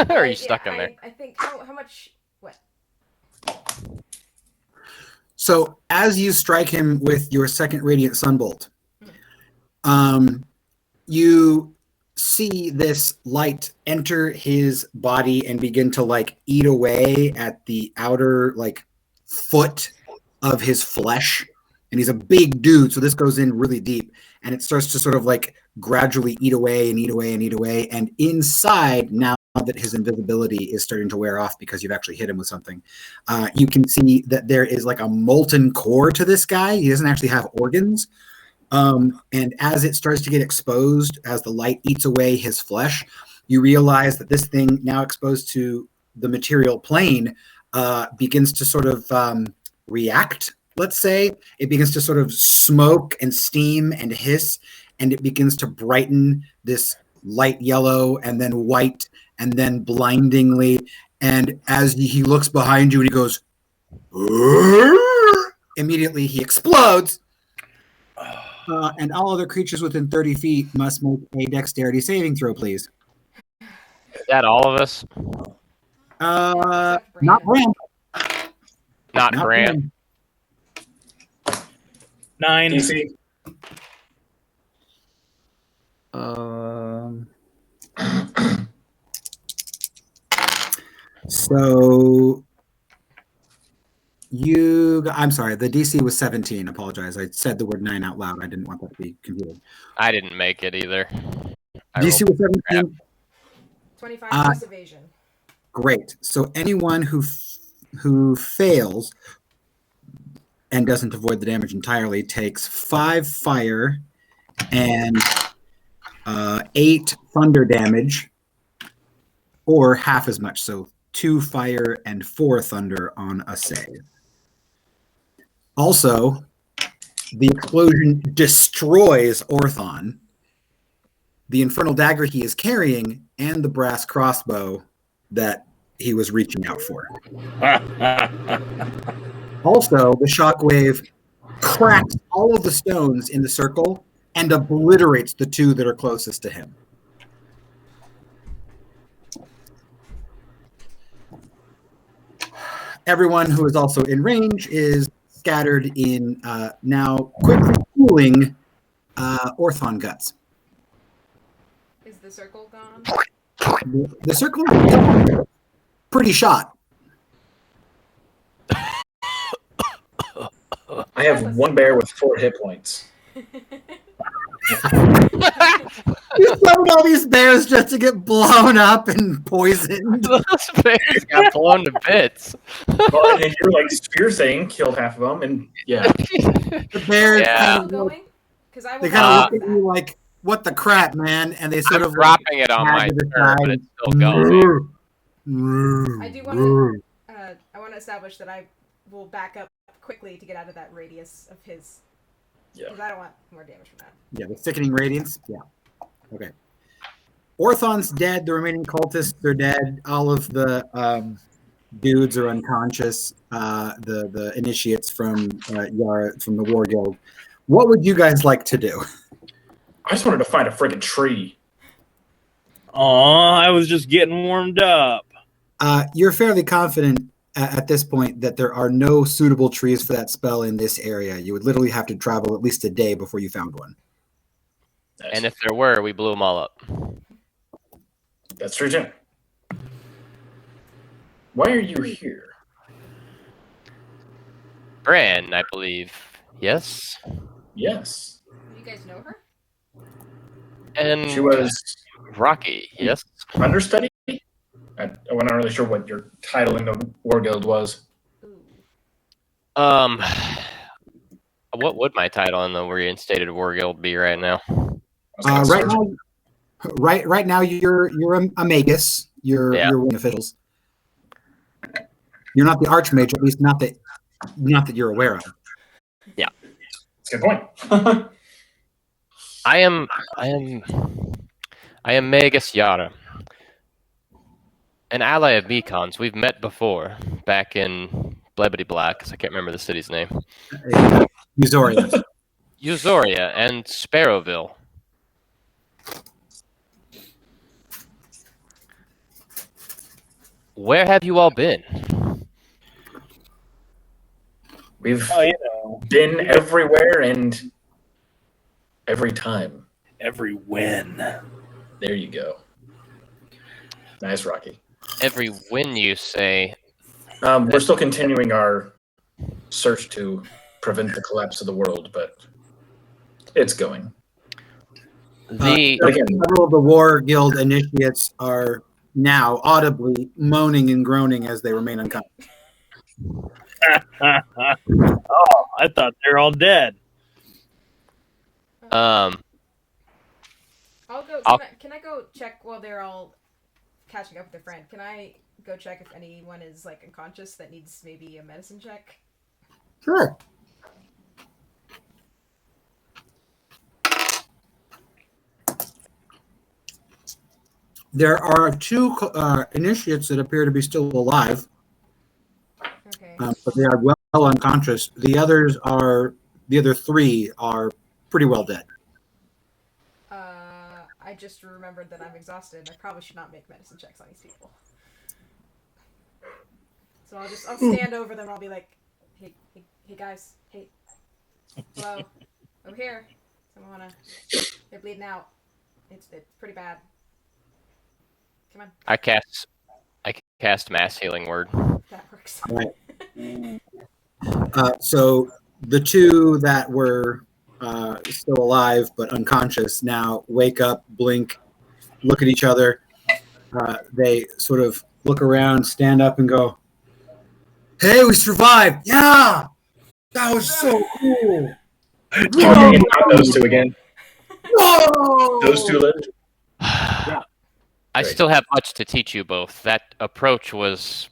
are you stuck in there? I think. How much? What? So as you strike him with your second radiant sunbolt, you see this light enter his body and begin to like eat away at the outer like foot of his flesh. And he's a big dude, so this goes in really deep, and it starts to sort of like gradually eat away and eat away and eat away. And inside, now that his invisibility is starting to wear off because you've actually hit him with something, you can see that there is like a molten core to this guy. He doesn't actually have organs. And as it starts to get exposed, as the light eats away his flesh, you realize that this thing, now exposed to the material plane, begins to sort of react. Let's say it begins to sort of smoke and steam and hiss, and it begins to brighten this light yellow and then white and then blindingly. And as he looks behind you and he goes, immediately he explodes. And all other creatures within 30 feet must make a dexterity saving throw, please. Is that all of us? Not Bram. Not Bram. 9. DC. So I'm sorry, the DC was 17. Apologize. I said the word 9 out loud. I didn't want that to be confusing. I didn't make it either. DC was 17. 25 plus evasion. Great. So anyone who fails and doesn't avoid the damage entirely takes 5 fire and 8 thunder damage, or half as much. So 2 fire and 4 thunder on a save. Also, the explosion destroys Orthon, the infernal dagger he is carrying, and the brass crossbow that he was reaching out for. Also, the shockwave cracks all of the stones in the circle and obliterates the 2 that are closest to him. everyone who is also in range is scattered in now quickly cooling Orthon guts. Is the circle gone? The circle is pretty shot. I have one bear with 4 hit points. You summoned all these bears just to get blown up and poisoned. Those bears got blown to bits. Well, and then your like spear thing killed half of them, and yeah, The bears Yeah. kind of, Going? Because I will they kind of stop look at that. you like, "What the crap, man?" And they sort I'm of dropping it on like, my to the turn, but side. it's still going. I do want to. I want to establish that I will back up quickly to get out of that radius of his. Yeah. Because I don't want more damage from that. Yeah, the sickening radiance. Yeah. Okay. Orthon's dead. The remaining cultists are dead. All of the dudes are unconscious. The initiates from Yara from the War Guild. What would you guys like to do? I just wanted to find a friggin' tree. Aw, I was just getting warmed up. You're fairly confident at this point that there are no suitable trees for that spell in this area. You would literally have to travel at least a day before you found one. Nice. And if there were, we blew them all up. That's true, Jim. Why are you here? Bran, I believe. Yes? Yes, You guys know her? And she was Rocky, yes? understudy. I'm not really sure what your title in the War Guild was. Ooh. What would my title in the reinstated War Guild be right now? I was gonna Right sergeant. now, right now, you're a magus. You're one of the officials. You're not the archmage, at least not that you're aware of. That's a good point. I am Magus Yara, an ally of Beacon's. We've met before, back in Blebity Black, because I can't remember the city's name. Usoria. Usoria and Sparrowville. Where have you all been? We've Oh, you know, been everywhere and every time. Every win. There you go. Nice, Rocky. Every win, you say. We're still continuing our search to prevent the collapse of the world, but it's going. The Again, Several of the War Guild initiates are now audibly moaning and groaning as they remain unconscious. Oh, I thought they're all dead. I'll go. I'll- Can I go check while they're all catching up with their friend? Can I go check if anyone is like unconscious that needs maybe a medicine check? Sure. There are two initiates that appear to be still alive, Okay. but they are well unconscious. The other three are pretty well dead. I just remembered that I'm exhausted. I probably should not make medicine checks on these people. So I'll stand over them. I'll be like, hey guys, hey, hello, over here. Someone they're bleeding out. It's pretty bad. Come on, I cast mass healing word. that works. Right. So the two that were still alive but unconscious now wake up, blink, look at each other. They sort of look around, stand up, and go, "Hey, we survived! Yeah, that was so cool! talking about those two again. Whoa! Those two lived. I Great. still have much to teach you both. That approach was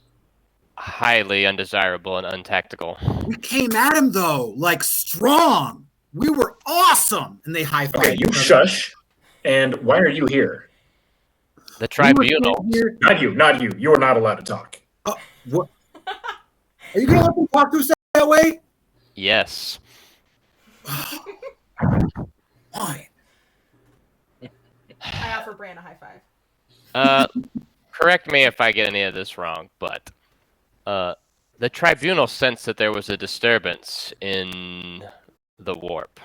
highly undesirable and untactical. We came at him though, like strong. We were awesome!" And they high five. Okay, you shush. And why are you here? The tribunal. Not you. Not you. You are not allowed to talk. What? Are you gonna let them talk to us that way? Yes. Why? I offer Bran a high five. Correct me if I get any of this wrong, but The tribunal sensed that there was a disturbance in the warp.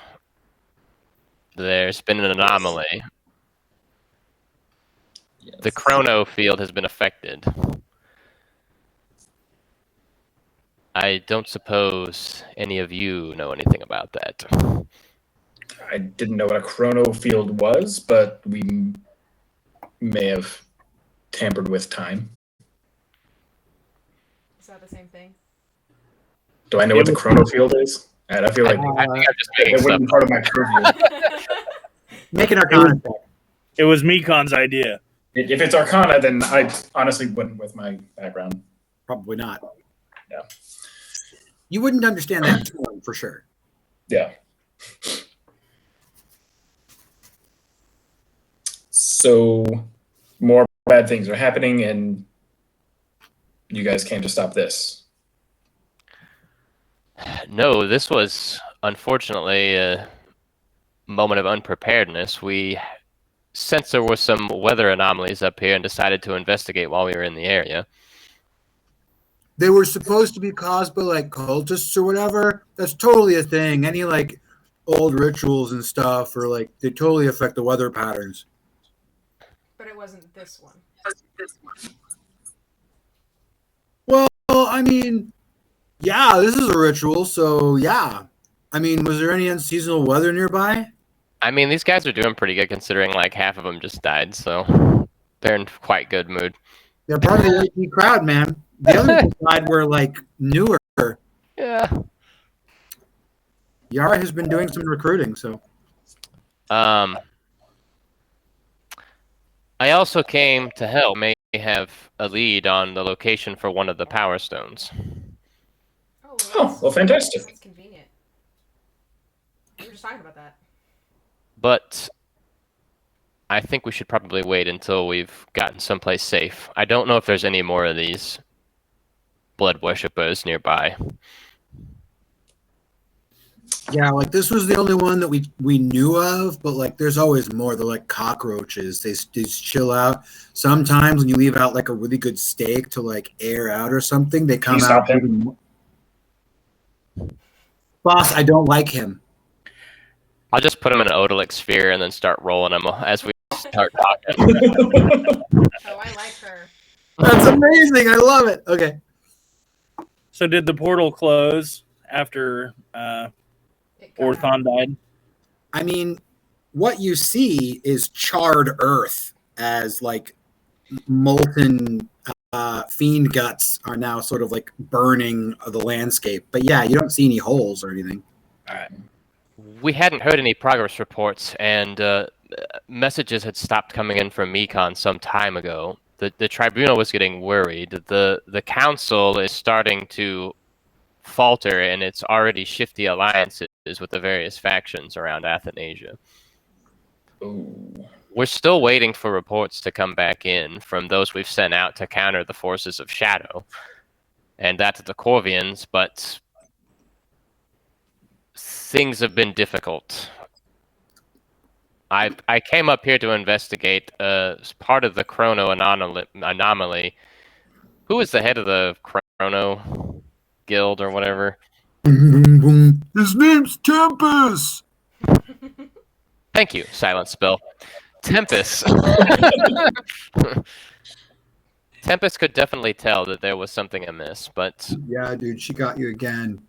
There's been an anomaly. Yes. The chrono field has been affected. I don't suppose any of you know anything about that. I didn't know what a chrono field was, but we may have tampered with time. Is that the same thing? Do I know what the chrono field is? And I feel like I think I'm just making it stuff wouldn't be part of my purview. Make an Arcana check. It was Mikon's idea. If it's Arcana, then I honestly wouldn't with my background. Probably not. Yeah. You wouldn't understand that term for sure. Yeah. So more bad things are happening, and you guys came to stop this. No, this was unfortunately a moment of unpreparedness. We sensed there were some weather anomalies up here and decided to investigate while we were in the area. They were supposed to be caused by like cultists or whatever. That's totally a thing. Any like old rituals and stuff, or like they totally affect the weather patterns. But it wasn't this one. Well, I mean, yeah, this is a ritual, so yeah. I mean, was there any unseasonal weather nearby? I mean, these guys are doing pretty good considering like half of them just died, so they're in quite good mood. They're part of the AP crowd, man. The other side were like newer. Yeah. Yara has been doing some recruiting, so I also came to help. May have a lead on the location for one of the power stones. Oh, well, fantastic. That's convenient. We were just talking about that. But I think we should probably wait until we've gotten someplace safe. I don't know if there's any more of these blood worshippers nearby. yeah, like this was the only one that we knew of, but like there's always more. They're like cockroaches. They just chill out. Sometimes when you leave out like a really good steak to like air out or something, they come you out. stop him? Boss, I don't like him. I'll just put them in an odalic sphere and then start rolling them as we start talking. Oh, I like her. That's amazing. I love it. Okay. So did the portal close after It got out. Orthon died? I mean, what you see is charred earth as like molten fiend guts are now sort of like burning the landscape. But yeah, you don't see any holes or anything. All right. We hadn't heard any progress reports, and messages had stopped coming in from Mekon some time ago. The tribunal was getting worried. The council is starting to falter in its already shifty alliances with the various factions around Athanasia. Ooh. We're still waiting for reports to come back in from those we've sent out to counter the forces of Shadow, and that's the Corvians, but things have been difficult. I came up here to investigate part of the Chrono anomaly. Who is the head of the Chrono Guild or whatever? His name's Tempest. Thank you, Silent Spell. Tempest. Tempest could definitely tell that there was something amiss, but Yeah, dude, she got you again.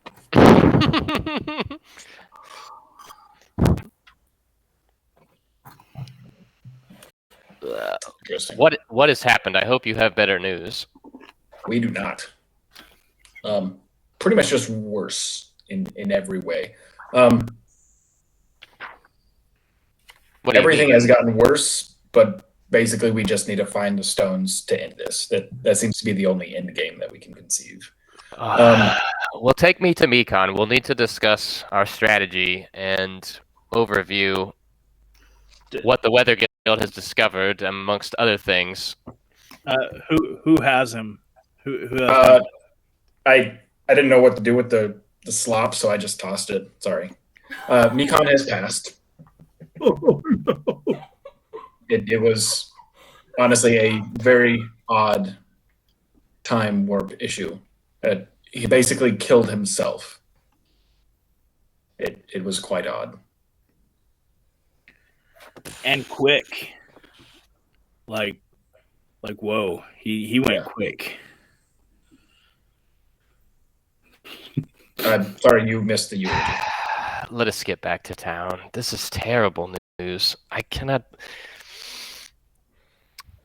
Interesting. What has happened? I hope you have better news. We do not. Pretty much just worse in every way. What do you Everything mean? has gotten worse, but basically we just need to find the stones to end this. That seems to be the only end game that we can conceive. Well, take me to Mekon. We'll need to discuss our strategy and overview what the Weather Guild has discovered, amongst other things. Who has him? Who has him? I didn't know what to do with the slop, so I just tossed it. Sorry. Mekon has passed. Oh, no. It was honestly a very odd time warp issue. he basically killed himself. It was quite odd. And quick. Like whoa. He went quick. Sorry, you missed the eulogy. Let us get back to town. This is terrible news. I cannot.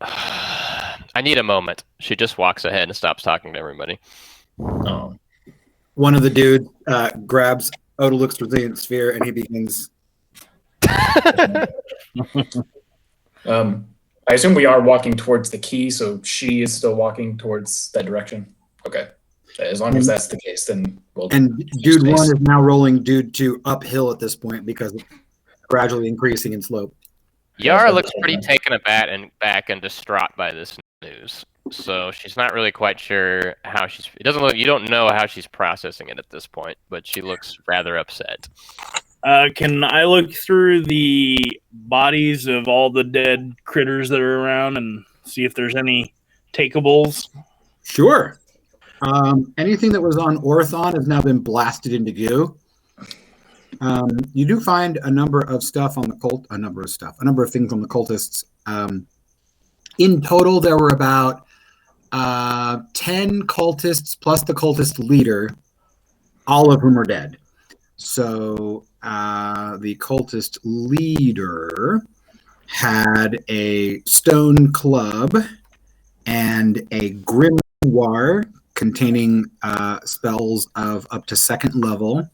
I need a moment. She just walks ahead and stops talking to everybody. Oh. One of the dudes grabs Odaluk's resilient sphere and he begins. I assume we are walking towards the key, so she is still walking towards that direction. Okay. As long as that's the case, then we'll. And dude one is now rolling dude two uphill at this point because it's gradually increasing in slope. Yara looks pretty taken aback and distraught by this news. So she's not really quite sure how she's. It doesn't look. You don't know how she's processing it at this point, but she looks rather upset. Can I look through the bodies of all the dead critters that are around and see if there's any takeables? Sure. Anything that was on Orthon has now been blasted into goo. You do find a number of stuff on the cult, a number of things on the cultists. In total, there were about 10 cultists plus the cultist leader, all of whom are dead. So the cultist leader had a stone club and a grimoire containing spells of up to 2nd level.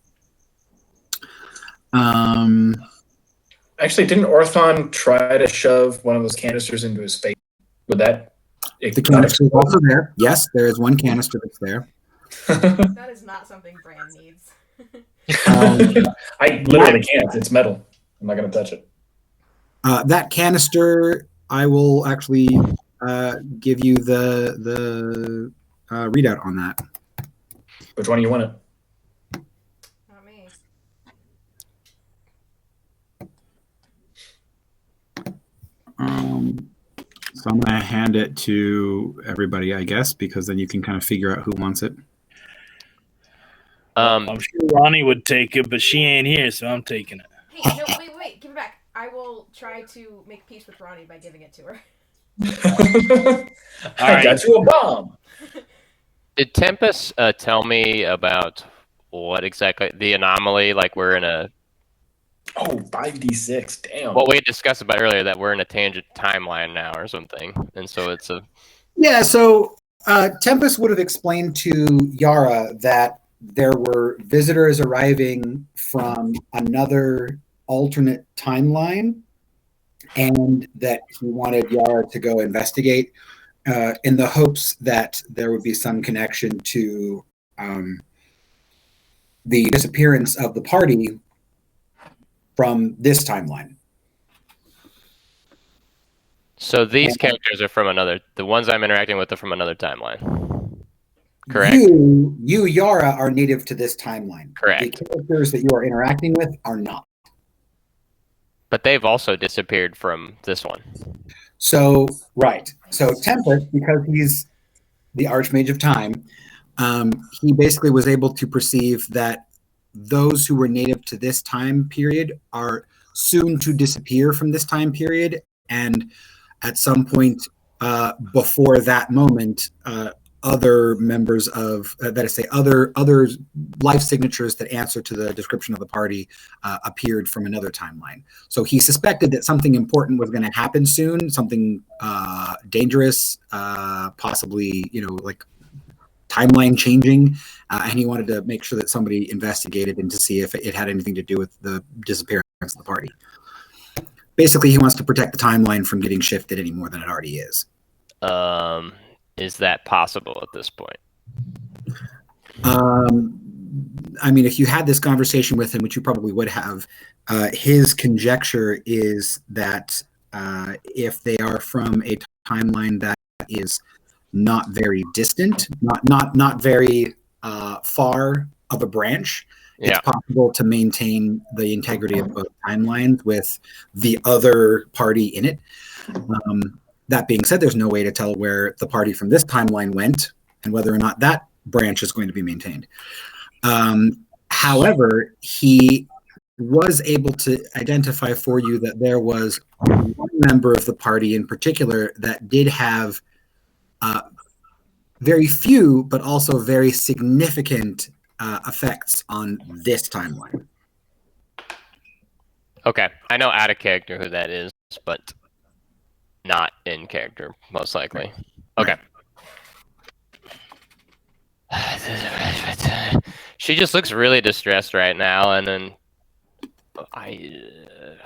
Actually, didn't Orthon try to shove one of those canisters into his face? Would that? The canister is also there. Yes, there is one canister that's there. That is not something Bran needs. I literally can't. It's metal. I'm not going to touch it. That canister, I will actually give you the readout on that. Which one do you want it? Not me. So I'm going to hand it to everybody, I guess, because then you can kind of figure out who wants it. I'm sure Ronnie would take it, but she ain't here, so I'm taking it. Hey, no, wait, give it back. I will try to make peace with Ronnie by giving it to her. I got you a bomb. Did Tempest tell me about what exactly the anomaly? Like we're in a 5d6. Damn. what we discussed about earlier, that we're in a tangent timeline now or something, and so it's a So Tempest would have explained to Yara that there were visitors arriving from another alternate timeline, and that he wanted Yara to go investigate in the hopes that there would be some connection to the disappearance of the party from this timeline. So these characters are from another. The ones I'm interacting with are from another timeline. Correct. You, Yara, are native to this timeline. Correct. The characters that you are interacting with are not. But they've also disappeared from this one. So, right. So Tempest, because he's the Archmage of Time, he basically was able to perceive that those who were native to this time period are soon to disappear from this time period, and at some point before that moment, other members of other life signatures that answer to the description of the party appeared from another timeline. So he suspected that something important was going to happen soon, something dangerous, possibly like timeline changing, and he wanted to make sure that somebody investigated and to see if it had anything to do with the disappearance of the party. Basically, he wants to protect the timeline from getting shifted any more than it already is. Is that possible at this point? I mean, if you had this conversation with him, which you probably would have, his conjecture is that if they are from a timeline that is not very distant, not very far of a branch, it's possible to maintain the integrity of both timelines with the other party in it. That being said, there's no way to tell where the party from this timeline went and whether or not that branch is going to be maintained. However, he was able to identify for you that there was one member of the party in particular that did have very few, but also very significant effects on this timeline. Okay, I know out of character who that is, but not in character, most likely. Okay. She just looks really distressed right now, and then I'm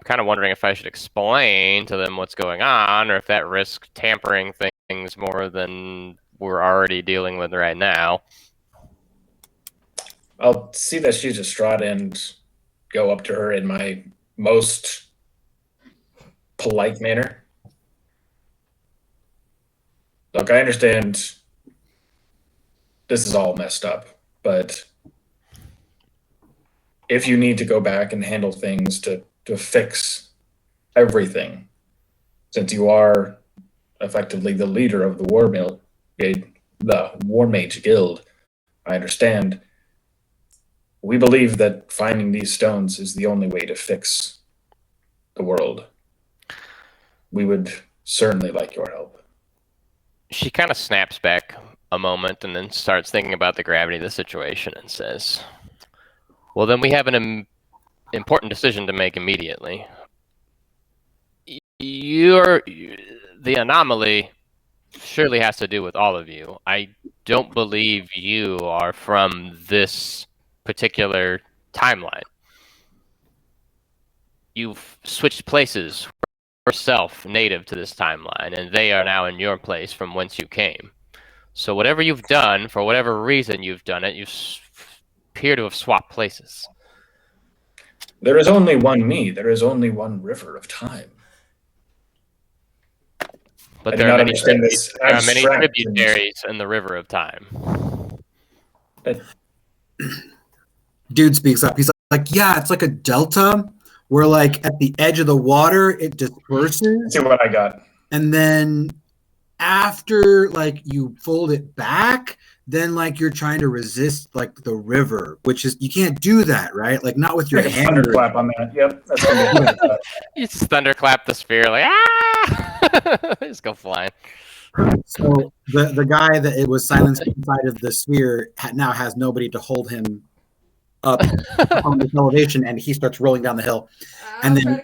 kind of wondering if I should explain to them what's going on, or if that risks tampering things more than we're already dealing with right now. I'll see that she's distraught and go up to her in my most polite manner. Look, I understand this is all messed up, but if you need to go back and handle things to fix everything, since you are effectively the leader of the War Mage Guild, I understand. We believe that finding these stones is the only way to fix the world. We would certainly like your help. She kind of snaps back a moment and then starts thinking about the gravity of the situation and says, well, then we have an important decision to make immediately. The anomaly surely has to do with all of you. I don't believe you are from this particular timeline. You've switched places yourself, native to this timeline, and they are now in your place from whence you came. So whatever you've done, for whatever reason you've done it, you appear to have swapped places. There is only one me. There is only one river of time. But there are many tributaries in the river of time. Dude speaks up. He's like, yeah, it's like a delta where, like, at the edge of the water, it disperses. See what I got. And then after, like, you fold it back, then, like, you're trying to resist, like, the river, which is, you can't do that, right? Like, not with your hand. Thunderclap on that. Yep. That's gonna be You just thunderclap the sphere, like, ah! Just go flying. So the guy that it was silenced inside of the sphere now has nobody to hold him up on this elevation, and he starts rolling down the hill. And then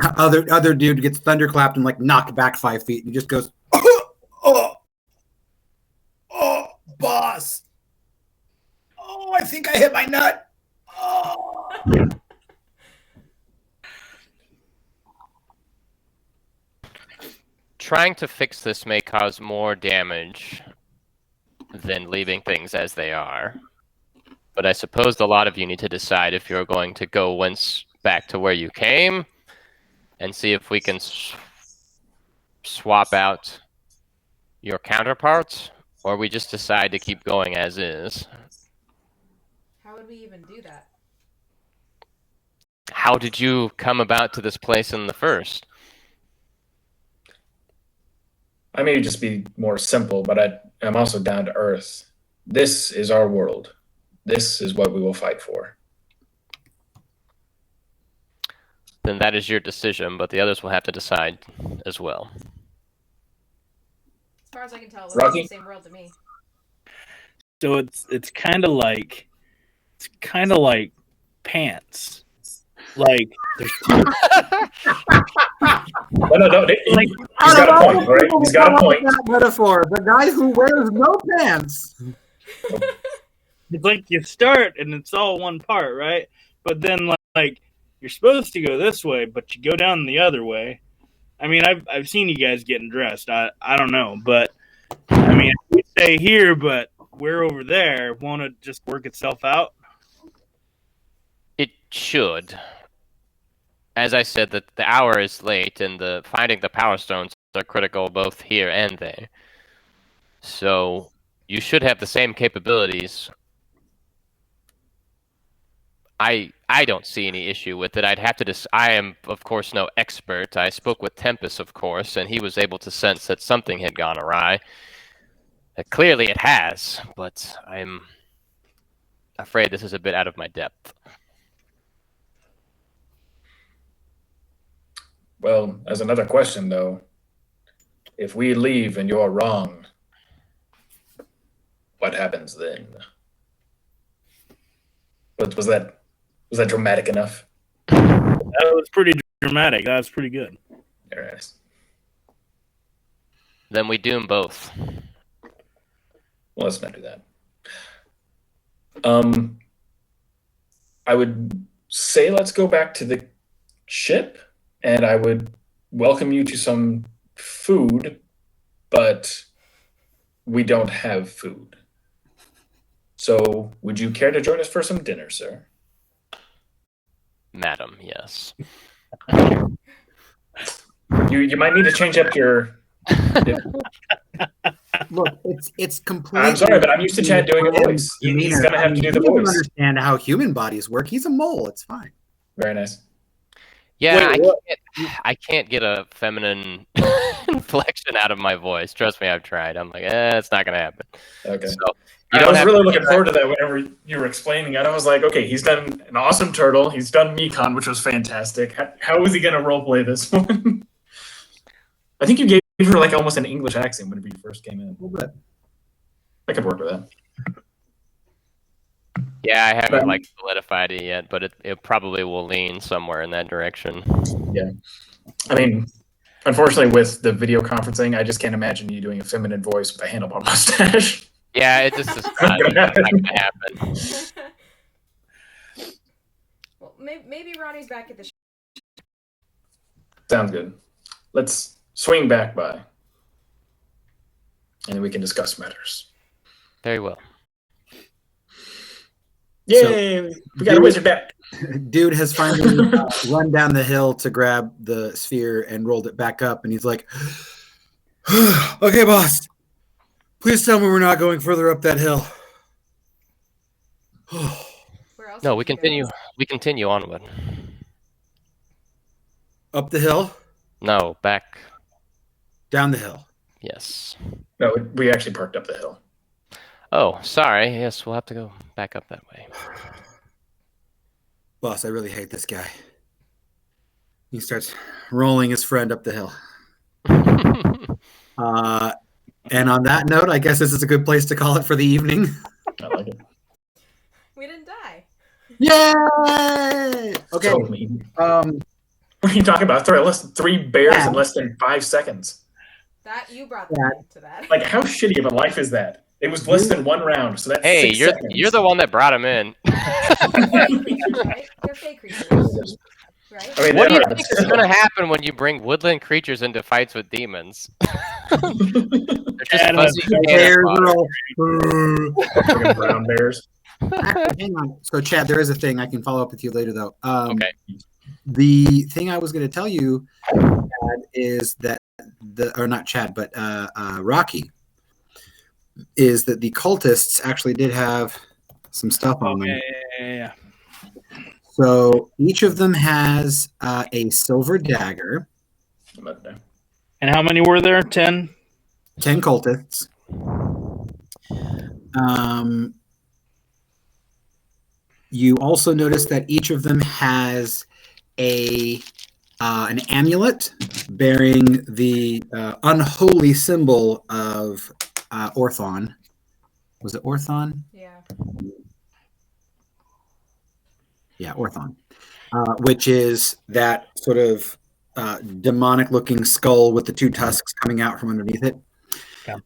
other dude gets thunderclapped and, like, knocked back 5 feet, and he just goes, oh, boss. Oh, I think I hit my nut. Oh. Trying to fix this may cause more damage than leaving things as they are. But I suppose a lot of you need to decide if you're going to go back to where you came and see if we can swap out your counterparts, or we just decide to keep going as is. How would we even do that? How did you come about to this place in the first? I may just be more simple, but I'm also down to earth. This is our world. This is what we will fight for. Then that is your decision, but the others will have to decide as well. As far as I can tell, it looks like the same world to me. So it's kind of like pants. Like there's No. He's got a point, right? He's got a point. That metaphor. The guy who wears no pants. It's like you start and it's all one part, right? But then, like, you're supposed to go this way, but you go down the other way. I mean, I've seen you guys getting dressed. I don't know, but I mean, we stay here, but we're over there. Won't it just work itself out? It should. As I said, the hour is late, and finding the power stones are critical both here and there. So you should have the same capabilities. I don't see any issue with it. I'd have to I am, of course, no expert. I spoke with Tempest, of course, and he was able to sense that something had gone awry. Clearly it has, but I'm afraid this is a bit out of my depth. Well, as another question, though, if we leave and you're wrong, what happens then? Was that dramatic enough? That was pretty dramatic. That was pretty good. Very nice. Then we doom both. Well, let's not do that. I would say let's go back to the ship, and I would welcome you to some food, but we don't have food. So, would you care to join us for some dinner, sir? Madam, yes. You might need to change up your. Look, it's completely. I'm sorry, but I'm used to Chad doing a voice. He's gonna have to do the He doesn't voice. understand how human bodies work. He's a mole. It's fine. Very nice. Yeah, Wait, what? I can't get a feminine inflection out of my voice. Trust me, I've tried. I'm like, it's not gonna happen. Okay. So I was really looking forward to that whenever you were explaining it. I was like, okay, he's done an awesome turtle. He's done Mekon, which was fantastic. How is he going to roleplay this one? I think you gave her like almost an English accent whenever you first came in. A little bit. I could work with that. Yeah, I haven't like solidified it yet, but it probably will lean somewhere in that direction. Yeah. I mean, unfortunately, with the video conferencing, I just can't imagine you doing a feminine voice with a handlebar mustache. Yeah, it just is not gonna happen. Well, maybe Ronnie's back at the. Sounds good. Let's swing back by, and then we can discuss matters. Very well. Yay! We got a wizard back. Dude has finally run down the hill to grab the sphere and rolled it back up, and he's like, "Okay, boss. Please tell me we're not going further up that hill." Where else? No, did we you go? continue. We continue onward. Up the hill, No, back. down the hill. Yes. No, we actually parked up the hill. Oh, sorry. Yes, we'll have to go back up that way. Boss, I really hate this guy. He starts rolling his friend up the hill. And on that note, I guess this is a good place to call it for the evening. I like it. We didn't die. Yay! Okay. So mean. Um, What are you talking about? Three bears in less than 5 seconds. That you brought Yeah. that into that. Like, how shitty of a life is that? It was less than 1 round, so that's Hey, 6 seconds. you're the one that brought him in. Right? They're fake creatures, right? I mean, What do you that think hurts. is going to happen when you bring woodland creatures into fights with demons? They're just And fuzzy cannon bears fodder. are all, Fucking brown bears. Actually, hang on. So, Chad, there is a thing. I can follow up with you later, though. Okay. The thing I was going to tell you, Chad, is that or not Chad, but Rocky, is that the cultists actually did have some stuff on them. Yeah. So each of them has a silver dagger. And how many were there? 10? 10 cultists. You also notice that each of them has an amulet bearing the unholy symbol of Orthon. Was it Orthon? Yeah. Yeah, Orthon. Which is that sort of demonic-looking skull with the 2 tusks coming out from underneath it. Yeah.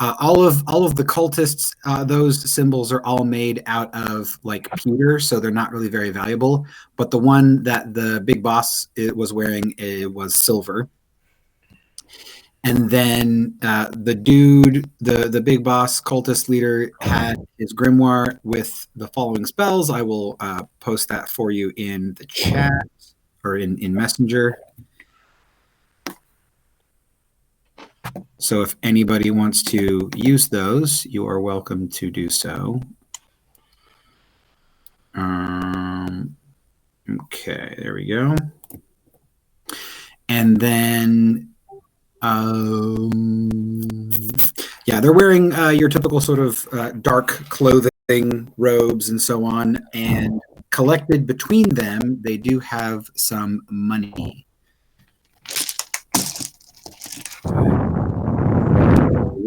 All of the cultists, those symbols are all made out of like pewter, so they're not really very valuable. But the one that the big boss was wearing was silver. And then the dude, the big boss cultist leader, had his grimoire with the following spells. I will post that for you in the chat or in Messenger. So if anybody wants to use those, you are welcome to do so. Okay, there we go. And then Yeah, they're wearing your typical sort of dark clothing, robes, and so on. And collected between them, they do have some money. We're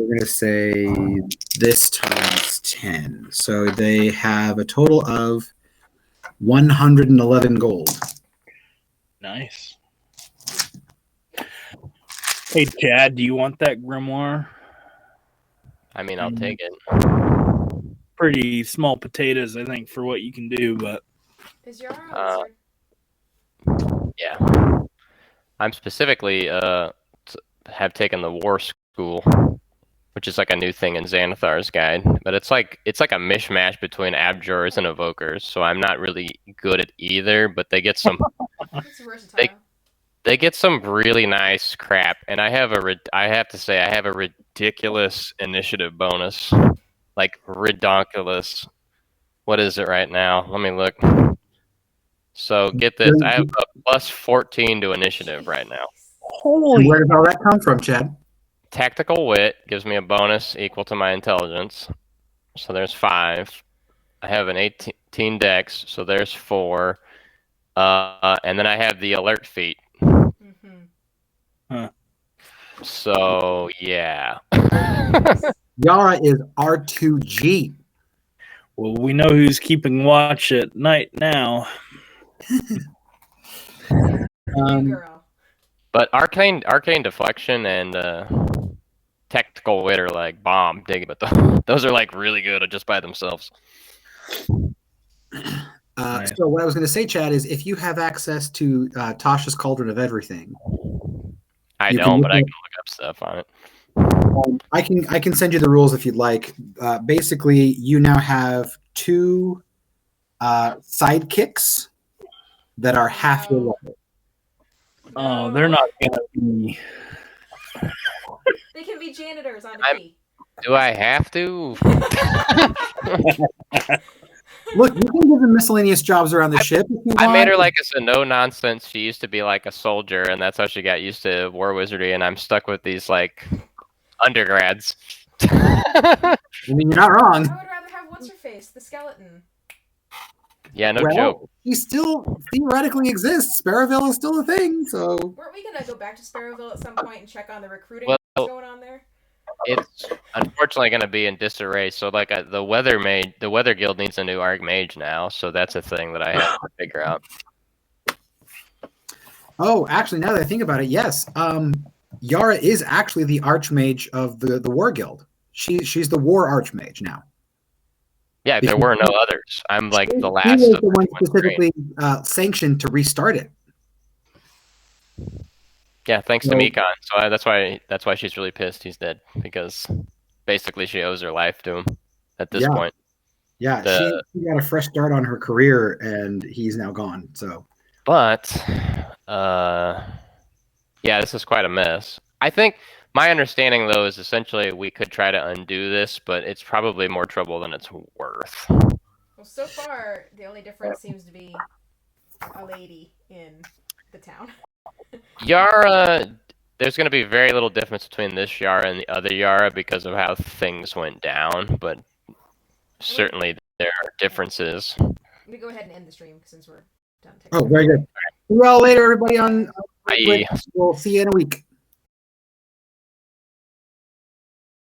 going to say this times 10. So they have a total of 111 gold. Nice. Hey, Chad, do you want that grimoire? I mean, I'll take it. Pretty small potatoes, I think, for what you can do, but Is Yara a wizard? Yeah. I'm specifically have taken the war school, which is like a new thing in Xanathar's guide. But it's like a mishmash between abjurers and evokers, so I'm not really good at either, but they get some It's versatile. they get some really nice crap, and I have to say I have a ridiculous initiative bonus. Like ridiculous. What is it right now? Let me look. So get this, I have a plus 14 to initiative right now. And where does all that come from, Chad? Tactical wit gives me a bonus equal to my intelligence. So there's 5. I have an 18 dex, so there's 4. And then I have the alert feat. Mm-hmm. Huh. So yeah. Yara is R2G. well, we know who's keeping watch at night now. You girl. But arcane deflection and tactical wit are like bomb dig, but those are like really good just by themselves. Nice. So what I was going to say, Chad, is if you have access to Tasha's Cauldron of Everything, I you don't, but I look can look up stuff on it. I can send you the rules if you'd like. Basically, you now have 2 sidekicks that are half your level. Oh, they're not gonna be. They can be janitors on the key. Do I have to? Look, you can give them miscellaneous jobs around the ship if you want. I made her like a no nonsense. She used to be like a soldier, and that's how she got used to war wizardry. And I'm stuck with these like undergrads. I mean, you're not wrong. I would rather have what's her face, the skeleton. Yeah, no Well, joke. He still theoretically exists. Sparrowville is still a thing, so. Weren't we gonna go back to Sparrowville at some point and check on the recruiting Well, that's going on there? It's unfortunately going to be in disarray. So like the weather guild needs a new archmage now. So that's a thing that I have to figure out. Oh, actually, now that I think about it, yes. Yara is actually the archmage of the war guild. She's the war archmage now. Yeah, there were no others. I'm like the last. He was of the one everyone's specifically sanctioned to restart it. Yeah, thanks to Mikon. So that's why she's really pissed he's dead, because basically she owes her life to him at this point. Yeah, she got a fresh start on her career, and he's now gone. So, but yeah, this is quite a mess. I think my understanding though is essentially we could try to undo this, but it's probably more trouble than it's worth. Well, so far the only difference seems to be a lady in the town. Yara, there's going to be very little difference between this Yara and the other Yara because of how things went down, but certainly there are differences. We go ahead and end the stream since we're done. Oh, very good. See you all later, everybody. Bye. We'll see you in a week.